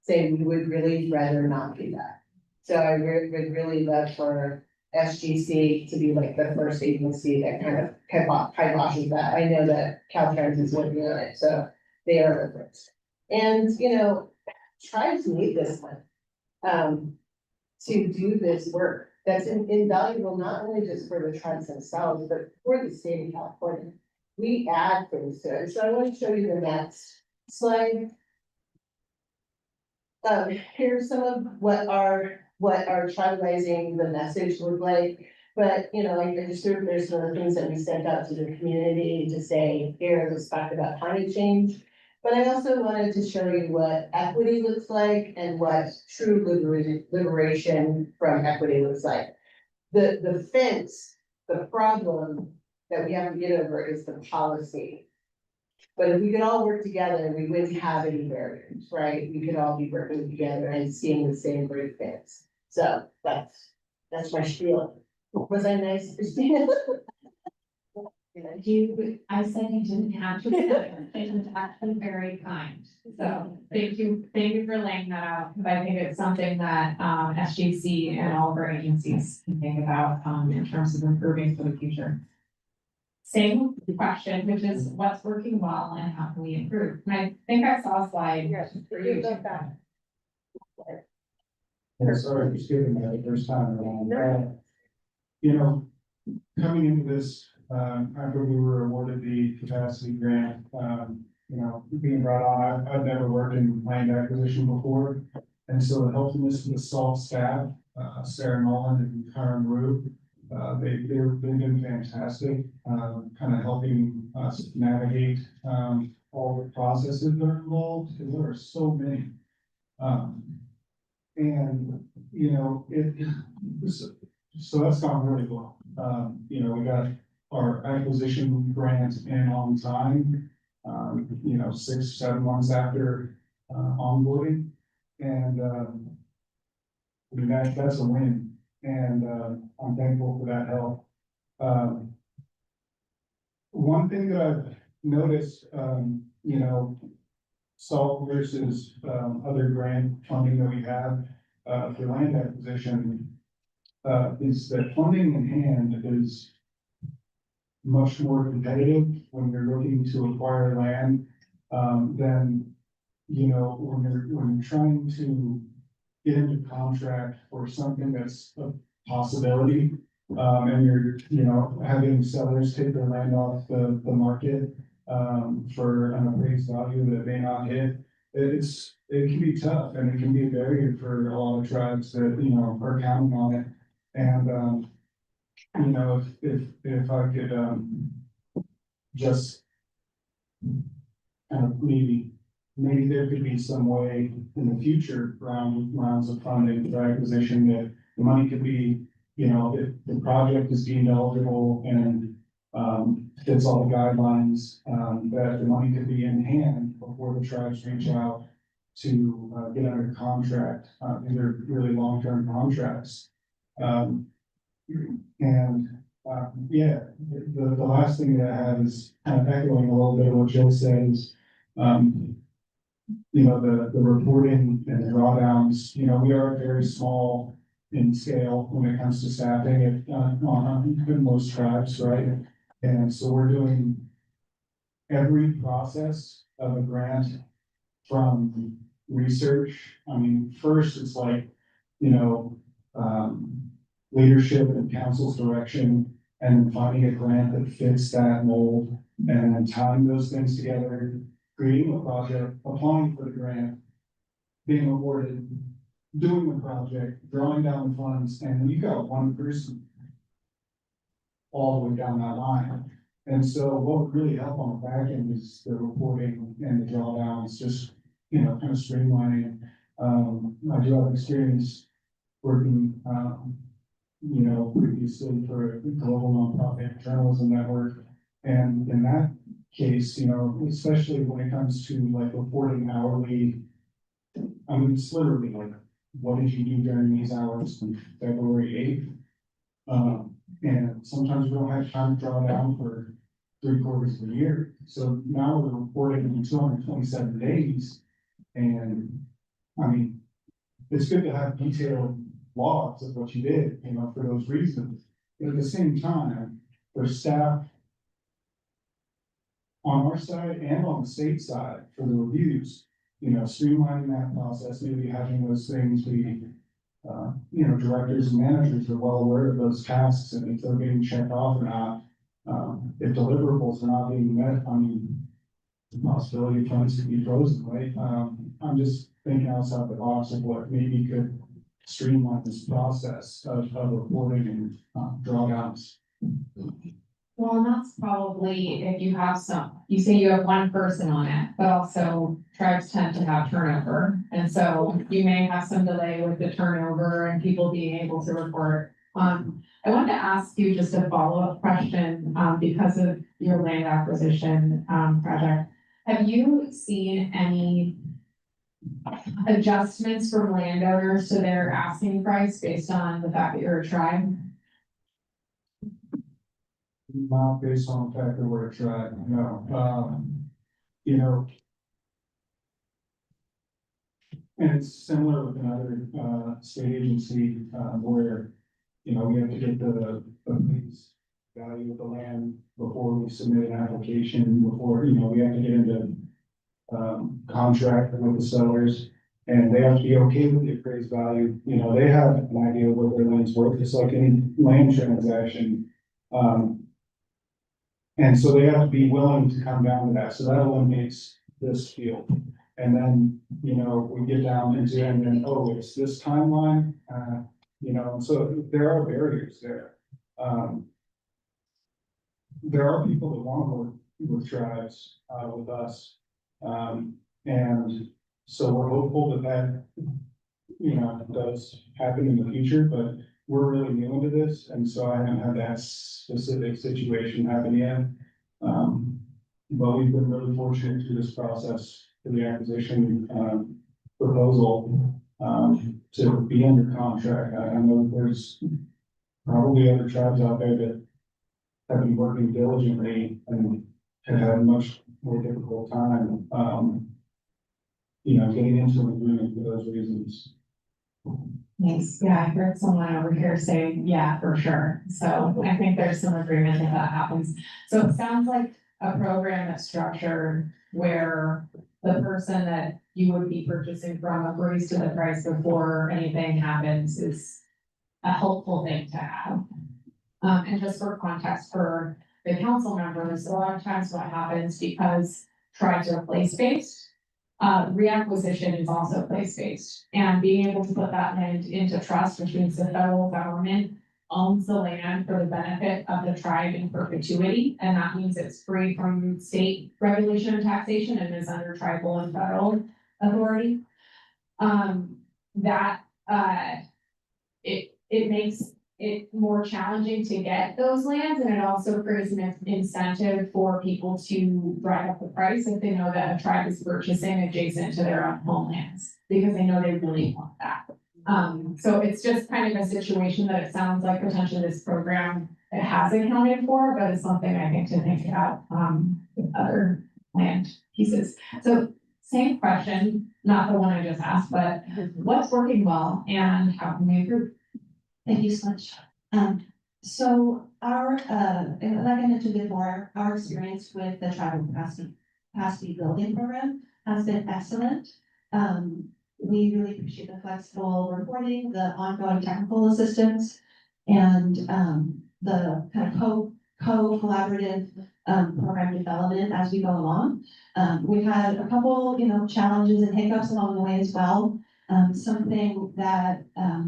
say we would really rather not do that. So I would really love for SGC to be like the first agency that kind of kiboshes that. I know that Caltrans is working on it, so they are the first. And, tribes need this one, to do this work. That's invaluable, not only just for the tribes themselves, but for the state of California. We add things to it. So I want to show you the next slide. Here's some of what our tribalizing the message look like. But, like I just there's some of the things that we sent out to the community to say, here, let's talk about climate change. But I also wanted to show you what equity looks like and what true liberation from equity looks like. The fence, the problem that we have to get over is the policy. But if we could all work together, we wouldn't have any barriers, right? We could all be working together and seeing the same great things. So that's my spiel. Was I nice, Christina? I said you didn't have to, it was actually very kind. So thank you for laying that out, because I think it's something that SGC and all of our agencies can think about in terms of improving for the future. Same question, which is what's working well and how can we improve? And I think I saw a slide. For you. Yeah, sorry for skipping that the first time around. Coming into this, after we were awarded the capacity grant, being brought on, I've never worked in land acquisition before. And so it helped us with the SALT staff, Sarah Nolan and Karen Rue. They've been fantastic, kind of helping us navigate all the processes that are involved, because there are so many. So that's gone really well. We got our acquisition grant in on time, 6-7 months after onboarding. And that's a win. And I'm thankful for that help. One thing that I've noticed, salt versus, other grant funding that we have, for land acquisition, is that funding in hand is much more competitive when you're looking to acquire land, than, you know, when you're trying to get into contract for something that's a possibility, and you're, you know, having sellers take their land off the market, for an appraised value that may not hit. It can be tough and it can be a barrier for a lot of tribes that, you know, are counting on it. And, you know, if I could, just kind of maybe there could be some way in the future rounds of funding for acquisition that the money could be, you know, if the project is deemed eligible and fits all the guidelines, that the money could be in hand before the tribes reach out to get under contract, and they're really long-term contracts. Yeah, the last thing that I have is kind of echoing a little bit of what Jill said is, you know, the reporting and the drawdowns, you know, we are very small in scale when it comes to staffing it, on most tribes, right? And so we're doing every process of a grant from research. I mean, first it's like, you know, leadership and council's direction and finding a grant that fits that mold and then tying those things together, creating a project, applying for the grant, being awarded, doing the project, drawing down the funds, and you got one person all the way down that line. And so what would really help on the back end is the reporting and the drawdowns, just, you know, kind of streamlining. I do have experience working, you know, previously for a global nonprofit journalism network. And in that case, you know, especially when it comes to like reporting hourly, I mean, it's literally like, what did you do during these hours on February 8th? And sometimes we don't have time to draw down for 3/4 of the year. So now we're reporting in 227 days. And I mean, it's good to have detailed logs of what you did, you know, for those reasons. But at the same time, for staff on our side and on the state side for the reviews, you know, streamlining that process, maybe having those things be, you know, directors and managers are well aware of those tasks and if they're being checked off or not. If deliverables are not being met, I mean, the possibility of funds to be frozen, right? I'm just thinking outside the box of what maybe could streamline this process of reporting and drawdowns. Well, and that's probably if you have you say you have one person on it, but also tribes tend to have turnover. And so you may have some delay with the turnover and people being able to report. I wanted to ask you just a follow-up question, because of your land acquisition, project. Have you seen any adjustments from landowners to their asking price based on the fact that you're a tribe? Not based on the fact that we're a tribe, no. You know, and it's similar with another state agency where, you know, we have to get the base value of the land before we submit an application, before, you know, we have to get into contract with the sellers. And they have to be okay with the appraised value. You know, they have an idea of what their land's worth, just like any land transaction. And so they have to be willing to come down to that. So that eliminates this field. And then, you know, we get down into it and then, oh, it's this timeline, you know, so there are barriers there. There are people that want to work with tribes, with us. And so we're hopeful that, you know, does happen in the future, but we're really new into this. And so I haven't had that specific situation happen yet. But we've been really fortunate through this process for the acquisition, proposal, to be under contract. I know there's probably other tribes out there that have been working diligently and have had a much more difficult time. getting into an agreement for those reasons. Thanks. Yeah, I heard someone over here saying, yeah, for sure. So I think there's some agreement that that happens. So it sounds like a program that's structured where the person that you would be purchasing from agrees to the price before anything happens is a helpful thing to have. And just for context for the council members, a lot of times what happens because tribes are place-based, reacquisition is also place-based, and being able to put that land into trust, which means the federal government owns the land for the benefit of the tribe in perpetuity, and that means it's free from state regulation and taxation and is under tribal and federal authority. It makes it more challenging to get those lands, and it also creates an incentive for people to drive up the price if they know that a tribe is purchasing adjacent to their own homelands, because they know they really want that. So it's just kind of a situation that it sounds like potentially this program it has accounted for, but it's something I think to think about, with other land pieces. So same question, not the one I just asked, but what's working well and how can we improve? Thank you so much. So our, like I mentioned before, our experience with the tribal capacity building program has been excellent. We really appreciate the flexible reporting, the ongoing technical assistance, and the kind of collaborative program development as we go along. We've had a couple, challenges and hiccups along the way as well. Something that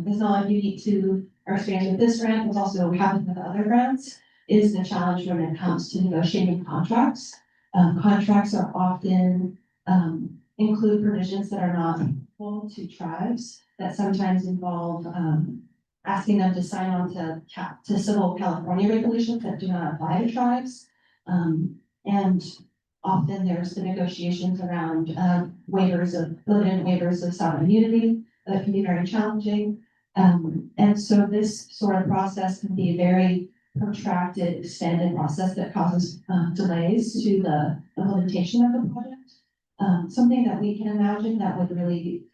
is not unique to our experience with this grant, but also happened with other grants, is the challenge when it comes to negotiating contracts. Contracts are often include provisions that are not equal to tribes, that sometimes involve asking them to sign on to civil California regulations that do not apply to tribes. And often there's the negotiations around limited waivers of sovereign immunity that can be very challenging. And so this sort of process can be a very protracted, extended process that causes delays to the implementation of the project. Something that we can imagine that would really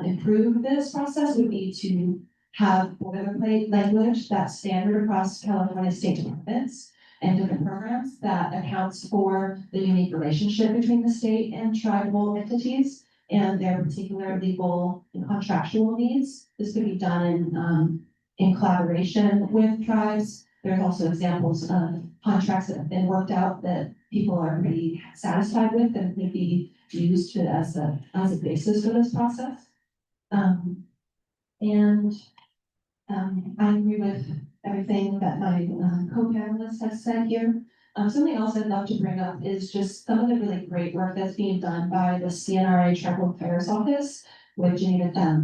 improve this process would be to have boilerplate language that's standard across California state departments and different programs that accounts for the unique relationship between the state and tribal entities and their particular legal and contractual needs. This could be done in collaboration with tribes. There's also examples of contracts that have been worked out that people are pretty satisfied with and could be used as a basis for this process. I agree with everything that my co-panelists have said here. Something else I'd love to bring up is just some of the really great work that's being done by the CNRA Tribal Affairs Office with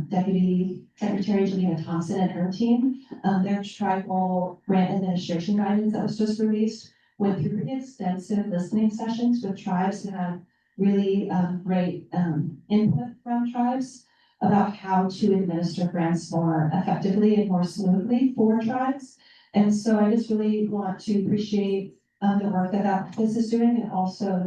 Deputy Secretary Geneva Thompson and her team. Their tribal grant administration guidance that was just released went through pretty extensive listening sessions with tribes and had really great input from tribes about how to administer grants more effectively and more smoothly for tribes. And so I just really want to appreciate the work that this is doing, and also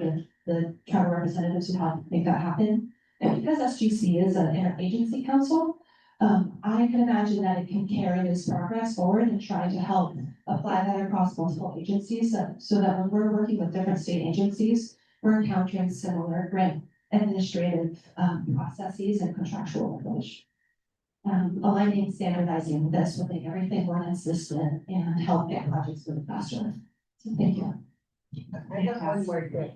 the tribal representatives who helped make that happen. And because SGC is an interagency council, I can imagine that it can carry this progress forward and try to help apply that across multiple agencies so that when we're working with different state agencies, we're encountering similar grant administrative processes and contractual language. Aligning, standardizing this, making everything more consistent and help get projects move faster. So thank you. I have one more thing.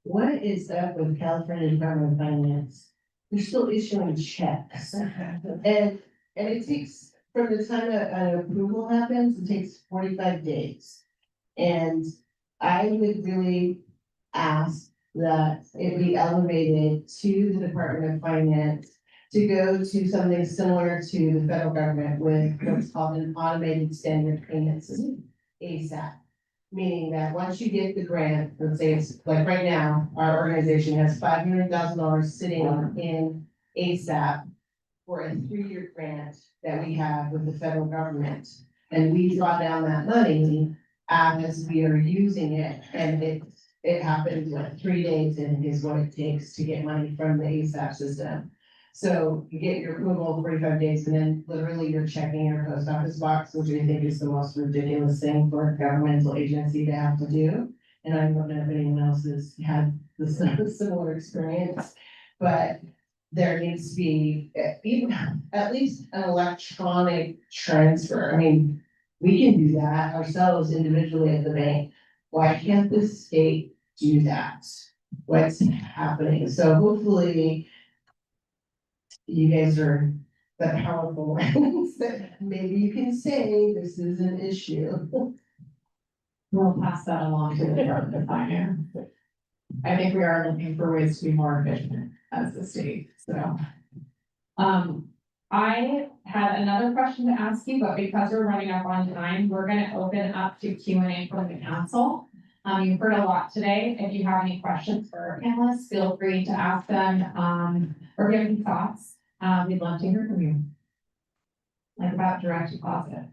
What is up with California Department of Finance? They're still issuing checks. And it takes, from the time an approval happens, it takes 45 days. And I would really ask that it be elevated to the Department of Finance to go to something similar to the federal government with what's called an automated standard payment system, ASAP. Meaning that once you get the grant, let's say it's like right now, our organization has $500,000 sitting in ASAP for a 3-year grant that we have with the federal government. And we draw down that money as we are using it, and it happened like 3 days in is what it takes to get money from the ASAP system. So you get your approval in 45 days and then literally you're checking your post office box, which I think is the most ridiculous thing for a governmental agency to have to do. And I don't know if anyone else has had this similar experience, but there needs to be even at least an electronic transfer. I mean, we can do that ourselves individually at the bank. Why can't the state do that? What's happening? So hopefully you guys are the powerful ones that maybe you can say this is an issue. We'll pass that along to the Department of Finance. I think we are looking for ways to be more efficient as the state, so. I had another question to ask you, but because we're running up on time, we're gonna open up to Q&A from the council. You've heard a lot today. If you have any questions for our panelists, feel free to ask them, or give any thoughts. We'd love to hear from you. Like about direct deposit.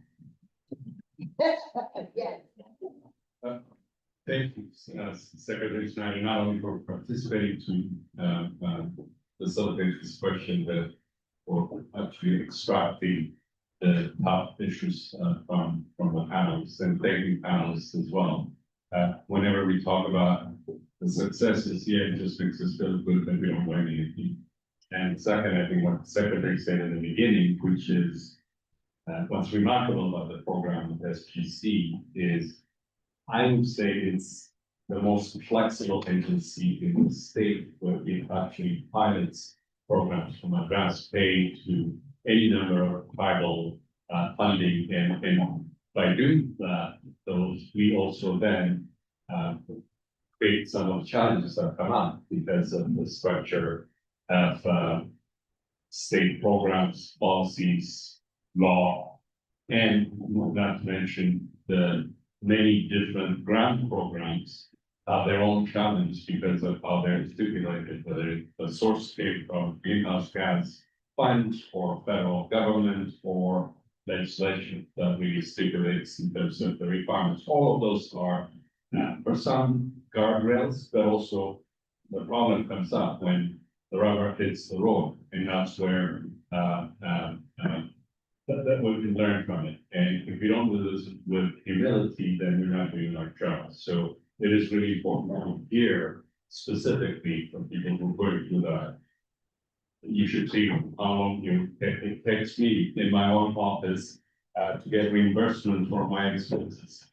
Yes. Thank you, Secretary Schneider, not only for participating to facilitate this question, but for actually extracting the top issues from the panels and thanking panelists as well. Whenever we talk about the successes, it just makes us feel good that we don't learn anything. And second, I think what the Secretary said in the beginning, which is what's remarkable about the program with SGC is I would say it's the most flexible agency in the state where it actually pilots programs from advanced pay to any number of tribal funding. And by doing that, we also then create some of the challenges that come up because of the structure of state programs, policies, law, and not to mention the many different grant programs have their own challenge because of how they're stipulated, whether the source came from greenhouse gas funds or federal government or legislation that really stipulates in terms of the requirements. All of those are for some guardrails, but also the problem comes up when the rubber hits the road, and that's where that we can learn from it. And if we don't do this with humility, then we're not doing our job. So it is really important to hear specifically from people who work through that. You should see how long it takes me in my own office to get reimbursement for my expenses.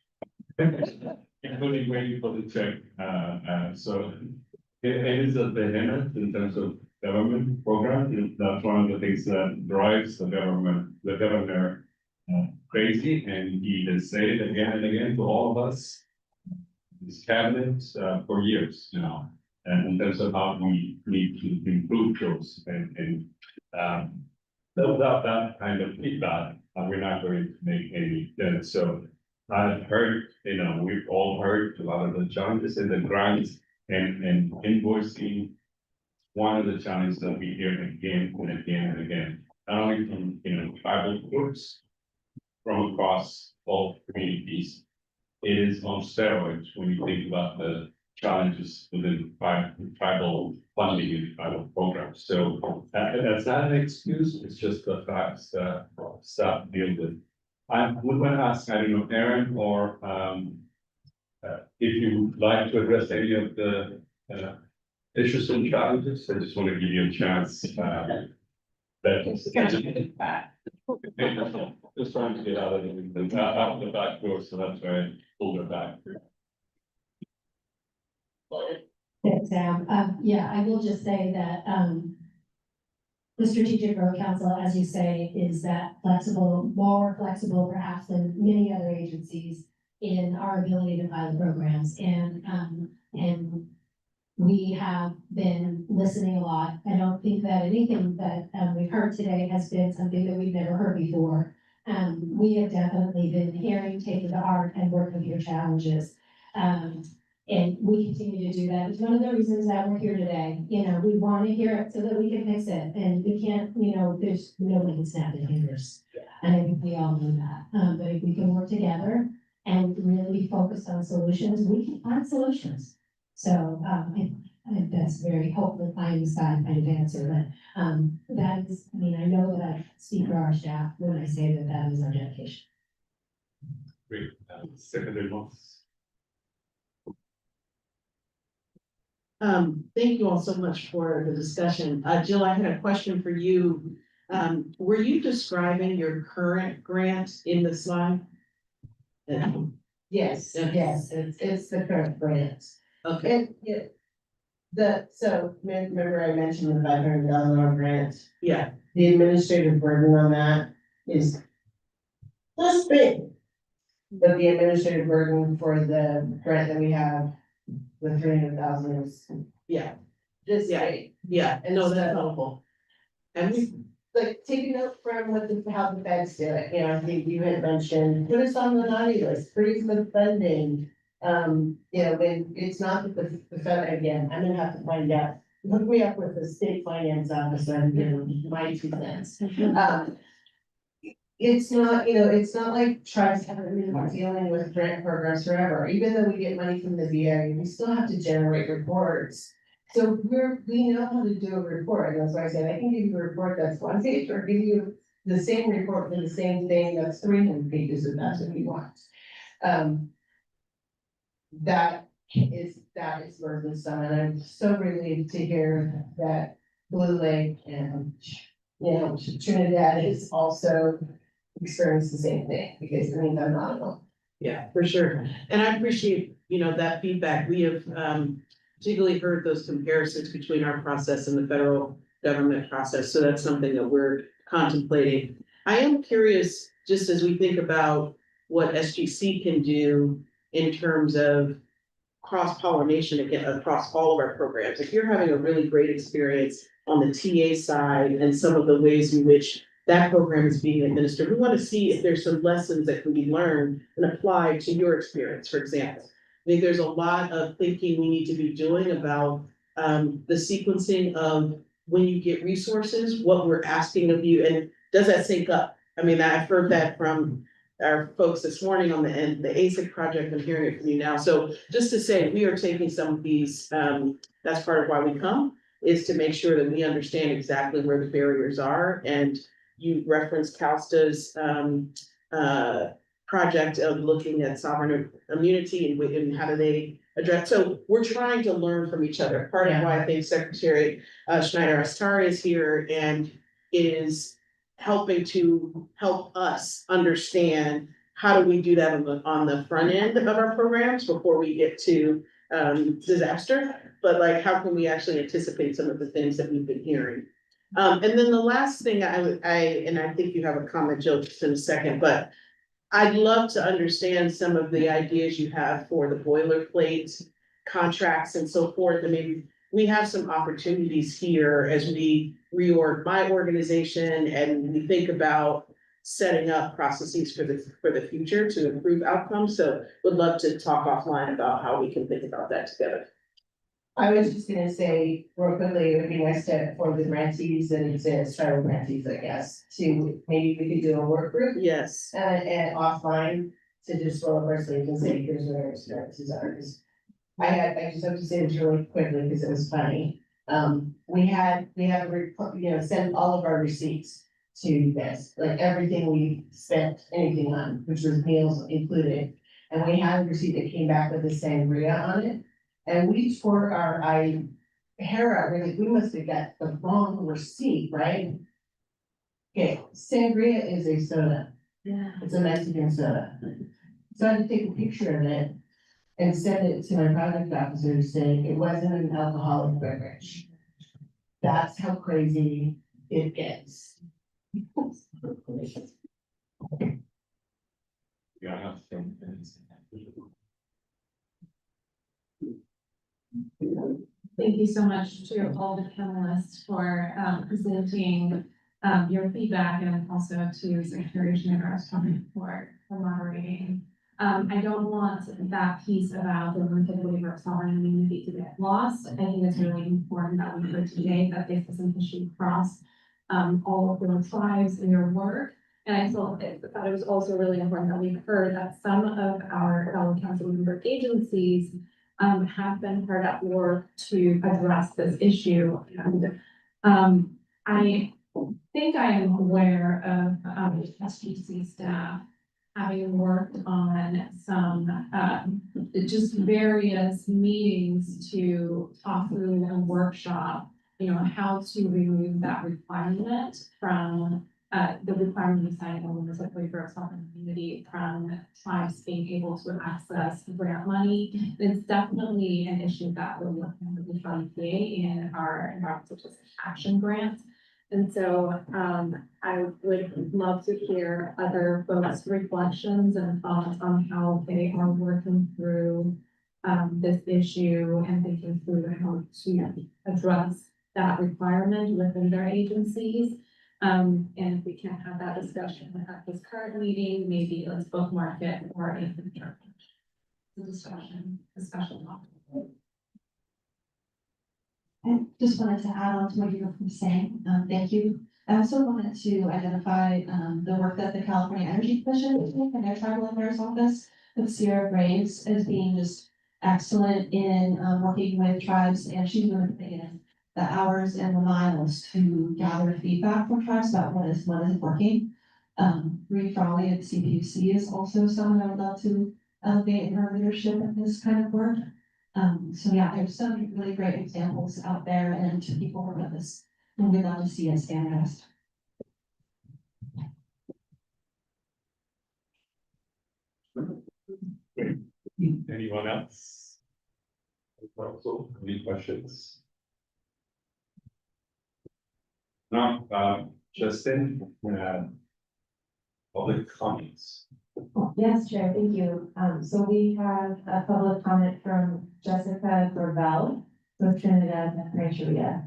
Including waiting for the check. So it is a behemoth in terms of government program. That's one of the things that drives the governor crazy, and he has said it again and again to all of us, his cabinet, for years now, and in terms of how we need to improve those and without that kind of feedback, we're not going to make any sense. So I've heard, we've all heard a lot of the challenges in the grants and invoicing. One of the challenges that we hear again and again and again, not only from tribal groups from across all communities, it is on steroids when you think about the challenges within tribal funding and tribal programs. So that's not an excuse, it's just the facts that staff deal with. I would want to ask, I don't know, Aaron, or if you would like to address any of the issues and challenges. I just want to give you a chance. Just trying to get out of the back door, so that's why I pulled her back. Thanks, Sam. Yeah, I will just say that, the Strategic Growth Council, as you say, is that flexible, more flexible perhaps than many other agencies in our ability to pilot programs. And we have been listening a lot. I don't think that anything that we've heard today has been something that we've never heard before. We have definitely been hearing, taking to heart, and working with your challenges. And we continue to do that. It's one of the reasons that we're here today. We want to hear it so that we can fix it. And we can't, there's nobody can snap their fingers. And I think we all know that. But if we can work together and really be focused on solutions, we can find solutions. So, I that's very hopeful, pie in the sky kind of answer, but, that is, I mean, I know that I speak for our staff when I say that that is our dedication. Great, seconded months. Thank you all so much for the discussion. Jill, I had a question for you. Were you describing your current grant in the slide? Yes, yes, it's the current grant. Okay, Remember I mentioned the $500,000 grant? yeah, The administrative burden on that is this big. But the administrative burden for the grant that we have, the 300,000 is yeah, this Yeah. big. yeah, And no, that's so- helpful. And we, Like, take a note from how the feds do it, you know, I think you had mentioned, put us on the naughty list, freeze the funding. You know, when it's not that the Fed, again, I'm gonna have to find out, hook me up with the state finance officer and give them my 2 cents. It's not, you know, it's not like tribes haven't been dealing with grant programs forever, even though we get money from the VA, we still have to generate reports. So we know how to do a report, and that's why I said, I can give you a report that's 1 page, or give you the same report for the same thing that's 300 pages, if that's what you want. That is burdensome, and I'm so relieved to hear that Blue Lake and, you know, Trinidad is also experienced the same thing, because I mean, I'm not alone. yeah, for sure. And I appreciate, you know, that feedback. We have, particularly heard those comparisons between our process and the federal government process. So that's something that we're contemplating. I am curious, just as we think about what SGC can do in terms of cross-pollination again across all of our programs. If you're having a really great experience on the TA side and some of the ways in which that program is being administered, we want to see if there's some lessons that can be learned and applied to your experience, for example. I think there's a lot of thinking we need to be doing about the sequencing of when you get resources, what we're asking of you, and does that sync up? I mean, I've heard that from our folks this morning on the ASIC project, I'm hearing it from you now. So just to say, we are taking some of these, that's part of why we come, is to make sure that we understand exactly where the barriers are. And you referenced CalSTA's project of looking at sovereign immunity and how do they address. So we're trying to learn from each other. Part of why I think Secretary Schneider Astari is here and is helping to help us understand how do we do that on the front end of our programs before we get to disaster. But like, how can we actually anticipate some of the things that we've been hearing? And then the last thing I think you have a comment, Jill, just in a second, but I'd love to understand some of the ideas you have for the boilerplate contracts and so forth. I mean, we have some opportunities here as we reorg my organization and we think about setting up processes for the future to improve outcomes. So would love to talk offline about how we can think about that together. I was just gonna say, real quickly, it would be nice to, for the grantees that exist, federal grantees, I guess, to, maybe we could do a work group. Yes. And offline, to just roll up our sleeves and say, here's what our experiences are, 'cause I just have to say this really quickly, because it was funny. We have send all of our receipts to you guys, like everything we spent anything on, which was meals included. And we had a receipt that came back with the sangria on it. And we tore our hair out, really, we must have got the wrong receipt, right? Okay, sangria is a soda. Yeah. It's a Mexican soda. So I had to take a picture of it and send it to my product officer saying it wasn't an alcoholic beverage. That's how crazy it gets. Yeah, I have some. Thank you so much to all the panelists for presenting your feedback, and also to Secretary Schneider for moderating. I don't want that piece about the limited waiver of sovereign immunity to get lost. I think it's really important that we heard today that this is an issue across all of the tribes in your work. And I thought it was also really important that we heard that some of our fellow council member agencies have been hard at work to address this issue. And, I think I am aware of, SGC staff having worked on some, just various meetings to talk through and workshop, you know, how to remove that requirement from, the requirement of signing a limited waiver of sovereign immunity from tribes being able to access grant money. It's definitely an issue that we're looking at with the EPA in our environmental justice action grant. And so, I would love to hear other folks' reflections and thoughts on how they are working through this issue and thinking through how to address that requirement within their agencies. And if we can't have that discussion at this current meeting, maybe let's bookmark it or in the future. The discussion, a special topic. I just wanted to add on to what you were saying. Thank you. I also wanted to identify the work that the California Energy Commission is doing in their tribal affairs office with Sierra Graves as being just excellent in working with tribes, and she's really putting in the hours and the miles to gather feedback from tribes about what is working. Reed Frawley at CPUC is also someone I would love to elevate in her leadership in this kind of work. So yeah, there's some really great examples out there and people work with us, and we'd love to see it standardized. Anyone else? Any questions? No, Justin, public comments. Yes, Chair, thank you. So we have a public comment from Jessica Gravel with Trinidad, Nigeria.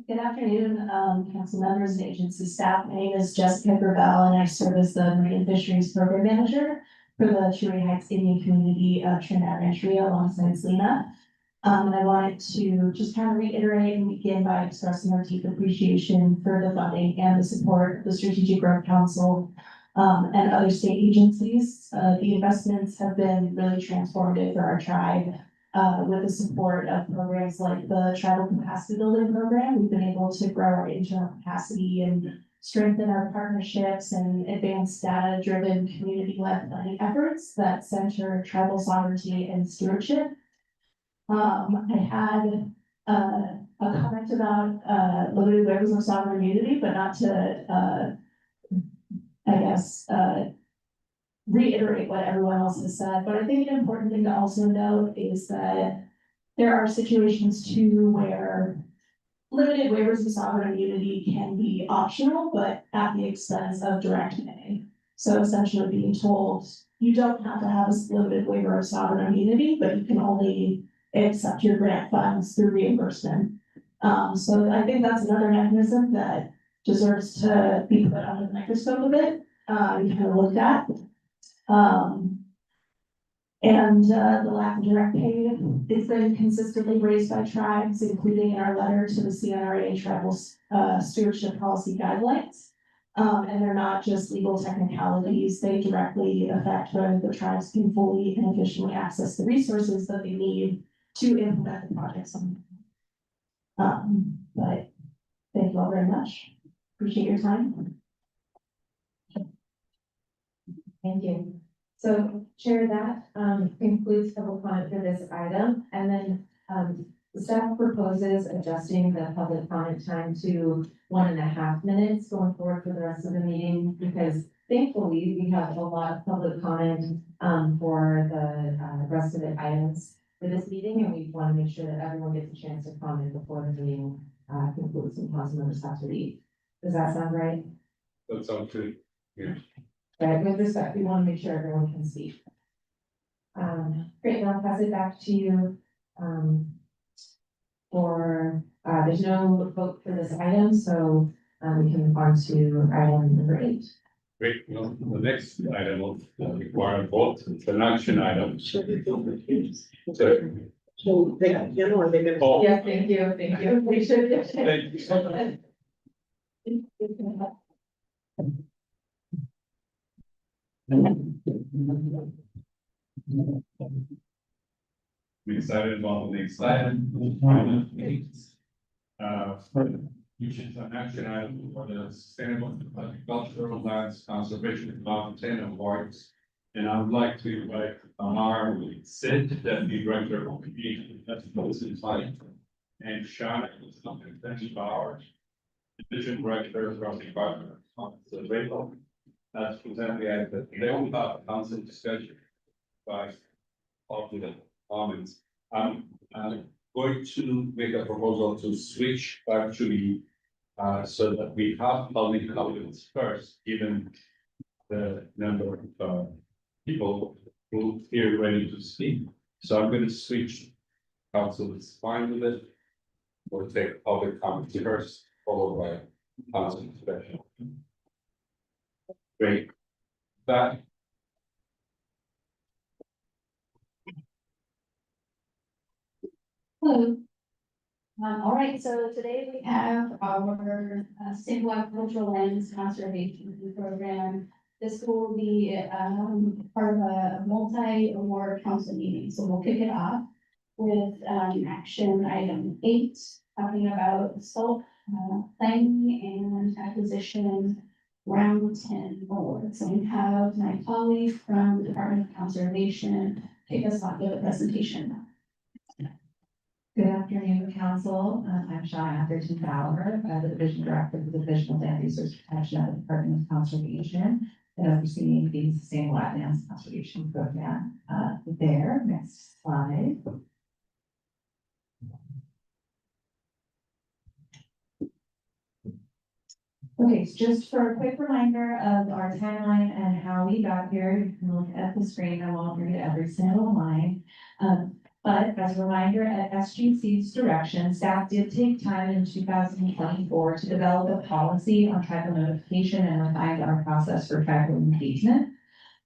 Good afternoon, council members and agency staff. My name is Jessica Gravel and I serve as the Marine Fisheries Program Manager for the Cherry Heights Indian Community of Trinidad and Nigeria alongside Selena. And I wanted to just kind of reiterate and begin by expressing our deep appreciation for the funding and the support of the Strategic Growth Council and other state agencies. The investments have been really transformative for our tribe. With the support of programs like the Tribal Capacity Building Program, we've been able to grow our internal capacity and strengthen our partnerships and advance data-driven community-led planning efforts that center tribal sovereignty and stewardship. I had a comment about limited waivers of sovereign immunity, but not to, I guess, reiterate what everyone else has said, but I think an important thing to also note is that there are situations too where limited waivers of sovereign immunity can be optional, but at the expense of direct pay. So essentially being told, you don't have to have a limited waiver of sovereign immunity, but you can only accept your grant funds through reimbursement. So I think that's another mechanism that deserves to be put under the microscope a bit, kind of looked at. The lack of direct pay has been consistently raised by tribes, including in our letter to the CNRA Tribal Stewardship Policy Guidelines. And they're not just legal technicalities, they directly affect whether the tribes can fully and efficiently access the resources that they need to implement the projects. But thank you all very much. Appreciate your time. Thank you. So Chair, that concludes public comment for this item. And then the staff proposes adjusting the public comment time to 1.5 minutes going forward for the rest of the meeting, because thankfully we have a lot of public comment for the rest of the items for this meeting, and we want to make sure that everyone gets a chance to comment before the meeting concludes and council members have to leave. Does that sound right? That sounds good. Yeah. Right, with respect, we want to make sure everyone can speak. Great, now I'll pass it back to you. There's no vote for this item, so we can move on to item number 8. Great, well, the next item will require a vote, it's an action item. So, So they got, you know, are they gonna? Oh. Yes, thank you, we should. Thank you so much. I'm excited about the next slide. Which is an action item for the Sustainable Agricultural Lands Conservation Mountain Awards. And I would like to invite Amar Sid, Deputy Director of Community Investments and Shana, Extension Power, Division Director from the Department of Conservation. That's presenting at the level of council discussion by all the comments. I'm going to make a proposal to switch actually so that we have public comments first, given the number of people who here ready to speak. So I'm going to switch. Council is fine with it. We'll take public comments first, followed by council discussion. Great. That. Hello. All right, so today we have our Sustainable Agricultural Lands Conservation Program. This will be part of a multi-award council meeting, so we'll kick it off with action item 8, talking about salt planning and acquisition round 10 awards. So we have my colleague from the Department of Conservation take us off with a presentation. Good afternoon, Council. I'm Shauna Atherton Bauer, the Division Director of the Division of Land Resource Protection at the Department of Conservation, and overseeing the Sustainable Lands Conservation Program. There, next slide. Okay, so just for a quick reminder of our timeline and how we got here, you can look at the screen. I won't read every single line. But as a reminder, at SGC's direction, staff did take time in 2024 to develop a policy on tribal notification and refined our process for tribal engagement.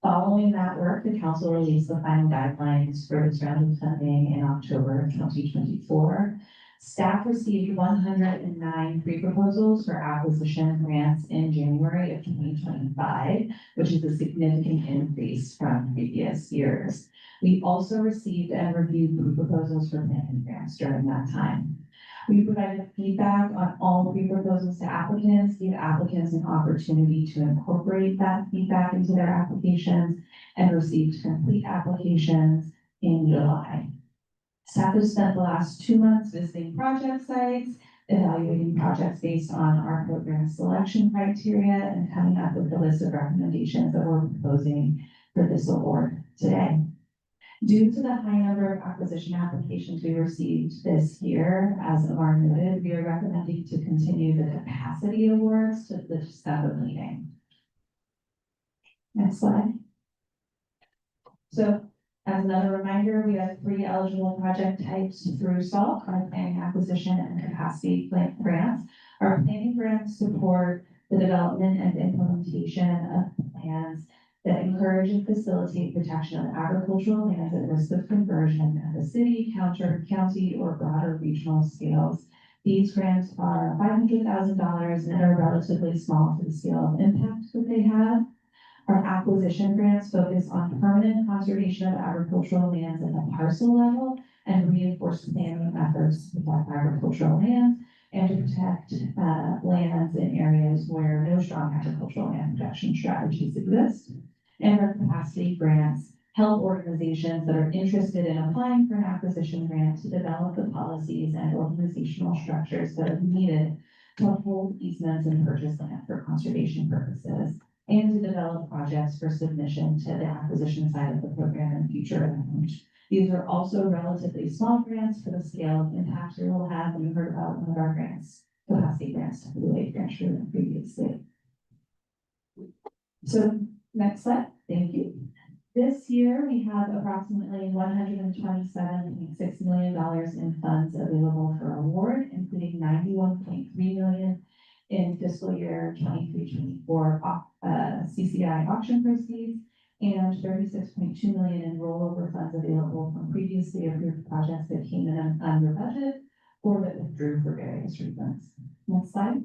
Following that work, the council released the final guidelines for this round of funding in October 2024. Staff received 109 pre-proposals for acquisition grants in January of 2025, which is a significant increase from previous years. We also received and reviewed pre-proposals for planning grants during that time. We provided feedback on all pre-proposals to applicants, gave applicants an opportunity to incorporate that feedback into their applications, and received complete applications in July. Staff has spent the last 2 months visiting project sites, evaluating projects based on our program selection criteria, and coming up with a list of recommendations that we're proposing for this award today. Due to the high number of acquisition applications we received this year, as Amar noted, we are recommending to continue the capacity awards to the December meeting. Next slide. So, as another reminder, we have 3 eligible project types through SALT, our planning, acquisition, and capacity grants. Our planning grants support the development and implementation of plans that encourage and facilitate protection of agricultural lands at risk of conversion at the city, county, or broader regional scales. These grants are $500,000 and are relatively small for the scale of impact that they have. Our acquisition grants focus on permanent conservation of agricultural lands at the parcel level and reinforce planning efforts to protect agricultural lands and to protect lands in areas where no strong agricultural land protection strategies exist. And our capacity grants help organizations that are interested in applying for an acquisition grant to develop the policies and organizational structures that are needed to hold easements and purchase land for conservation purposes, and to develop projects for submission to the acquisition side of the program in future. These are also relatively small grants for the scale of impact we will have. We heard about one of our grants, capacity grants, the grant previously. So next slide, thank you. This year, we have approximately $127.6 million in funds available for award, including $91.3 million in fiscal year 23-24 CCI auction proceeds and 36.2 million in rollover funds available from previously approved projects that came in under budget or that withdrew for various reasons. Next slide.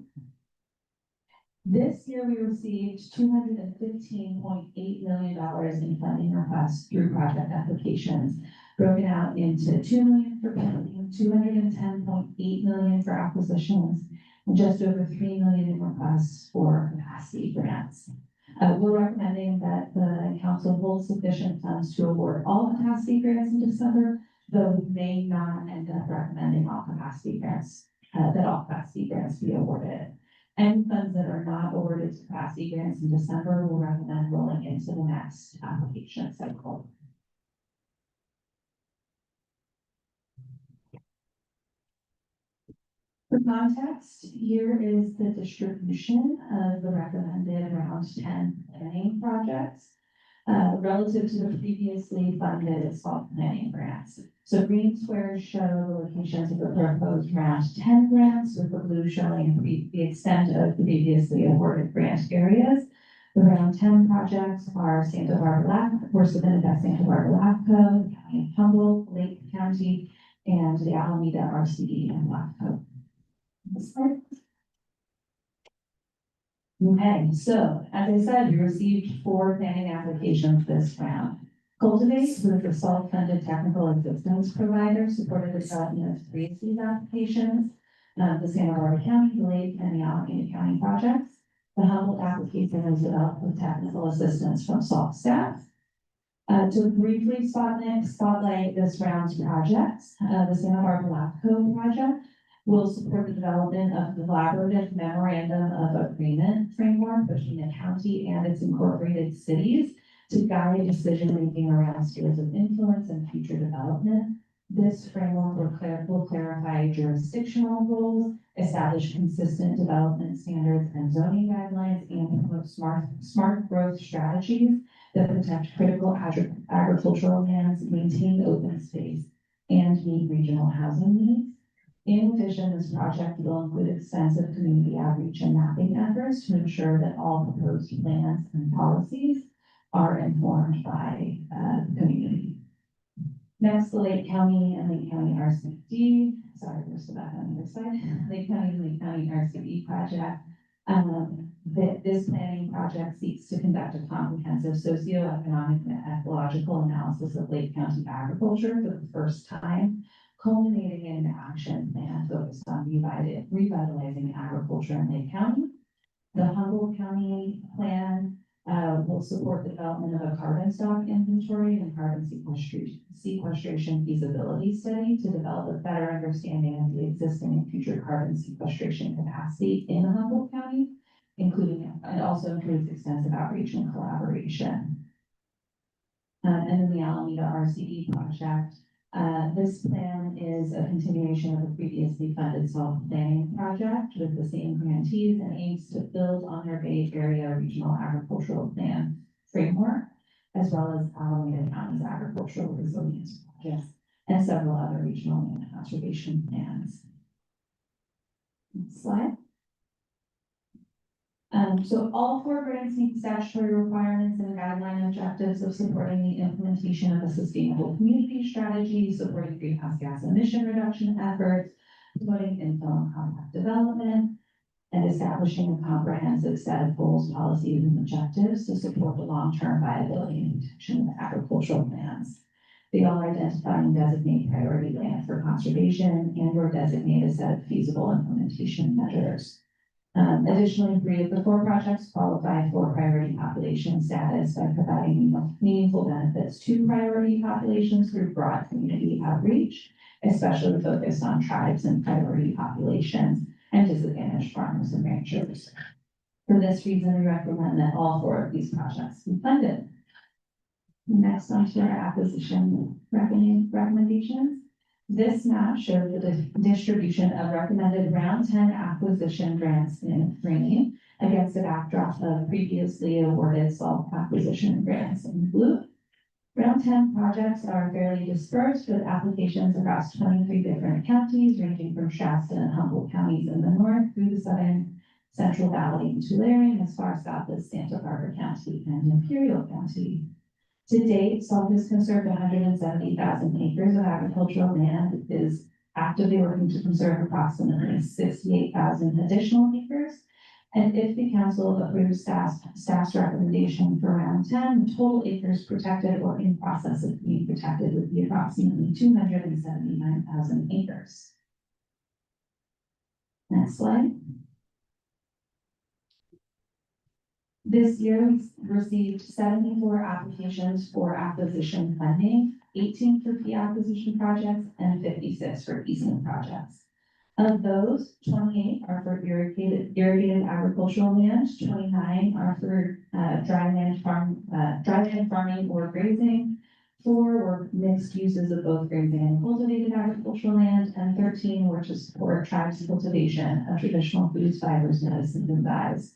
This year, we received $215.8 million in funding requests through project applications, broken out into $2 million for building, $210.8 million for acquisitions, and just over $3 million in requests for capacity grants. We're recommending that the council hold sufficient funds to award all capacity grants in December, though we may not end up recommending all capacity grants, that all capacity grants be awarded. Any funds that are not awarded to capacity grants in December will recommend rolling into the next application cycle. For context, here is the distribution of the recommended round 10 planning projects relative to the previously funded SALT planning grants. So green squares show the locations of the proposed round 10 grants, with the blue showing the extent of the previously awarded grant areas. The round 10 projects are Santa Barbara, were submitted by Santa Barbara LAFCO, the County of Humboldt, Lake County, and the Alameda RCD and LAFCO. Okay, so as I said, we received 4 planning applications this round. Cultivate, who is the self-funded technical assistance provider, supported the development of 3 of these applications. The Santa Barbara County, the Lake, and the Alameda County projects. The Humboldt application was developed with technical assistance from SALT staff. To briefly spotlight this round's projects, the Santa Barbara LAFCO project will support the development of the collaborative memorandum of agreement framework between the county and its incorporated cities to guide decision-making around spheres of influence and future development. This framework will clarify jurisdictional roles, establish consistent development standards and zoning guidelines, and promote smart growth strategies that protect critical agricultural lands, maintain open space, and meet regional housing needs. In addition, this project will include extensive community outreach and mapping efforts to ensure that all proposed plans and policies are informed by the community. Next, the Lake County and Lake County RCD, sorry, we're still back on the other side, Lake County and Lake County RCD project. This planning project seeks to conduct a comprehensive socioeconomic and ecological analysis of Lake County agriculture for the first time, culminating in an action plan focused on revitalizing agriculture in Lake County. The Humboldt County plan will support the development of a carbon stock inventory and carbon sequestration feasibility study to develop a better understanding of the existing and future carbon sequestration capacity in Humboldt County, it also includes extensive outreach and collaboration. And then the Alameda RCD project. This plan is a continuation of the previously funded SALT planning project with the same grantees and aims to build on their Bay Area Regional Agricultural Plan framework, as well as Alameda County's agricultural resilience projects and several other regional land conservation plans. Next slide. So all 4 grants meet statutory requirements and guideline objectives of supporting the implementation of a sustainable community strategy, supporting greenhouse gas emission reduction efforts, promoting infill and compact development, and establishing a comprehensive set of goals, policies, and objectives to support the long-term viability and protection of agricultural lands. They all identify and designate priority land for conservation and/or designate a set of feasible implementation measures. Additionally, 3 of the 4 projects qualify for priority population status by providing meaningful benefits to priority populations through broad community outreach, especially focused on tribes and priority populations and disadvantaged farmers and ranchers. For this reason, we recommend that all 4 of these projects be funded. Next, on to our acquisition recommendations. This map shows the distribution of recommended round 10 acquisition grants in green against a backdrop of previously awarded SALT acquisition grants in blue. Round 10 projects are fairly dispersed with applications across 23 different counties, ranging from Shasta and Humboldt counties in the north through the southern Central Valley and Tulare, as far south as Santa Barbara County and Imperial County. To date, SALT has conserved 170,000 acres of agricultural land, is actively working to conserve approximately 68,000 additional acres. And if the council approves staff's recommendation for round 10, the total acres protected or in process of being protected would be approximately 279,000 acres. Next slide. This year, we received 74 applications for acquisition funding, 18 for fee acquisition projects, and 56 for easement projects. Of those, 28 are for irrigated agricultural land, 29 are for dryland farming or grazing, 4 were mixed uses of both grazing and cultivated agricultural land, and 13 were to support tribes cultivation of traditional foods, fibers, medicines, and dyes.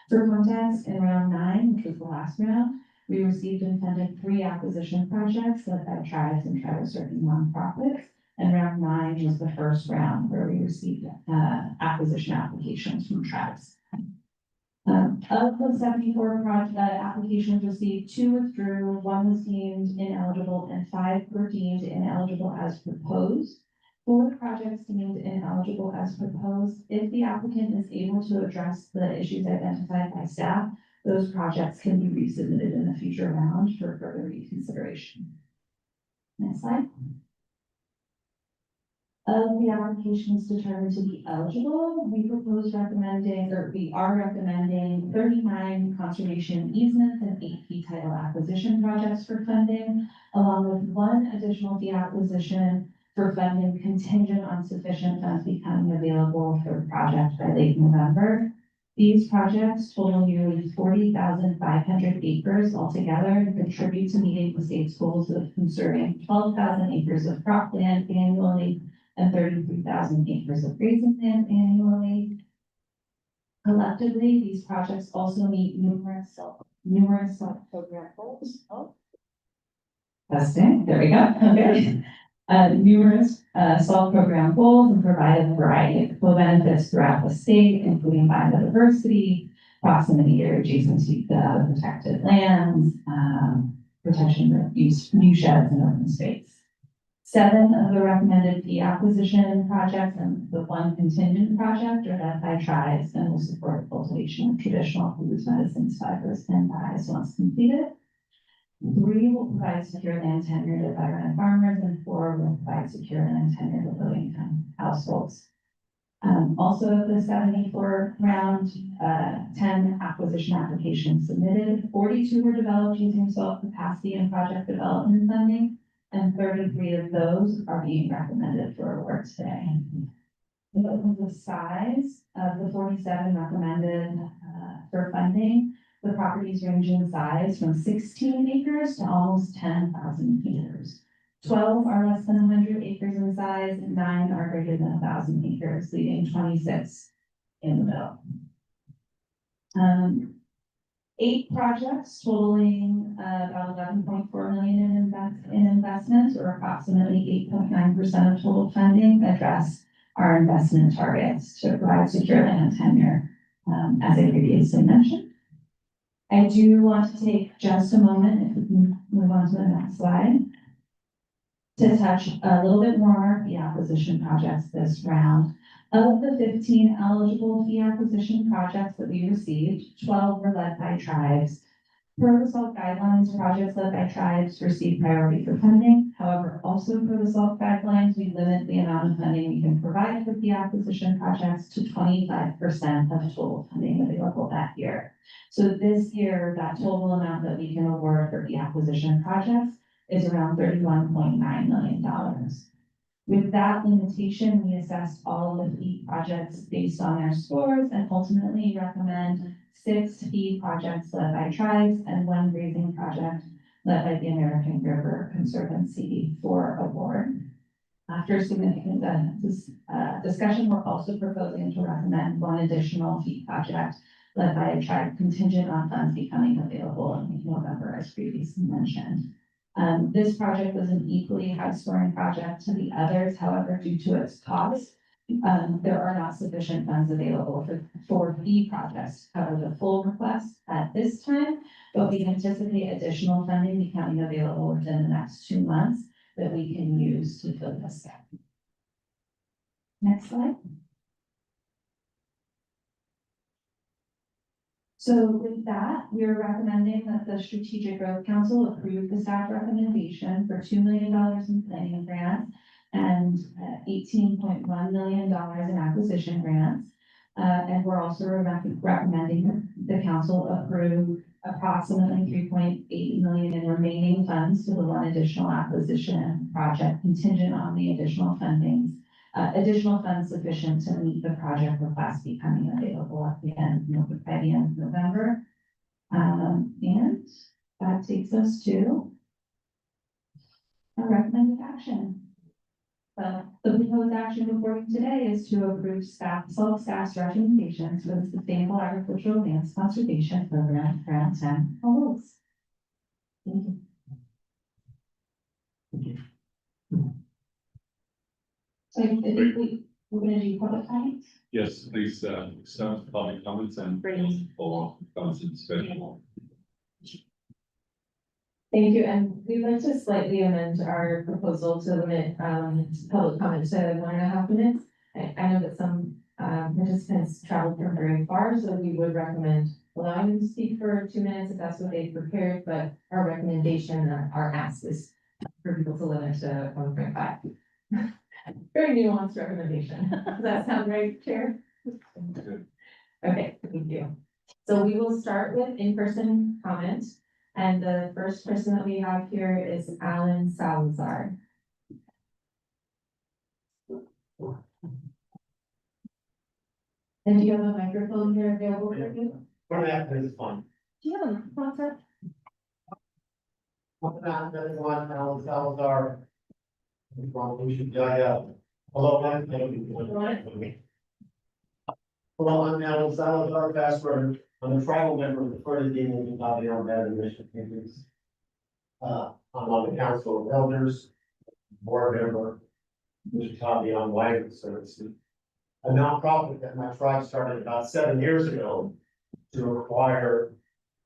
For context, in round 9, which was the last round, we received and funded 3 acquisition projects led by tribes and tribal serving nonprofits. And round 9 was the first round where we received acquisition applications from tribes. Of the 74 applications received, 2 withdrew, 1 was deemed ineligible, and 5 were deemed ineligible as proposed. For the projects deemed ineligible as proposed, if the applicant is able to address the issues identified by staff, those projects can be resubmitted in a future round for further reconsideration. Next slide. Of the applications determined to be eligible, we are recommending 39 conservation easements and 8 fee title acquisition projects for funding, along with 1 additional fee acquisition for funding contingent on sufficient funds becoming available for the project by late November. These projects total nearly 40,500 acres altogether and contribute to meeting the state's goals of conserving 12,000 acres of cropland annually and 33,000 acres of grazing land annually. Collectively, these projects also meet numerous program goals. Testing, there we go. Okay. Numerous SALT program goals and provide a variety of co-benefits throughout the state, including biodiversity, proximity or adjacency to protected lands, protection of new sheds and open space. 7 of the recommended fee acquisition projects and the 1 contingent project are led by tribes and will support the cultivation of traditional foods, medicines, fibers, and dyes once completed. 3 will provide secure land tenure to veteran farmers, and 4 will provide secure land tenure to low-income households. Also, of the 74 round 10 acquisition applications submitted, 42 were developed using SALT capacity and project development funding, and 33 of those are being recommended for award today. The size of the 47 recommended for funding, the properties range in size from 16 acres to almost 10,000 acres. 12 are less than 100 acres in size, and 9 are greater than 1,000 acres, leaving 26 in the middle. 8 projects totaling about 11.4 million in investments, or approximately 8.9% of total funding, address our investment targets to provide secure land tenure, as I previously mentioned. I do want to take just a moment, if we can move on to the next slide, to touch a little bit more on the acquisition projects this round. Of the 15 eligible fee acquisition projects that we received, 12 were led by tribes. Per the SALT guidelines, projects led by tribes receive priority for funding. However, also per the SALT guidelines, we limit the amount of funding we can provide for fee acquisition projects to 25% of total funding available that year. So this year, that total amount that we can award for fee acquisition projects is around $31.9 million. With that limitation, we assessed all of the fee projects based on their scores and ultimately recommend 6 fee projects led by tribes and 1 grazing project led by the American River Conservancy for award. After significant discussion, we're also proposing to recommend 1 additional fee project led by a tribe contingent on funds becoming available in November, as previously mentioned. This project was an equally high scoring project to the others. However, due to its cost, there are not sufficient funds available for the projects to cover the full request at this time, but we anticipate additional funding becoming available within the next 2 months that we can use to fill this gap. Next slide. So with that, we are recommending that the Strategic Growth Council approve the staff recommendation for $2 million in planning grants and $18.1 million in acquisition grants. And we're also recommending the council approve approximately $3.8 million in remaining funds to the one additional acquisition project contingent on the additional fundings. Additional funds sufficient to meet the project request becoming available at the end, by the end of November. And that takes us to our recommended action. The proposed action before you today is to approve staff's recommendations for the Sustainable Agricultural Lands Conservation Program grant and goals. Thank you. So I think we're gonna do public comments. Yes, please, start with public comments and follow comments in discussion. Thank you, and we'd like to slightly amend our proposal to limit public comment to 1.5 minutes. I know that some participants traveled from very far, so we would recommend allowing them to speak for 2 minutes if that's what they've prepared, but our recommendation, our ask is for people to limit to 1.5. Very nuanced recommendation. Does that sound right, Chair? Okay, thank you. So we will start with in-person comment. And the first person that we have here is Alan Salazar. And do you have a microphone here available for you? What happened is fun. Do you have a microphone, sir? Everyone, Alan Salazar. Hello, I'm Alan Salazar, password. I'm a tribal member of the Florida Demon and Bobby on that and Mission Campus. I'm on the Council of Elders, board member, Mr. Tommy on Language Services. A nonprofit that my tribe started about 7 years ago to acquire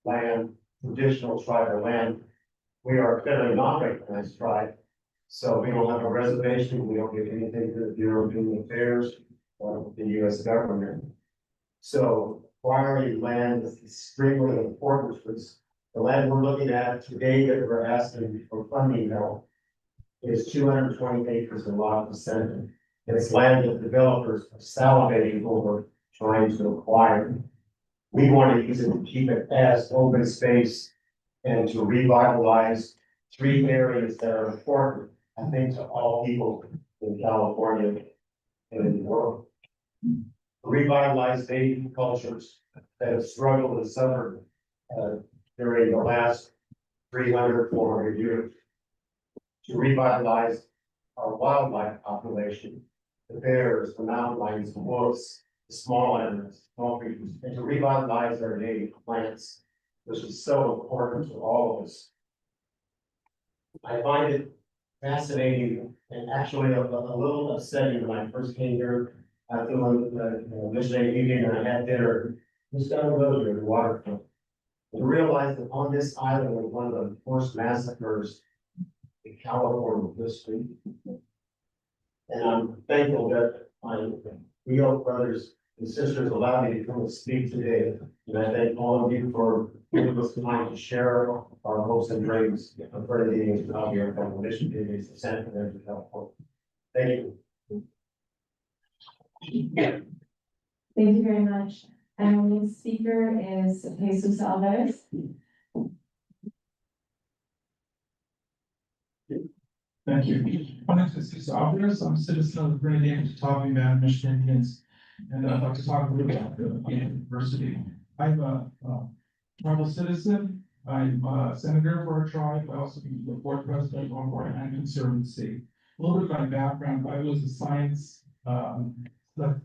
land, traditional tribal land. We are a federally non-recognized tribe, so we don't have a reservation, we don't give anything to the Bureau of Human Affairs or the US government. So acquiring land is extremely important because the land we're looking at today that we're asking for funding help is 220 acres in lot percent. It's land that developers are salivating over trying to acquire. We want to use it to keep it as open space and to revitalize 3 areas that are important, I think, to all people in California and in the world. Revitalize native cultures that have struggled and suffered during the last 300, 400 years. To revitalize our wildlife population, the bears, the mountain lions, the wolves, the small animals, small creatures, and to revitalize our native plants, which is so important to all of us. I find it fascinating and actually a little upsetting when I first came here after the missionary evening and I had dinner just down the road here in the waterfront. To realize that on this island was one of the worst massacres in California history. And I'm thankful that my Rio brothers and sisters allowed me to come and speak today. And I thank all of you for giving us time to share our hopes and dreams for the meetings out here from the mission communities of San Fernando, California. Thank you. Thank you very much. And our next speaker is Jesus Alvarez. Thank you. My name is Jesus Alvarez. I'm a citizen of the Grenadian Catawba Band, Michigan Indians. And I'd like to talk a little about the university. I'm a tribal citizen. I'm a senator for our tribe. I also am the board president of our Land Conservancy. A little bit of my background, I was a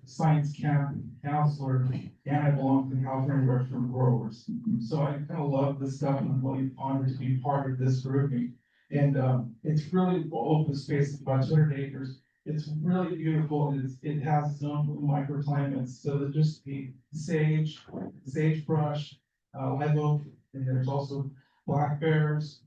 science camp counselor, and I belong to the California Restaurant Growers. So I kind of love this stuff, and I'm really honored to be part of this grouping. And it's really open space, about 200 acres. It's really beautiful. It has its own microclimates, so there's just the sagebrush, live oak, and there's also black bears,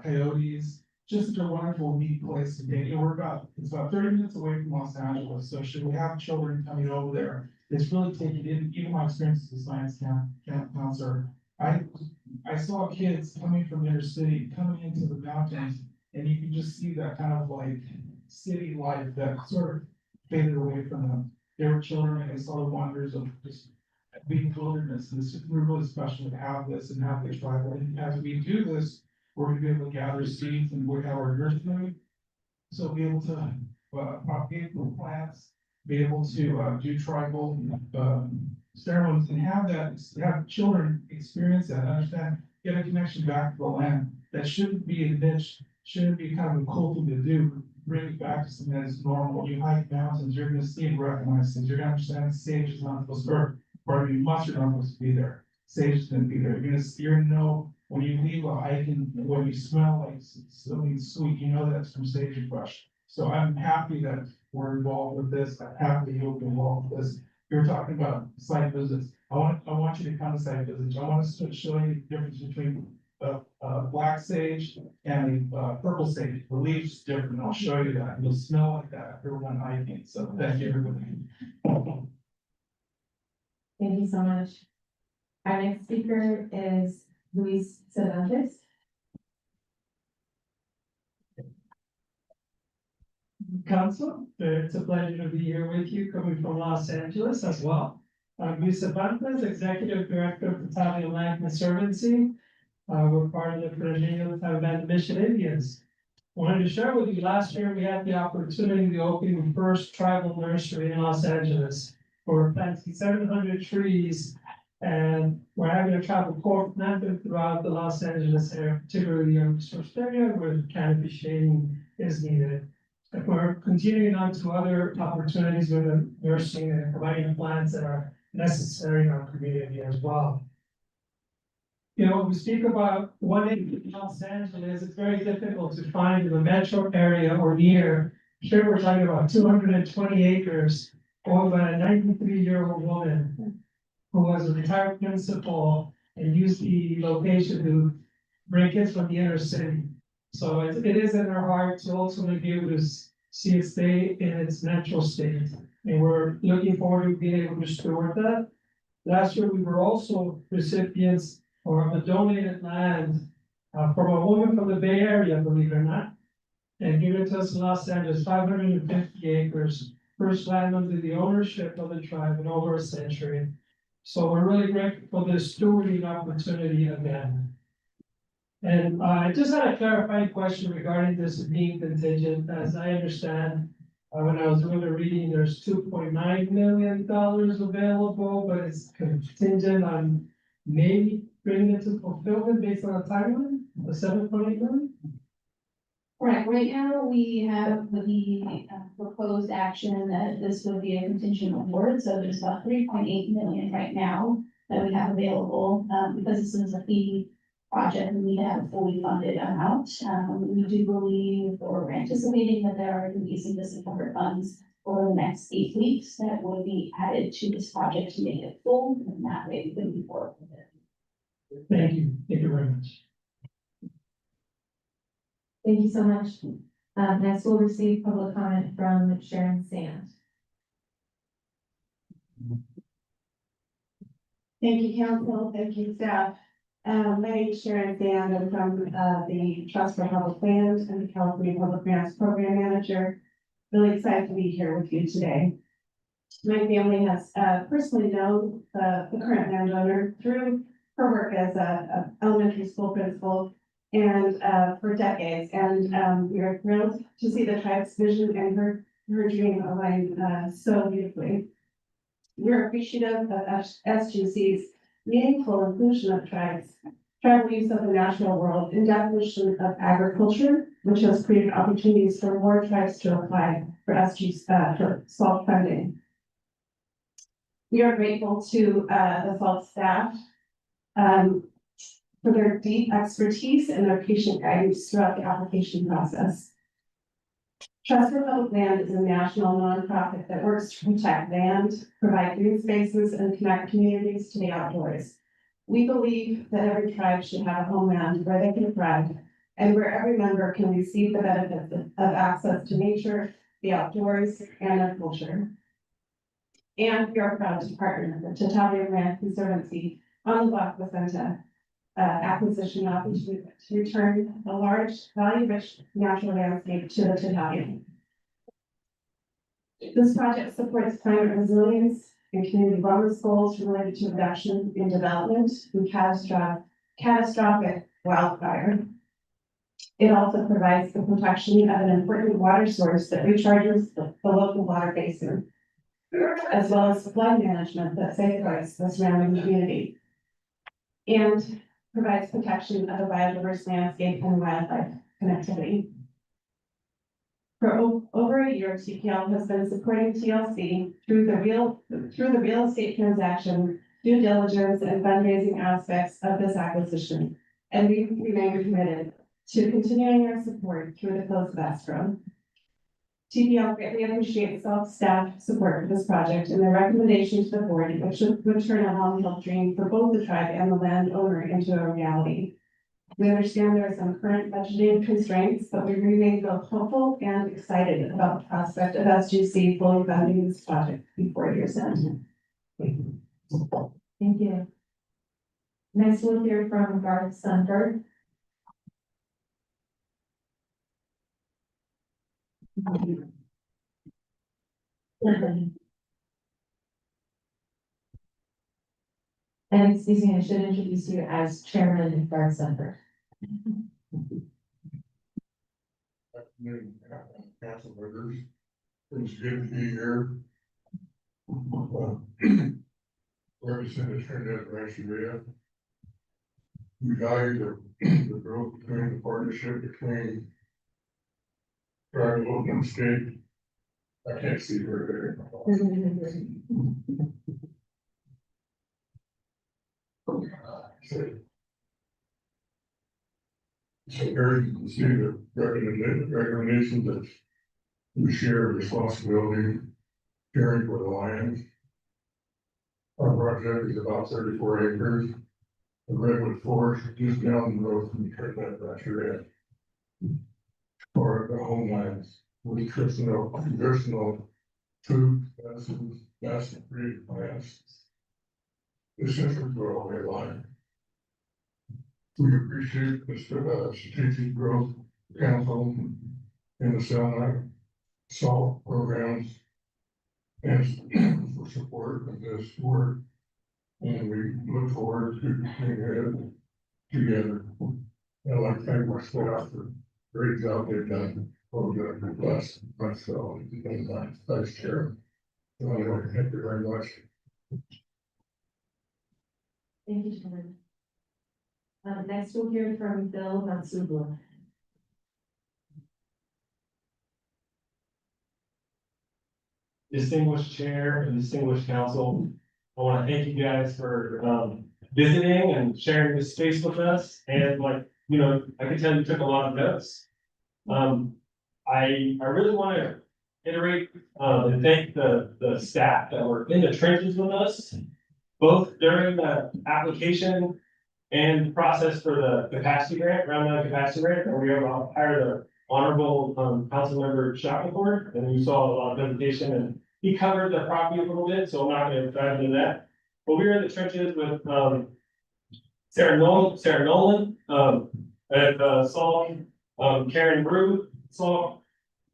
coyotes. Just a wonderful, neat place to be. And it's about 30 minutes away from Los Angeles, so should we have children coming over there, it's really taken in, even my experience as a science camp counselor. I saw kids coming from inner city, coming into the mountains, and you can just see that kind of like city life that sort of faded away from them. They were children and they saw the wonders of just being wilderness, and it's really special to have this and have this travel. And as we do this, we're gonna be able to gather seeds and we have our nursery. So be able to propagate the plants, be able to do tribal ceremonies and have children experience that, understand, get a connection back to the land. That shouldn't be a niche, shouldn't be kind of a cool thing to do. Bring it back to something that's normal. When you hike mountains, you're gonna see and recognize things. You're gonna understand sage is not supposed to, or mustard not supposed to be there. Sage is gonna be there. You're gonna know when you leave a hike and when you smell like something sweet, you know that's from sagebrush. So I'm happy that we're involved with this. I'm happy you'll be involved with this. You're talking about site visits. I want you to come to site visits. I want to show you the difference between black sage and the purple sage. The leaves different. I'll show you that. You'll smell like that after one hiking. So thank you, everybody. Thank you so much. Our next speaker is Luis Cervantes. Council, it's a pleasure to be here with you, coming from Los Angeles as well. I'm Luis Cervantes, Executive Director of Italian Land Conservancy. We're part of the Perennial Band Mission Indians. Wanted to share with you, last year we had the opportunity to open the first tribal nursery in Los Angeles. We're planting 700 trees, and we're having a travel planted throughout the Los Angeles area, particularly in the resource area where canopy shading is needed. And we're continuing on to other opportunities with the nursing and providing plants that are necessary in our community as well. You know, when we speak about one in Los Angeles, it's very difficult to find in the metro area or near. Here we're talking about 220 acres owned by a 93-year-old woman who was a retired principal and used the location to bring kids from the inner city. So it is in our heart to ultimately be able to see it stay in its natural state. And we're looking forward to being able to steward that. Last year, we were also recipients of a donated land from a woman from the Bay Area, believe it or not, and given it to us in Los Angeles, 550 acres, first land under the ownership of the tribe in over a century. So we're really grateful for this stewarding opportunity again. And I just had a clarifying question regarding this being contingent. As I understand, when I was doing the reading, there's $2.9 million available, but it's contingent on maybe bringing it to fulfillment based on a timeline of 7.8 million. Correct. Right now, we have the proposed action that this would be a contingent award, so there's about 3.8 million right now that we have available. Because this is a fee project, we need to have a fully funded amount. We do believe, or we're anticipating that there are going to be some disencumbered funds over the next 8 weeks that will be added to this project to make it full, and that way we can move forward with it. Thank you very much. Thank you so much. Next, we'll receive public comment from Sharon Sand. Thank you, council. Thank you, staff. My name is Sharon Sand. I'm from the Trust for Public Lands and the California Public Grants Program Manager. Really excited to be here with you today. My family has personally known the current landowner through her work as a elementary school principal and for decades. And we are thrilled to see the tribe's vision and her dream aligned so beautifully. We're appreciative of SGC's meaningful inclusion of tribes, tribal use of the natural world, and definition of agriculture, which has created opportunities for more tribes to apply for SGC for SALT funding. We are grateful to the SALT staff for their deep expertise and their patient guidance throughout the application process. Trust for Public Land is a national nonprofit that works to protect land, provide green spaces, and connect communities to the outdoors. We believe that every tribe should have a homeland where they can thrive and where every member can receive the benefits of access to nature, the outdoors, and our culture. And we are proud to partner with Tatalia Land Conservancy on the La Placenta acquisition opportunity to return a large, value-rich natural landscape to the Tatalia. This project supports climate resilience and community wellness goals related to reduction in development and catastrophic wildfire. It also provides the protection of an important water source that recharges the local water basin, as well as flood management that safeguards the surrounding community, and provides protection of a biodiverse landscape and wildlife connectivity. For over a year, TPL has been supporting TLC through the real estate transaction, due diligence, and fundraising aspects of this acquisition, and we remain committed to continuing our support through the close of escrow. TPL greatly appreciates all staff support for this project and their recommendation to the board, which would turn a long-held dream for both the tribe and the landowner into a reality. We understand there are some current budgeting constraints, but we remain both hopeful and excited about the prospect of SGC fully funding this project before year's end. Thank you. Next, we'll hear from Garth Sunberg. And excuse me, I should introduce you as Chairman Garth Sunberg. Afternoon, council members. It's good to be here. Representative Trinidad Rancheria. We value the growth between the partnership between tribal and state. I can't see very there. So here you can see the recommendation that we share responsibility caring for the land. Our project is about 34 acres. The redwood forest just down the road from the Trinidad Rancheria. Or the homelands with traditional food, medicine, free plants. Essential for all their life. We appreciate the strategic growth council and the SALT programs and for support of this work. And we look forward to continuing together. I'd like to thank my staff for the great job they've done over the last month, so and my vice chair. So anyway, thank you very much. Thank you, Chairman. Next, we'll hear from Bill Matsubla. Distinguished chair and distinguished council, I want to thank you guys for visiting and sharing this space with us. And like, you know, I can tell you took a lot of notes. I really want to iterate and thank the staff that were in the trenches with us, both during the application and process for the capacity grant, round 9 capacity grant, and we hired the honorable council member Shackelford, and you saw a lot of presentation, and he covered the property a little bit, so I'm not going to dive into that. But we were in the trenches with Sarah Nolan, at Saul, Karen Brew, Saul.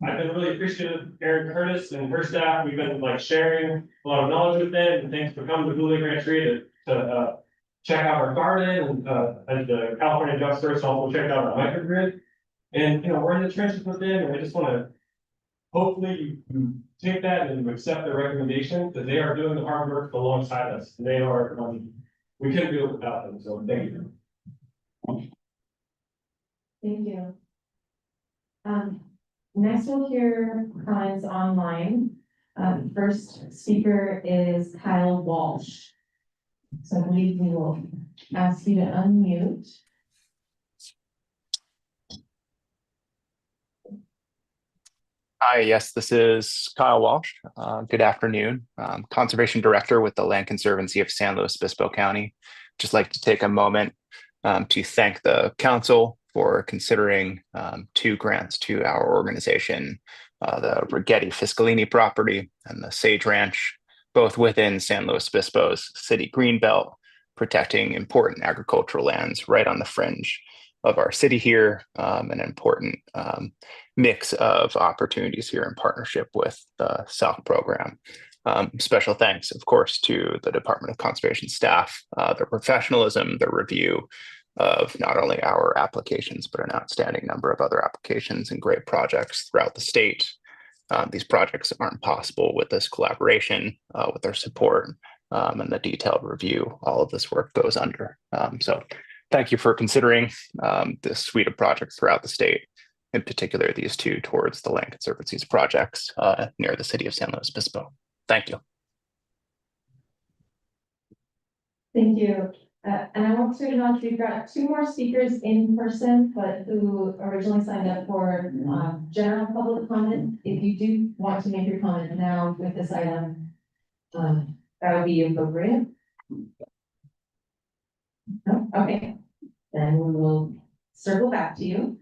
I've been really appreciative of Erin Curtis and her staff. We've been like sharing a lot of knowledge with them, and thanks for coming to Blue Lake Rancheria to check out our garden and the California Job Search, also check out our microgrid. And, you know, we're in the trenches with them, and I just want to, hopefully you take that and accept the recommendation that they are doing the hard work alongside us. They are, we couldn't do it without them, so thank you. Thank you. Next we'll hear comments online. First speaker is Kyle Walsh. So I believe we will ask you to unmute. Hi, yes, this is Kyle Walsh. Good afternoon. Conservation Director with the Land Conservancy of San Luis Obispo County. Just like to take a moment to thank the council for considering two grants to our organization, the Rigetti Fiscalini property and the Sage Ranch, both within San Luis Obispo's city greenbelt, protecting important agricultural lands right on the fringe of our city here, an important mix of opportunities here in partnership with the SALC program. Special thanks, of course, to the Department of Conservation staff, their professionalism, their review of not only our applications, but an outstanding number of other applications and great projects throughout the state. These projects aren't possible with this collaboration, with their support, and the detailed review all of this work goes under. So thank you for considering this suite of projects throughout the state, in particular these two towards the Land Conservancy's projects near the city of San Luis Obispo. Thank you. Thank you. And I want to acknowledge we've got two more speakers in person, but who originally signed up for general public comment. If you do want to make your comment now with this item, that would be appropriate. No? Okay, then we will circle back to you.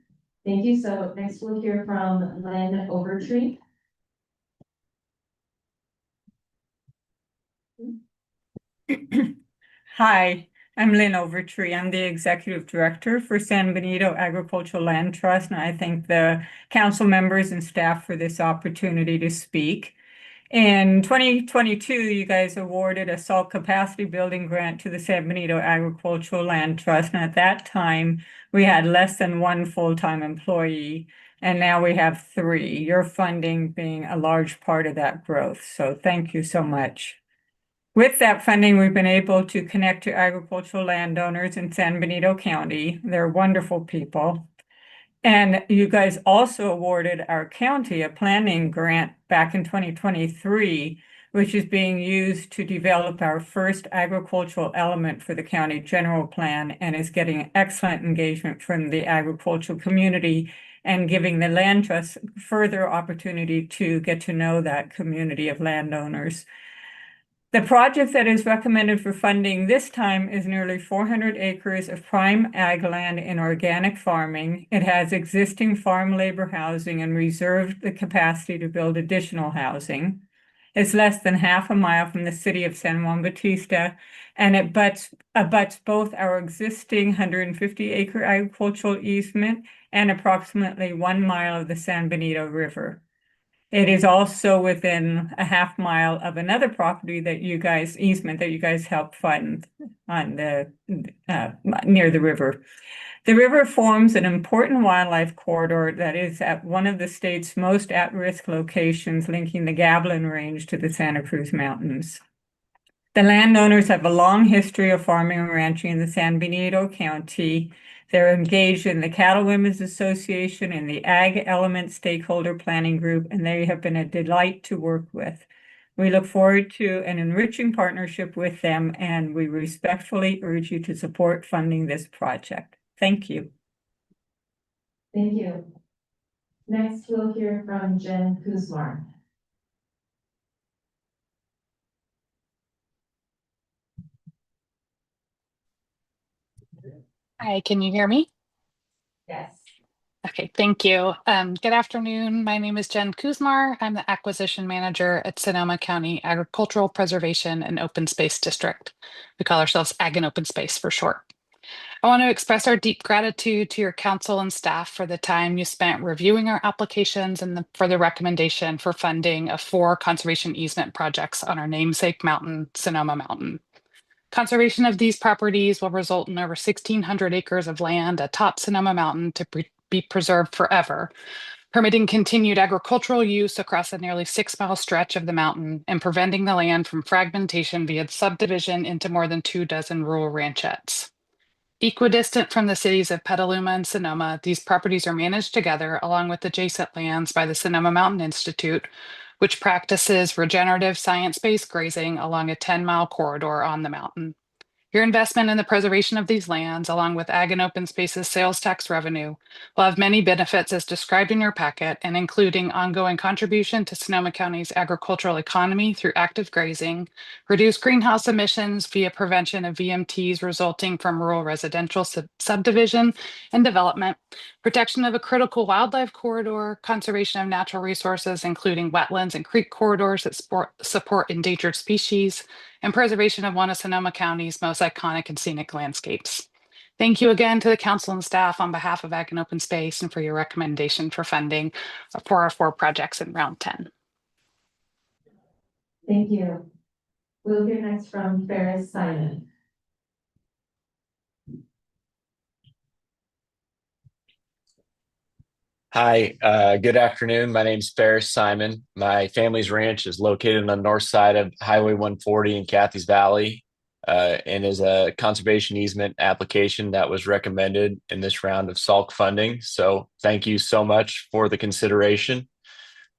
Thank you. So next we'll hear from Lynn Overtree. Hi, I'm Lynn Overtree. I'm the Executive Director for San Benito Agricultural Land Trust, and I thank the council members and staff for this opportunity to speak. In 2022, you guys awarded a SALT capacity building grant to the San Benito Agricultural Land Trust, and at that time, we had less than one full-time employee, and now we have 3, your funding being a large part of that growth. So thank you so much. With that funding, we've been able to connect to agricultural landowners in San Benito County. They're wonderful people. And you guys also awarded our county a planning grant back in 2023, which is being used to develop our first agricultural element for the county general plan and is getting excellent engagement from the agricultural community and giving the land trust further opportunity to get to know that community of landowners. The project that is recommended for funding this time is nearly 400 acres of prime ag land in organic farming. It has existing farm labor housing and reserved the capacity to build additional housing. It's less than half a mile from the city of San Juan Bautista, and it abuts both our existing 150-acre agricultural easement and approximately 1 mile of the San Benito River. It is also within a half mile of another property that you guys, easement that you guys helped fund on the, near the river. The river forms an important wildlife corridor that is at one of the state's most at-risk locations, linking the Gavilan Range to the Santa Cruz Mountains. The landowners have a long history of farming and ranching in the San Benito County. They're engaged in the Cattle Women's Association and the Ag Element Stakeholder Planning Group, and they have been a delight to work with. We look forward to an enriching partnership with them, and we respectfully urge you to support funding this project. Thank you. Thank you. Next, we'll hear from Jen Kuzmar. Hi, can you hear me? Yes. Okay, thank you. Good afternoon. My name is Jen Kuzmar. I'm the acquisition manager at Sonoma County Agricultural Preservation and Open Space District. We call ourselves Ag and Open Space for short. I want to express our deep gratitude to your council and staff for the time you spent reviewing our applications and for the recommendation for funding of 4 conservation easement projects on our namesake mountain, Sonoma Mountain. Conservation of these properties will result in over 1,600 acres of land atop Sonoma Mountain to be preserved forever, permitting continued agricultural use across a nearly 6-mile stretch of the mountain and preventing the land from fragmentation via subdivision into more than 24 rural ranchettes. Equidistant from the cities of Petaluma and Sonoma, these properties are managed together along with adjacent lands by the Sonoma Mountain Institute, which practices regenerative science-based grazing along a 10-mile corridor on the mountain. Your investment in the preservation of these lands, along with Ag and Open Spaces sales tax revenue, will have many benefits as described in your packet, and including ongoing contribution to Sonoma County's agricultural economy through active grazing, reduced greenhouse emissions via prevention of VMTs resulting from rural residential subdivision and development, protection of a critical wildlife corridor, conservation of natural resources, including wetlands and creek corridors that support endangered species, and preservation of one of Sonoma County's most iconic and scenic landscapes. Thank you again to the council and staff on behalf of Ag and Open Space and for your recommendation for funding for our 4 projects in round 10. Thank you. We'll hear next from Ferris Simon. Hi, good afternoon. My name's Ferris Simon. My family's ranch is located on the north side of Highway 140 in Cathy's Valley, and is a conservation easement application that was recommended in this round of SALC funding. So thank you so much for the consideration.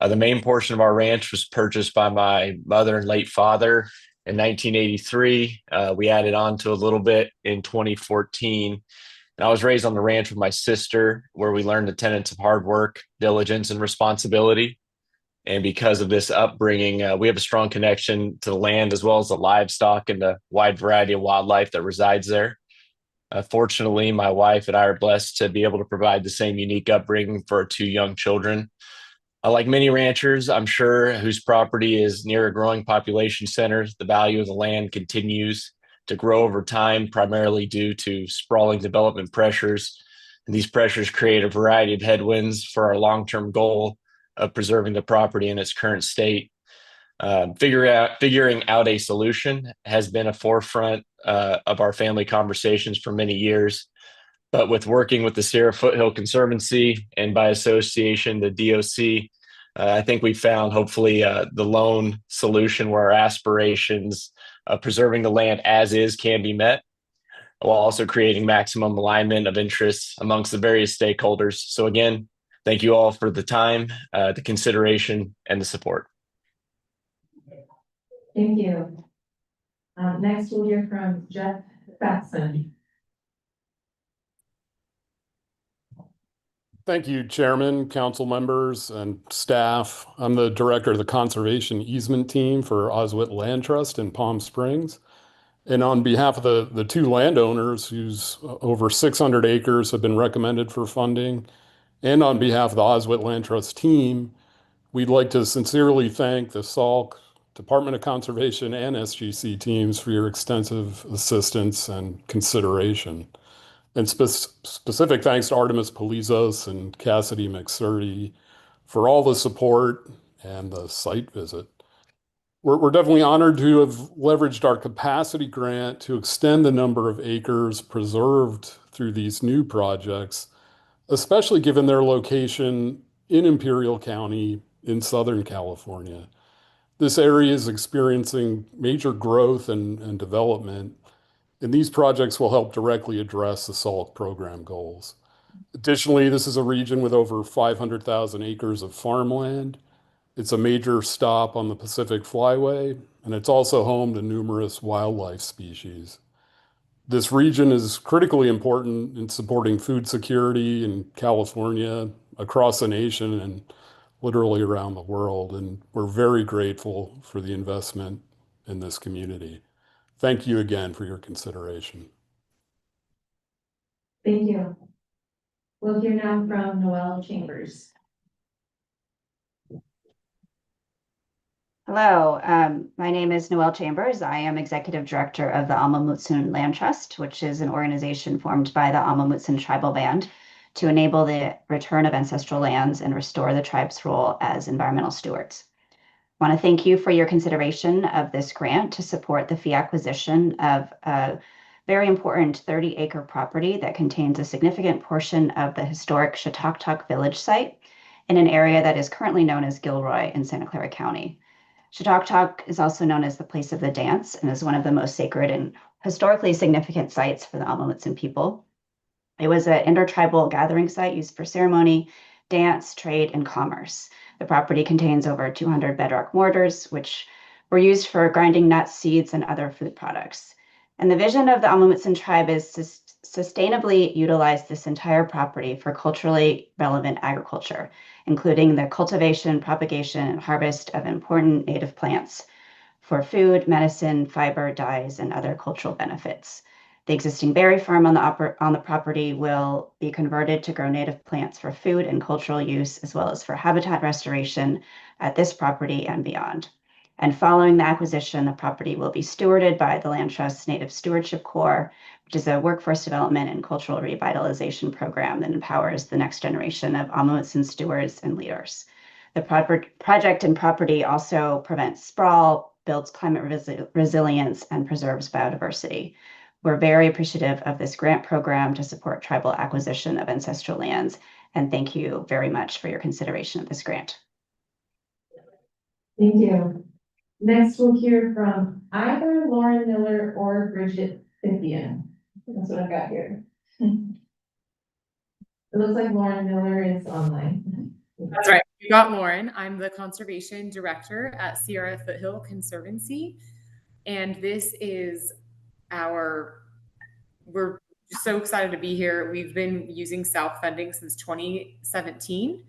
The main portion of our ranch was purchased by my mother and late father in 1983. We added on to a little bit in 2014. And I was raised on the ranch with my sister, where we learned the tenets of hard work, diligence, and responsibility. And because of this upbringing, we have a strong connection to the land as well as the livestock and the wide variety of wildlife that resides there. Fortunately, my wife and I are blessed to be able to provide the same unique upbringing for our 2 young children. Like many ranchers, I'm sure, whose property is near a growing population center, the value of the land continues to grow over time, primarily due to sprawling development pressures. And these pressures create a variety of headwinds for our long-term goal of preserving the property in its current state. Figuring out a solution has been a forefront of our family conversations for many years. But with working with the Sierra Foothill Conservancy and by association, the DOC, I think we found hopefully the lone solution where our aspirations of preserving the land as is can be met, while also creating maximum alignment of interests amongst the various stakeholders. So again, thank you all for the time, the consideration, and the support. Thank you. Next, we'll hear from Jeff Batson. Thank you, Chairman, council members, and staff. I'm the director of the Conservation Easement Team for Oswit Land Trust in Palm Springs. And on behalf of the 2 landowners whose over 600 acres have been recommended for funding, and on behalf of the Oswit Land Trust team, we'd like to sincerely thank the SALC, Department of Conservation, and SGC teams for your extensive assistance and consideration. And specific thanks to Artemis Polizos and Cassidy McSurdy for all the support and the site visit. We're definitely honored to have leveraged our capacity grant to extend the number of acres preserved through these new projects, especially given their location in Imperial County in Southern California. This area is experiencing major growth and development, and these projects will help directly address the SALC program goals. Additionally, this is a region with over 500,000 acres of farmland. It's a major stop on the Pacific Flyway, and it's also home to numerous wildlife species. This region is critically important in supporting food security in California, across the nation, and literally around the world. And we're very grateful for the investment in this community. Thank you again for your consideration. Thank you. We'll hear now from Noelle Chambers. Hello, my name is Noelle Chambers. I am Executive Director of the Alma Mutsun Land Trust, which is an organization formed by the Alma Mutsun Tribal Band to enable the return of ancestral lands and restore the tribe's role as environmental stewards. I want to thank you for your consideration of this grant to support the fee acquisition of a very important 30-acre property that contains a significant portion of the historic Chautauqua Village site in an area that is currently known as Gilroy in Santa Clara County. Chautauqua is also known as the place of the dance and is one of the most sacred and historically significant sites for the Alma Mutsun people. It was an intertribal gathering site used for ceremony, dance, trade, and commerce. The property contains over 200 bedrock mortars, which were used for grinding nuts, seeds, and other food products. And the vision of the Amamutsan tribe is to sustainably utilize this entire property for culturally relevant agriculture, including the cultivation, propagation, and harvest of important native plants for food, medicine, fiber, dyes, and other cultural benefits. The existing berry farm on the property will be converted to grow native plants for food and cultural use, as well as for habitat restoration at this property and beyond. And following the acquisition, the property will be stewarded by the Land Trust's Native Stewardship Corps, which is a workforce development and cultural revitalization program that empowers the next generation of Amamutsan stewards and leaders. The project and property also prevents sprawl, builds climate resilience, and preserves biodiversity. We're very appreciative of this grant program to support tribal acquisition of ancestral lands, and thank you very much for your consideration of this grant. Thank you. Next, we'll hear from either Lauren Miller or Bridget Fithian. That's what I've got here. It looks like Lauren Miller is online. That's right. We got Lauren. I'm the conservation director at Sierra Foothill Conservancy. And this is we're so excited to be here. We've been using SALC funding since 2017,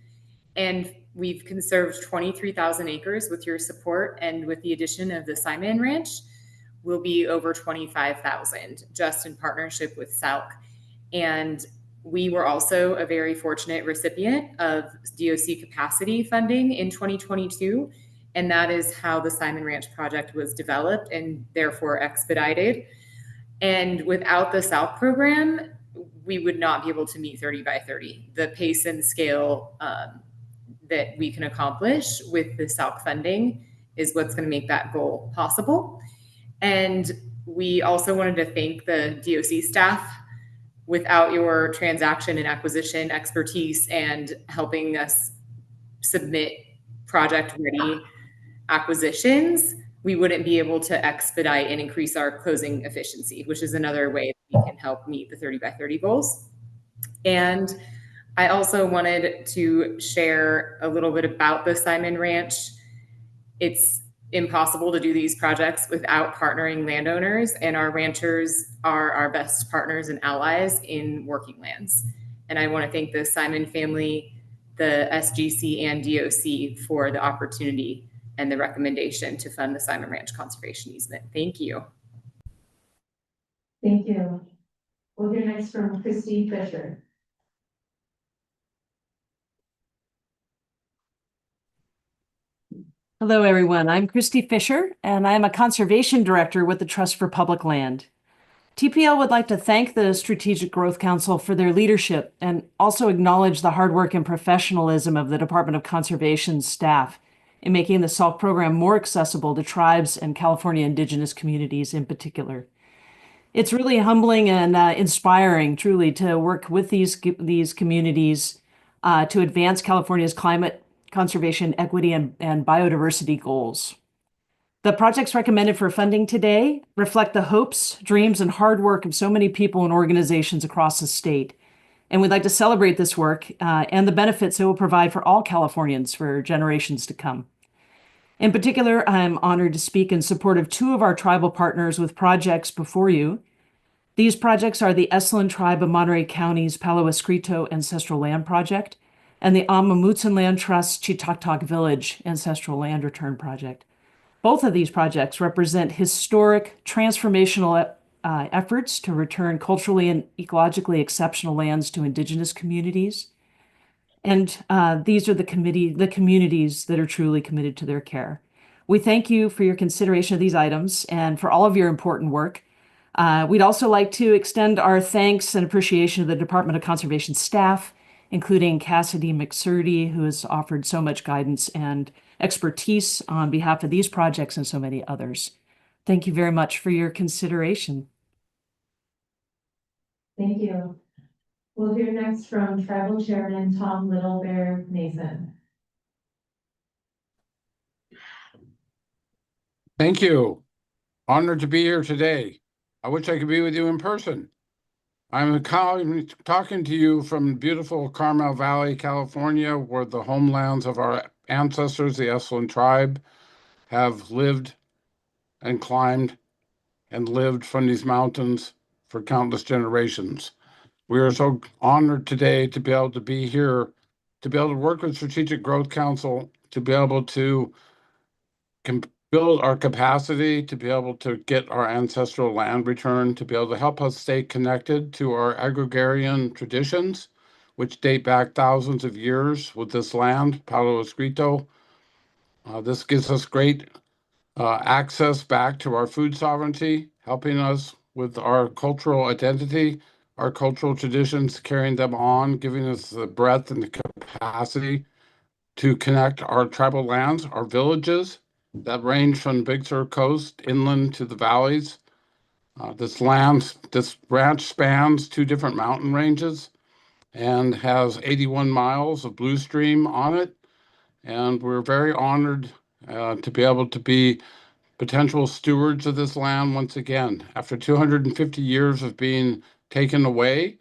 and we've conserved 23,000 acres with your support. And with the addition of the Simon Ranch, will be over 25,000 just in partnership with SALC. And we were also a very fortunate recipient of DOC capacity funding in 2022. And that is how the Simon Ranch project was developed and therefore expedited. And without the SALC program, we would not be able to meet 30 by 30. The pace and scale that we can accomplish with the SALC funding is what's going to make that goal possible. And we also wanted to thank the DOC staff. Without your transaction and acquisition expertise and helping us submit project-ready acquisitions, we wouldn't be able to expedite and increase our closing efficiency, which is another way that we can help meet the 30 by 30 goals. And I also wanted to share a little bit about the Simon Ranch. It's impossible to do these projects without partnering landowners, and our ranchers are our best partners and allies in working lands. And I want to thank the Simon family, the SGC, and DOC for the opportunity and the recommendation to fund the Simon Ranch conservation easement. Thank you. Thank you. We'll hear next from Christy Fisher. Hello, everyone. I'm Christy Fisher, and I am a conservation director with the Trust for Public Land. TPL would like to thank the Strategic Growth Council for their leadership and also acknowledge the hard work and professionalism of the Department of Conservation's staff in making the SALC program more accessible to tribes and California Indigenous communities in particular. It's really humbling and inspiring, truly, to work with these communities to advance California's climate conservation, equity, and biodiversity goals. The projects recommended for funding today reflect the hopes, dreams, and hard work of so many people and organizations across the state. And we'd like to celebrate this work and the benefits it will provide for all Californians for generations to come. In particular, I'm honored to speak in support of two of our tribal partners with projects before you. These projects are the Esalen Tribe of Monterey County's Palo Escrito Ancestral Land Project and the Amamutsan Land Trust Chitoktok Village Ancestral Land Return Project. Both of these projects represent historic, transformational efforts to return culturally and ecologically exceptional lands to Indigenous communities. And these are the communities that are truly committed to their care. We thank you for your consideration of these items and for all of your important work. We'd also like to extend our thanks and appreciation to the Department of Conservation staff, including Cassidy McSurdy, who has offered so much guidance and expertise on behalf of these projects and so many others. Thank you very much for your consideration. Thank you. We'll hear next from Tribal Chairman Tom Little Bear Mason. Thank you. Honored to be here today. I wish I could be with you in person. I'm talking to you from beautiful Carmel Valley, California, where the homelands of our ancestors, the Esalen tribe, have lived and climbed and lived from these mountains for countless generations. We are so honored today to be able to be here, to be able to work with Strategic Growth Council, to be able to build our capacity, to be able to get our ancestral land returned, to be able to help us stay connected to our agrarian traditions, which date back thousands of years with this land, Palo Escrito. This gives us great access back to our food sovereignty, helping us with our cultural identity, our cultural traditions, carrying them on, giving us the breadth and the capacity to connect our tribal lands, our villages that range from the Big Sur coast inland to the valleys. This ranch spans 2 different mountain ranges and has 81 miles of blue stream on it. And we're very honored to be able to be potential stewards of this land once again. After 250 years of being taken away,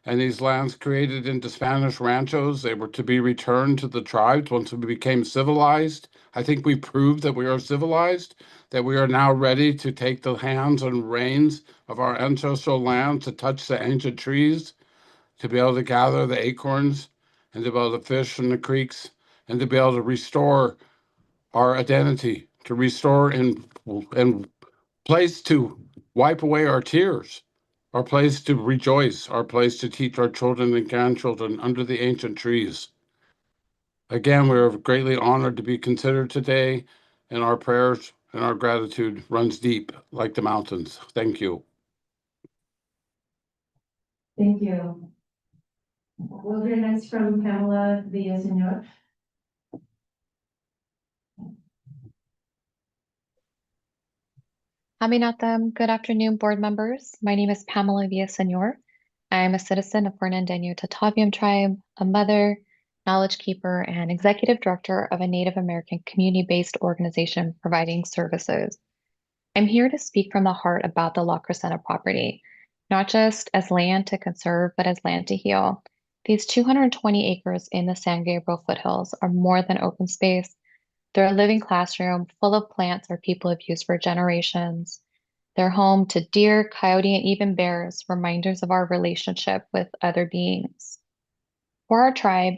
and these lands created into Spanish ranchos, they were to be returned to the tribes once we became civilized. I think we proved that we are civilized, that we are now ready to take the hands and reins of our ancestral land, to touch the ancient trees, to be able to gather the acorns, and to be able to fish in the creeks, and to be able to restore our identity, to restore and place to wipe away our tears, our place to rejoice, our place to teach our children and grandchildren under the ancient trees. Again, we are greatly honored to be considered today, and our prayers and our gratitude runs deep like the mountains. Thank you. Thank you. We'll hear next from Pamela Villaseñor. Aminatam, good afternoon, board members. My name is Pamela Villaseñor. I am a citizen of Fernandeño Tataviam tribe, a mother, knowledge keeper, and executive director of a Native American community-based organization providing services. I'm here to speak from the heart about the La Crescenta property, not just as land to conserve, but as land to heal. These 220 acres in the San Gabriel foothills are more than open space. They're a living classroom full of plants our people have used for generations. They're home to deer, coyote, and even bears, reminders of our relationship with other beings. For our tribe,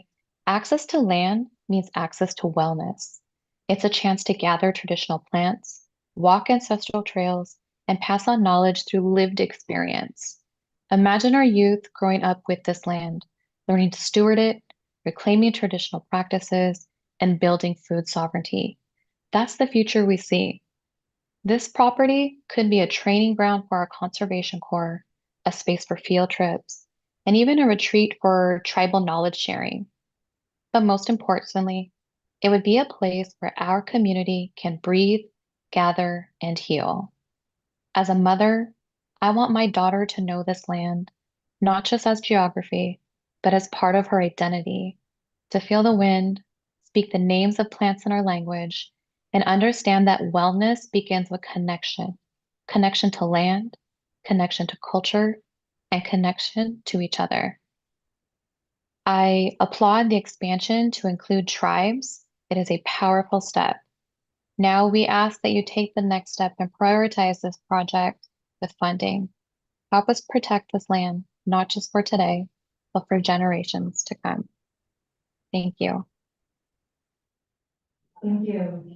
access to land means access to wellness. It's a chance to gather traditional plants, walk ancestral trails, and pass on knowledge through lived experience. Imagine our youth growing up with this land, learning to steward it, reclaiming traditional practices, and building food sovereignty. That's the future we see. This property could be a training ground for our conservation corps, a space for field trips, and even a retreat for tribal knowledge sharing. But most importantly, it would be a place where our community can breathe, gather, and heal. As a mother, I want my daughter to know this land, not just as geography, but as part of her identity, to feel the wind, speak the names of plants in our language, and understand that wellness begins with connection, connection to land, connection to culture, and connection to each other. I applaud the expansion to include tribes. It is a powerful step. Now we ask that you take the next step and prioritize this project with funding. Help us protect this land, not just for today, but for generations to come. Thank you. Thank you.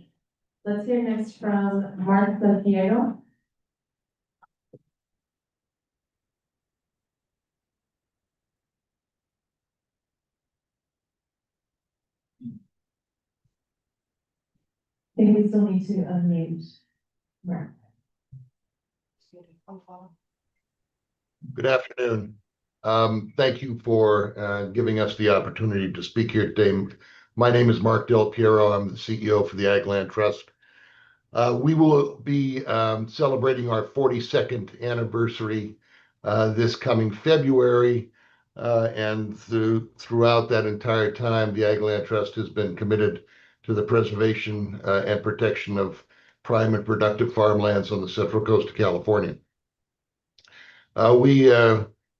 Let's hear next from Martha Piero. I think we still need to unmute. Mark. Good afternoon. Thank you for giving us the opportunity to speak here today. My name is Mark Del Piero. I'm the CEO for the Ag Land Trust. We will be celebrating our 42nd anniversary this coming February. And throughout that entire time, the Ag Land Trust has been committed to the preservation and protection of prime and productive farmlands on the Central Coast of California. We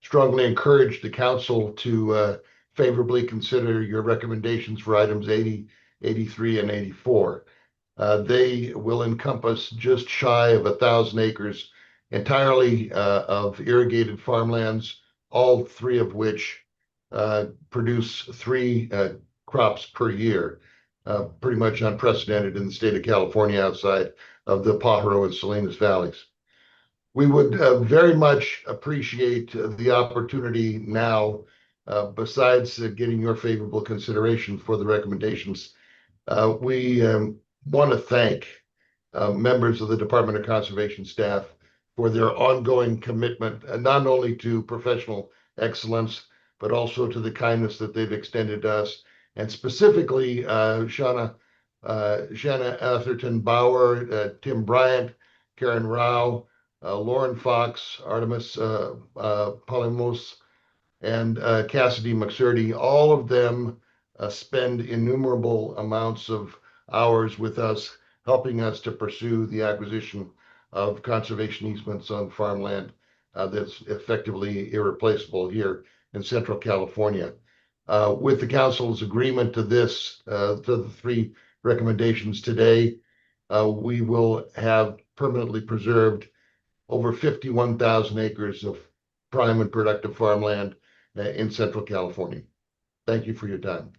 strongly encourage the council to favorably consider your recommendations for items 80, 83, and 84. They will encompass just shy of 1,000 acres entirely of irrigated farmlands, all three of which produce three crops per year, pretty much unprecedented in the state of California outside of the Pajaro and Salinas valleys. We would very much appreciate the opportunity now, besides getting your favorable consideration for the recommendations. We want to thank members of the Department of Conservation staff for their ongoing commitment, not only to professional excellence, but also to the kindness that they've extended to us. And specifically, Shanna Atherton Bauer, Tim Bryant, Karen Rao, Lauren Fox, Artemis Polymos, and Cassidy McSurdy. All of them spend innumerable amounts of hours with us, helping us to pursue the acquisition of conservation easements on farmland that's effectively irreplaceable here in Central California. With the council's agreement to this, to the three recommendations today, we will have permanently preserved over 51,000 acres of prime and productive farmland in Central California. Thank you for your time.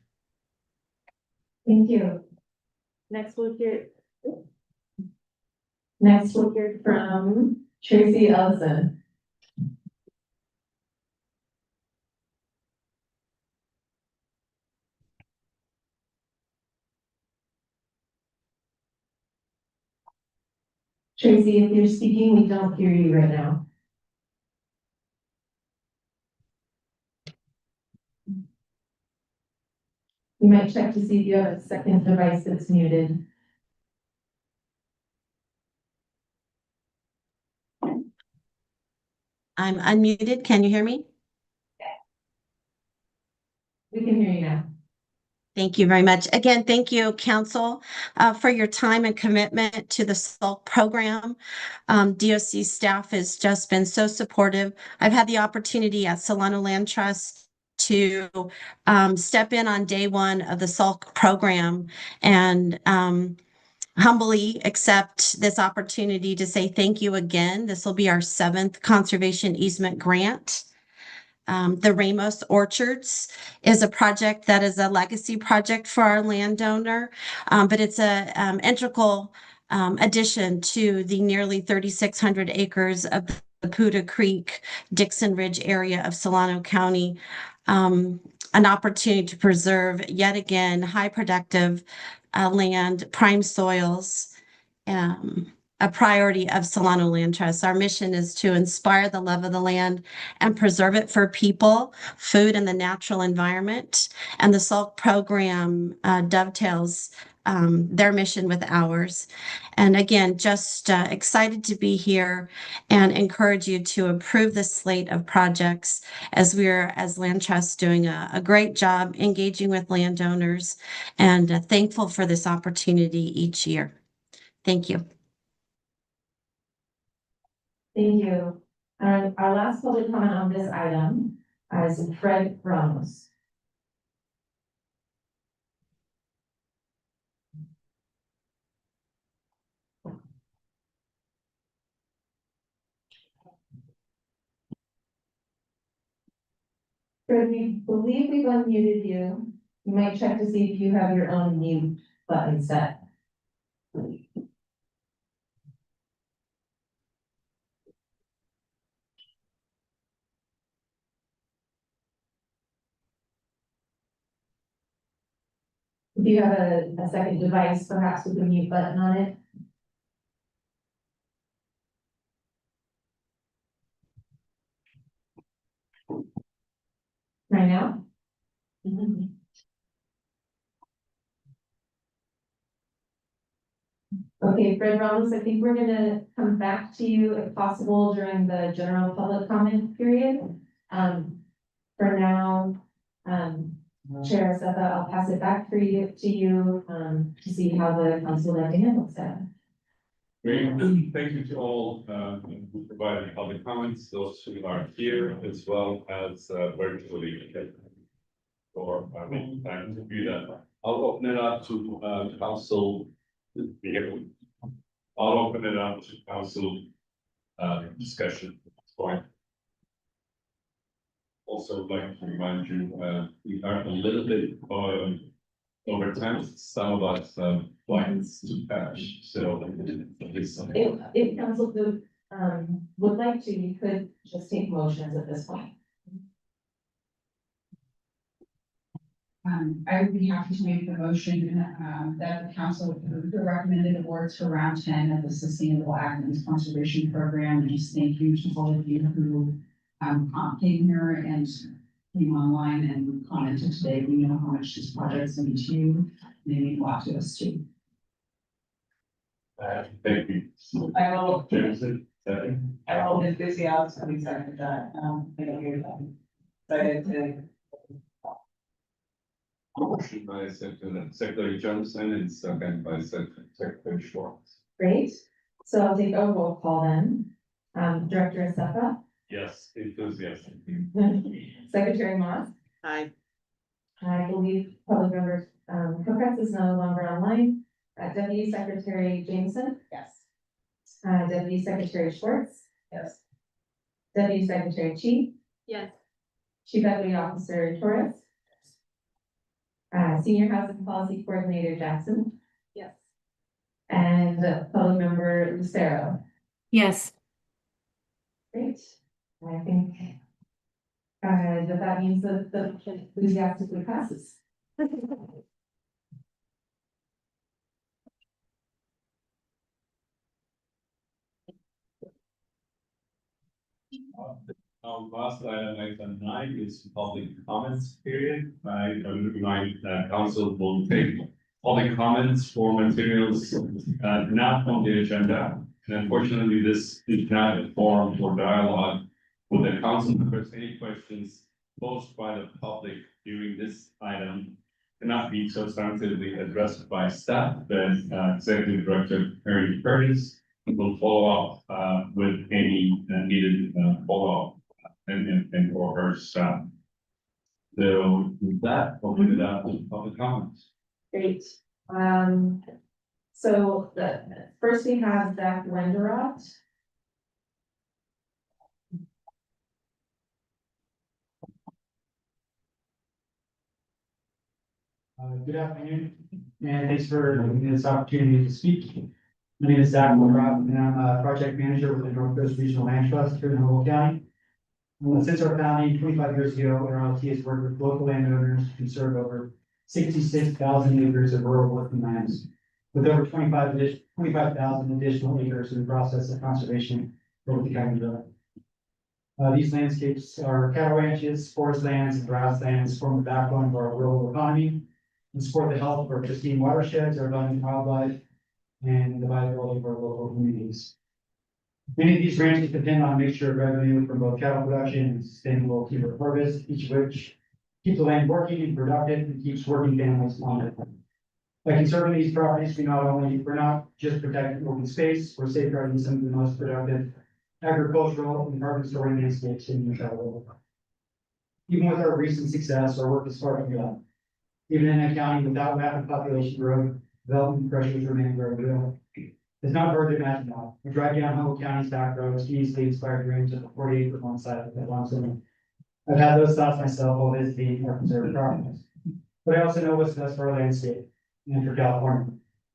Thank you. Next we'll hear from Tracy Ellison. Tracy, if you're speaking, we don't hear you right now. You might check to see if you have a second device that's muted. I'm unmuted. Can you hear me? We can hear you now. Thank you very much. Again, thank you, Council, for your time and commitment to the SALT program. DOC staff has just been so supportive. I've had the opportunity at Solano Land Trust to step in on day one of the SALT program and humbly accept this opportunity to say thank you again. This will be our 7th conservation easement grant. The Ramos Orchards is a project that is a legacy project for our landowner, but it's a integral addition to the nearly 3,600 acres of the Puda Creek, Dixon Ridge area of Solano County. An opportunity to preserve yet again high productive land, prime soils, a priority of Solano Land Trust. Our mission is to inspire the love of the land and preserve it for people, food, and the natural environment. And the SALT program dovetails their mission with ours. And again, just excited to be here and encourage you to approve the slate of projects as we're, as Land Trust, doing a great job engaging with landowners and thankful for this opportunity each year. Thank you. Thank you. Our last public comment on this item is Fred Ramos. Fred, we believe we've unmuted you. You might check to see if you have your own mute button set. If you have a second device, perhaps with a mute button on it. Right now? Mm-hmm. Okay, Fred Ramos, I think we're gonna come back to you if possible during the general public comment period. For now, Chair Sefa, I'll pass it back to you to see how the council would like to handle that. Great. Thank you to all who provided public comments, those who are here, as well as virtually. For making time to do that. I'll open it up to council. I'll open it up to council discussion at this point. Also, like to remind you, we are a little bit over time. Some of us plans to perish. So If council would like to, you could just take motions at this point. I would be happy to make the motion, that the council approve the recommended awards for round 10 of the Sustainable Athens Conservation Program. And just thank you to all of you who, came here and came online and commented today. We know how much this project means to you, and they mean a lot to us too. thank you. I will, Jameson, I will enthusiastically second that. I don't hear that. Excited to. Motion by Secretary Johnson and second by Secretary Schwartz. Great. So I'll take a roll call then. Director Sefa, Yes, enthusiastic. Secretary Moss. Aye. I believe public member Cookratz is no longer online. Deputy Secretary Jameson. Yes. Deputy Secretary Schwartz. Yes. Deputy Secretary Chi. Yes. Chief Deputy Officer Torres. Senior Housing Policy Coordinator Jackson. Yes. And public member Lucero. Yes. Great. I think that means that the enthusiastically passes. Last item, item 9 is public comments period. I remind that council will take public comments for materials not on the agenda. And unfortunately, this is not a forum for dialogue with the council members. Any questions posed by the public during this item cannot be substantively addressed by staff. Then Executive Director Harry Curtis will follow up with any needed follow-up and or her staff. So with that, open it up to public comments. Great. So first we have Zach Wenderot. Good afternoon, and thanks for giving me this opportunity to speak. My name is Zach Wenderot, and I'm a project manager with the North Coast Regional Land Trust here in Humboldt County. Since our founding 25 years ago, NRLT has worked with local landowners to conserve over 66,000 acres of rural working lands, with over 25,000 additional acres in the process of conservation over the county road. These landscapes are cattle ranches, forest lands, and grasslands form the backbone of our rural economy and support the health of our pristine watersheds, our abundant wildlife, and the viability of our local communities. Many of these ranches depend on a mixture of revenue from both cattle production and sustainable timber harvest, each of which keeps the land working and productive and keeps working families on it. By conserving these properties, we're not just protecting open space, we're safeguarding some of the most productive agricultural and carbon storing landscapes in the entire world. Even with our recent success, our work is far from done. Even in a county without rapid population growth, development pressures remain very real. It's not hard to imagine now. We drive down Humboldt County's back roads, easily inspired dreams of a 40-acre one side of that one zone. I've had those thoughts myself while visiting our conserved properties. But I also know what's best for our landscape and for California.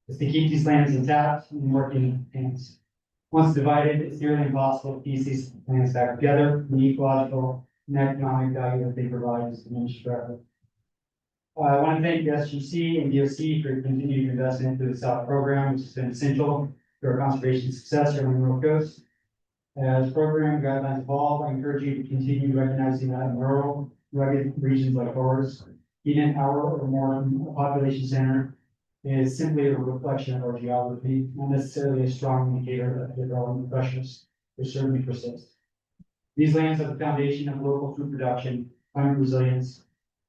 It's to keep these lands intact and working hands. Once divided, it's nearly impossible to piece these lands back together. The ecological and economic value that they provide is diminished forever. I want to thank the SGC and DOC for continued investment through the SOUT program, which has been essential to our conservation success here on the North Coast. As program guidelines evolve, I encourage you to continue recognizing that in rural, rugged regions like ours, even an hour or more from a population center is simply a reflection of our geography, not necessarily a strong indicator that the development pressures will certainly persist. These lands are the foundation of local food production, climate resilience,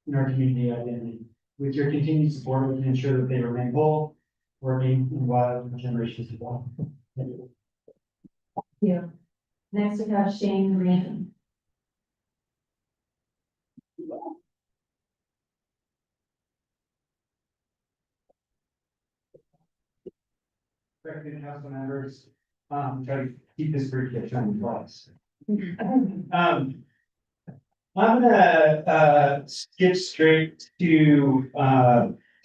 and our community identity. With your continued support, we can ensure that they remain whole, working, and wild for generations to come. Thank you. Thank you. Next we have Shane Green. Respected council members, Try to keep this brief, get trying to pause. I'm gonna skip straight to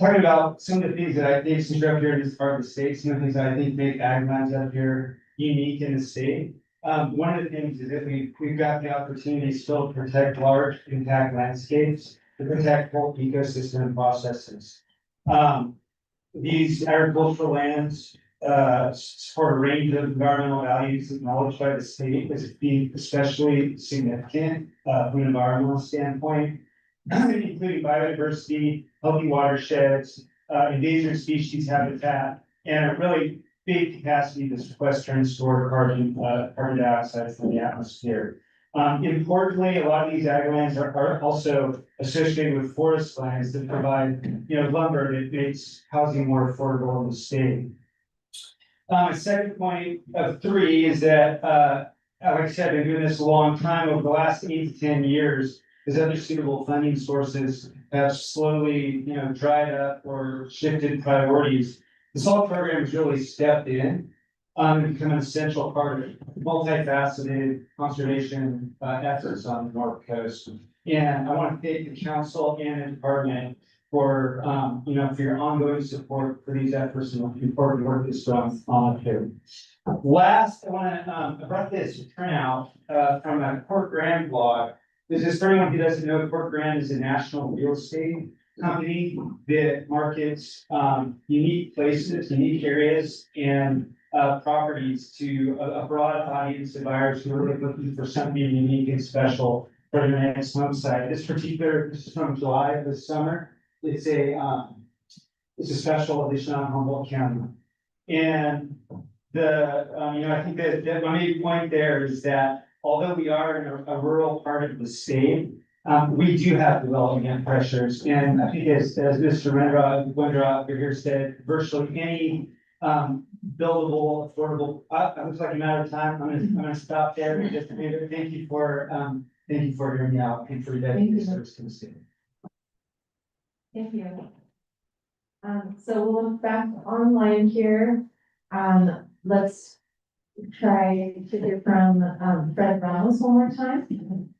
talking about some of the things that I think, since you're up here in this part of the state, some of the things that I think make ag lands up here unique in the state. One of the things is that we've got the opportunity still to protect large intact landscapes, to protect whole ecosystem and processes. These agricultural lands support a range of environmental values acknowledged by the state as being especially significant from an environmental standpoint, including biodiversity, healthy watersheds, endangered species habitat, and a really big capacity to sequester and store carbon dioxide from the atmosphere. Importantly, a lot of these ag lands are also associated with forest lands that provide, lumber that makes housing more affordable in the state. A second point of 3 is that, like I said, I've been doing this a long time. Over the last 8 to 10 years, as other suitable funding sources have slowly, dried up or shifted priorities, the SALT program has really stepped in and become an essential part of multifaceted conservation efforts on the North Coast. And I want to thank the council and the department for, for your ongoing support for these efforts and the important work that's done on here. Last, I brought this printout from a Court Grand blog. This is for anyone who doesn't know, Court Grand is a national real estate company that markets unique places, unique areas, and properties to a broad audience of buyers who are really looking for something unique and special for their next home site. This is from July of this summer. It's a special edition on Humboldt County. And I think that my main point there is that although we are in a rural part of the state, we do have development pressures. And I think as Mr. Wendroth here said, virtually any buildable, affordable, it looks like I'm out of time. I'm gonna stop there. Just thank you for hearing me out and for your dedicated service to the state. Thank you. So we'll look back online here. Let's try to hear from Fred Ramos one more time.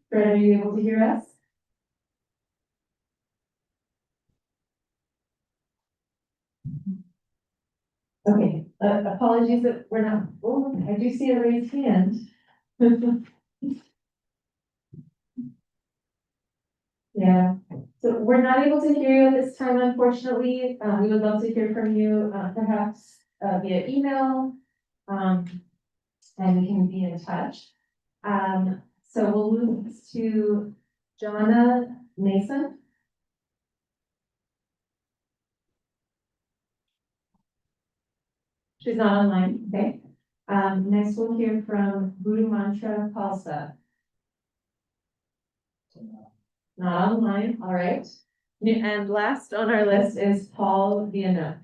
Fred, are you able to hear us? Okay, apologies that we're not, oh, I do see a raised hand. Yeah, so we're not able to hear you at this time, unfortunately. We would love to hear from you, perhaps via email, and we can be in touch. So we'll move to Jonna Mason. She's not online, okay. Next we'll hear from Guru Mantra Khalsa. Not online, all right. And last on our list is Paul Viana.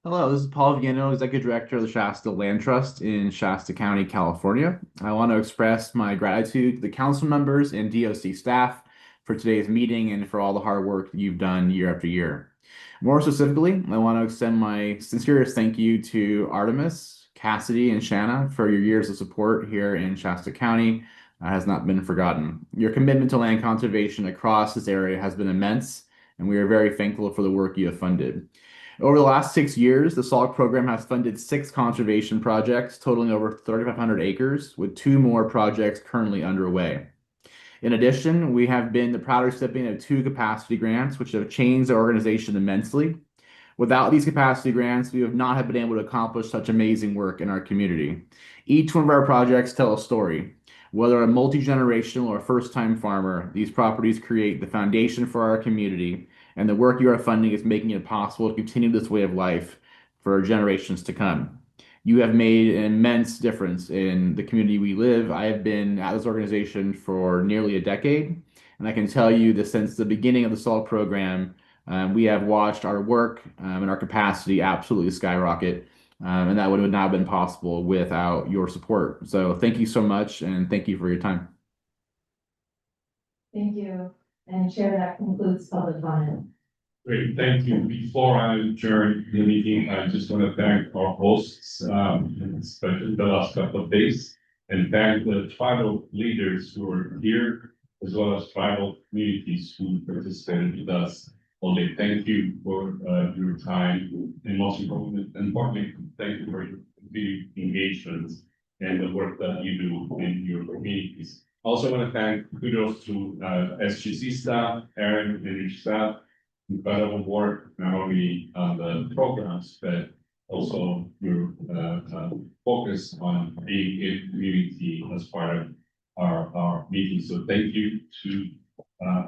Hello, this is Paul Viano, Executive Director of the Shasta Land Trust in Shasta County, California. I want to express my gratitude to the council members and DOC staff for today's meeting and for all the hard work that you've done year after year. More specifically, I want to extend my sincerest thank you to Artemis, Cassidy, and Shanna for your years of support here in Shasta County. Has not been forgotten. Your commitment to land conservation across this area has been immense, and we are very thankful for the work you have funded. Over the last 6 years, the SALT program has funded 6 conservation projects totaling over 3,500 acres, with 2 more projects currently underway. In addition, we have been the proud recipient of 2 capacity grants, which have changed the organization immensely. Without these capacity grants, we would not have been able to accomplish such amazing work in our community. Each one of our projects tell a story. Whether a multi-generational or first-time farmer, these properties create the foundation for our community, and the work you are funding is making it possible to continue this way of life for generations to come. You have made an immense difference in the community we live. I have been at this organization for nearly a decade, and I can tell you that since the beginning of the SALT program, we have watched our work and our capacity absolutely skyrocket, and that would not have been possible without your support. So thank you so much, and thank you for your time. Thank you. And Chair, that concludes public comment. Great, thank you. Before I adjourn the meeting, I just want to thank our hosts, especially the last couple of days, and thank the tribal leaders who are here, as well as tribal communities who participated with us all day. Thank you for your time, and most importantly, thank you for your continued engagement and the work that you do in your communities. Also want to thank kudos to SGC staff, Aaron and your staff. Incredible work, not only on the programs, but also your focus on being in community as part of our meeting. So thank you to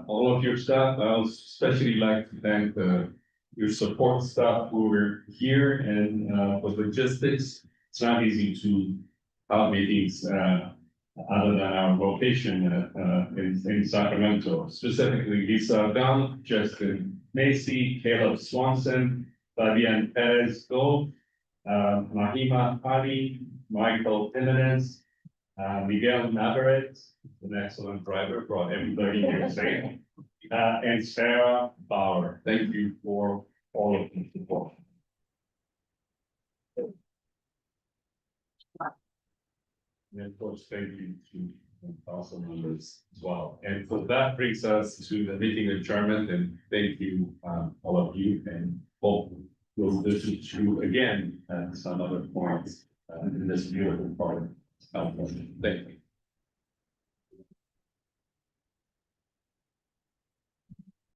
all of your staff. I would especially like to thank your support staff who are here and with logistics. It's not easy to have meetings other than our location in Sacramento, specifically Lisa Dunn, Justin Macy, Caleb Swanson, Fabian Perez Gold, Mahima Ali, Michael Jimenez, Miguel Navarrete, an excellent driver, brought everybody here safe, and Sarah Bauer. Thank you for all of your support. And of course, thank you to council members as well. And so that brings us to the meeting adjournment, and thank you, all of you, and hope we'll listen to again at some other points in this beautiful part of California. Thank you.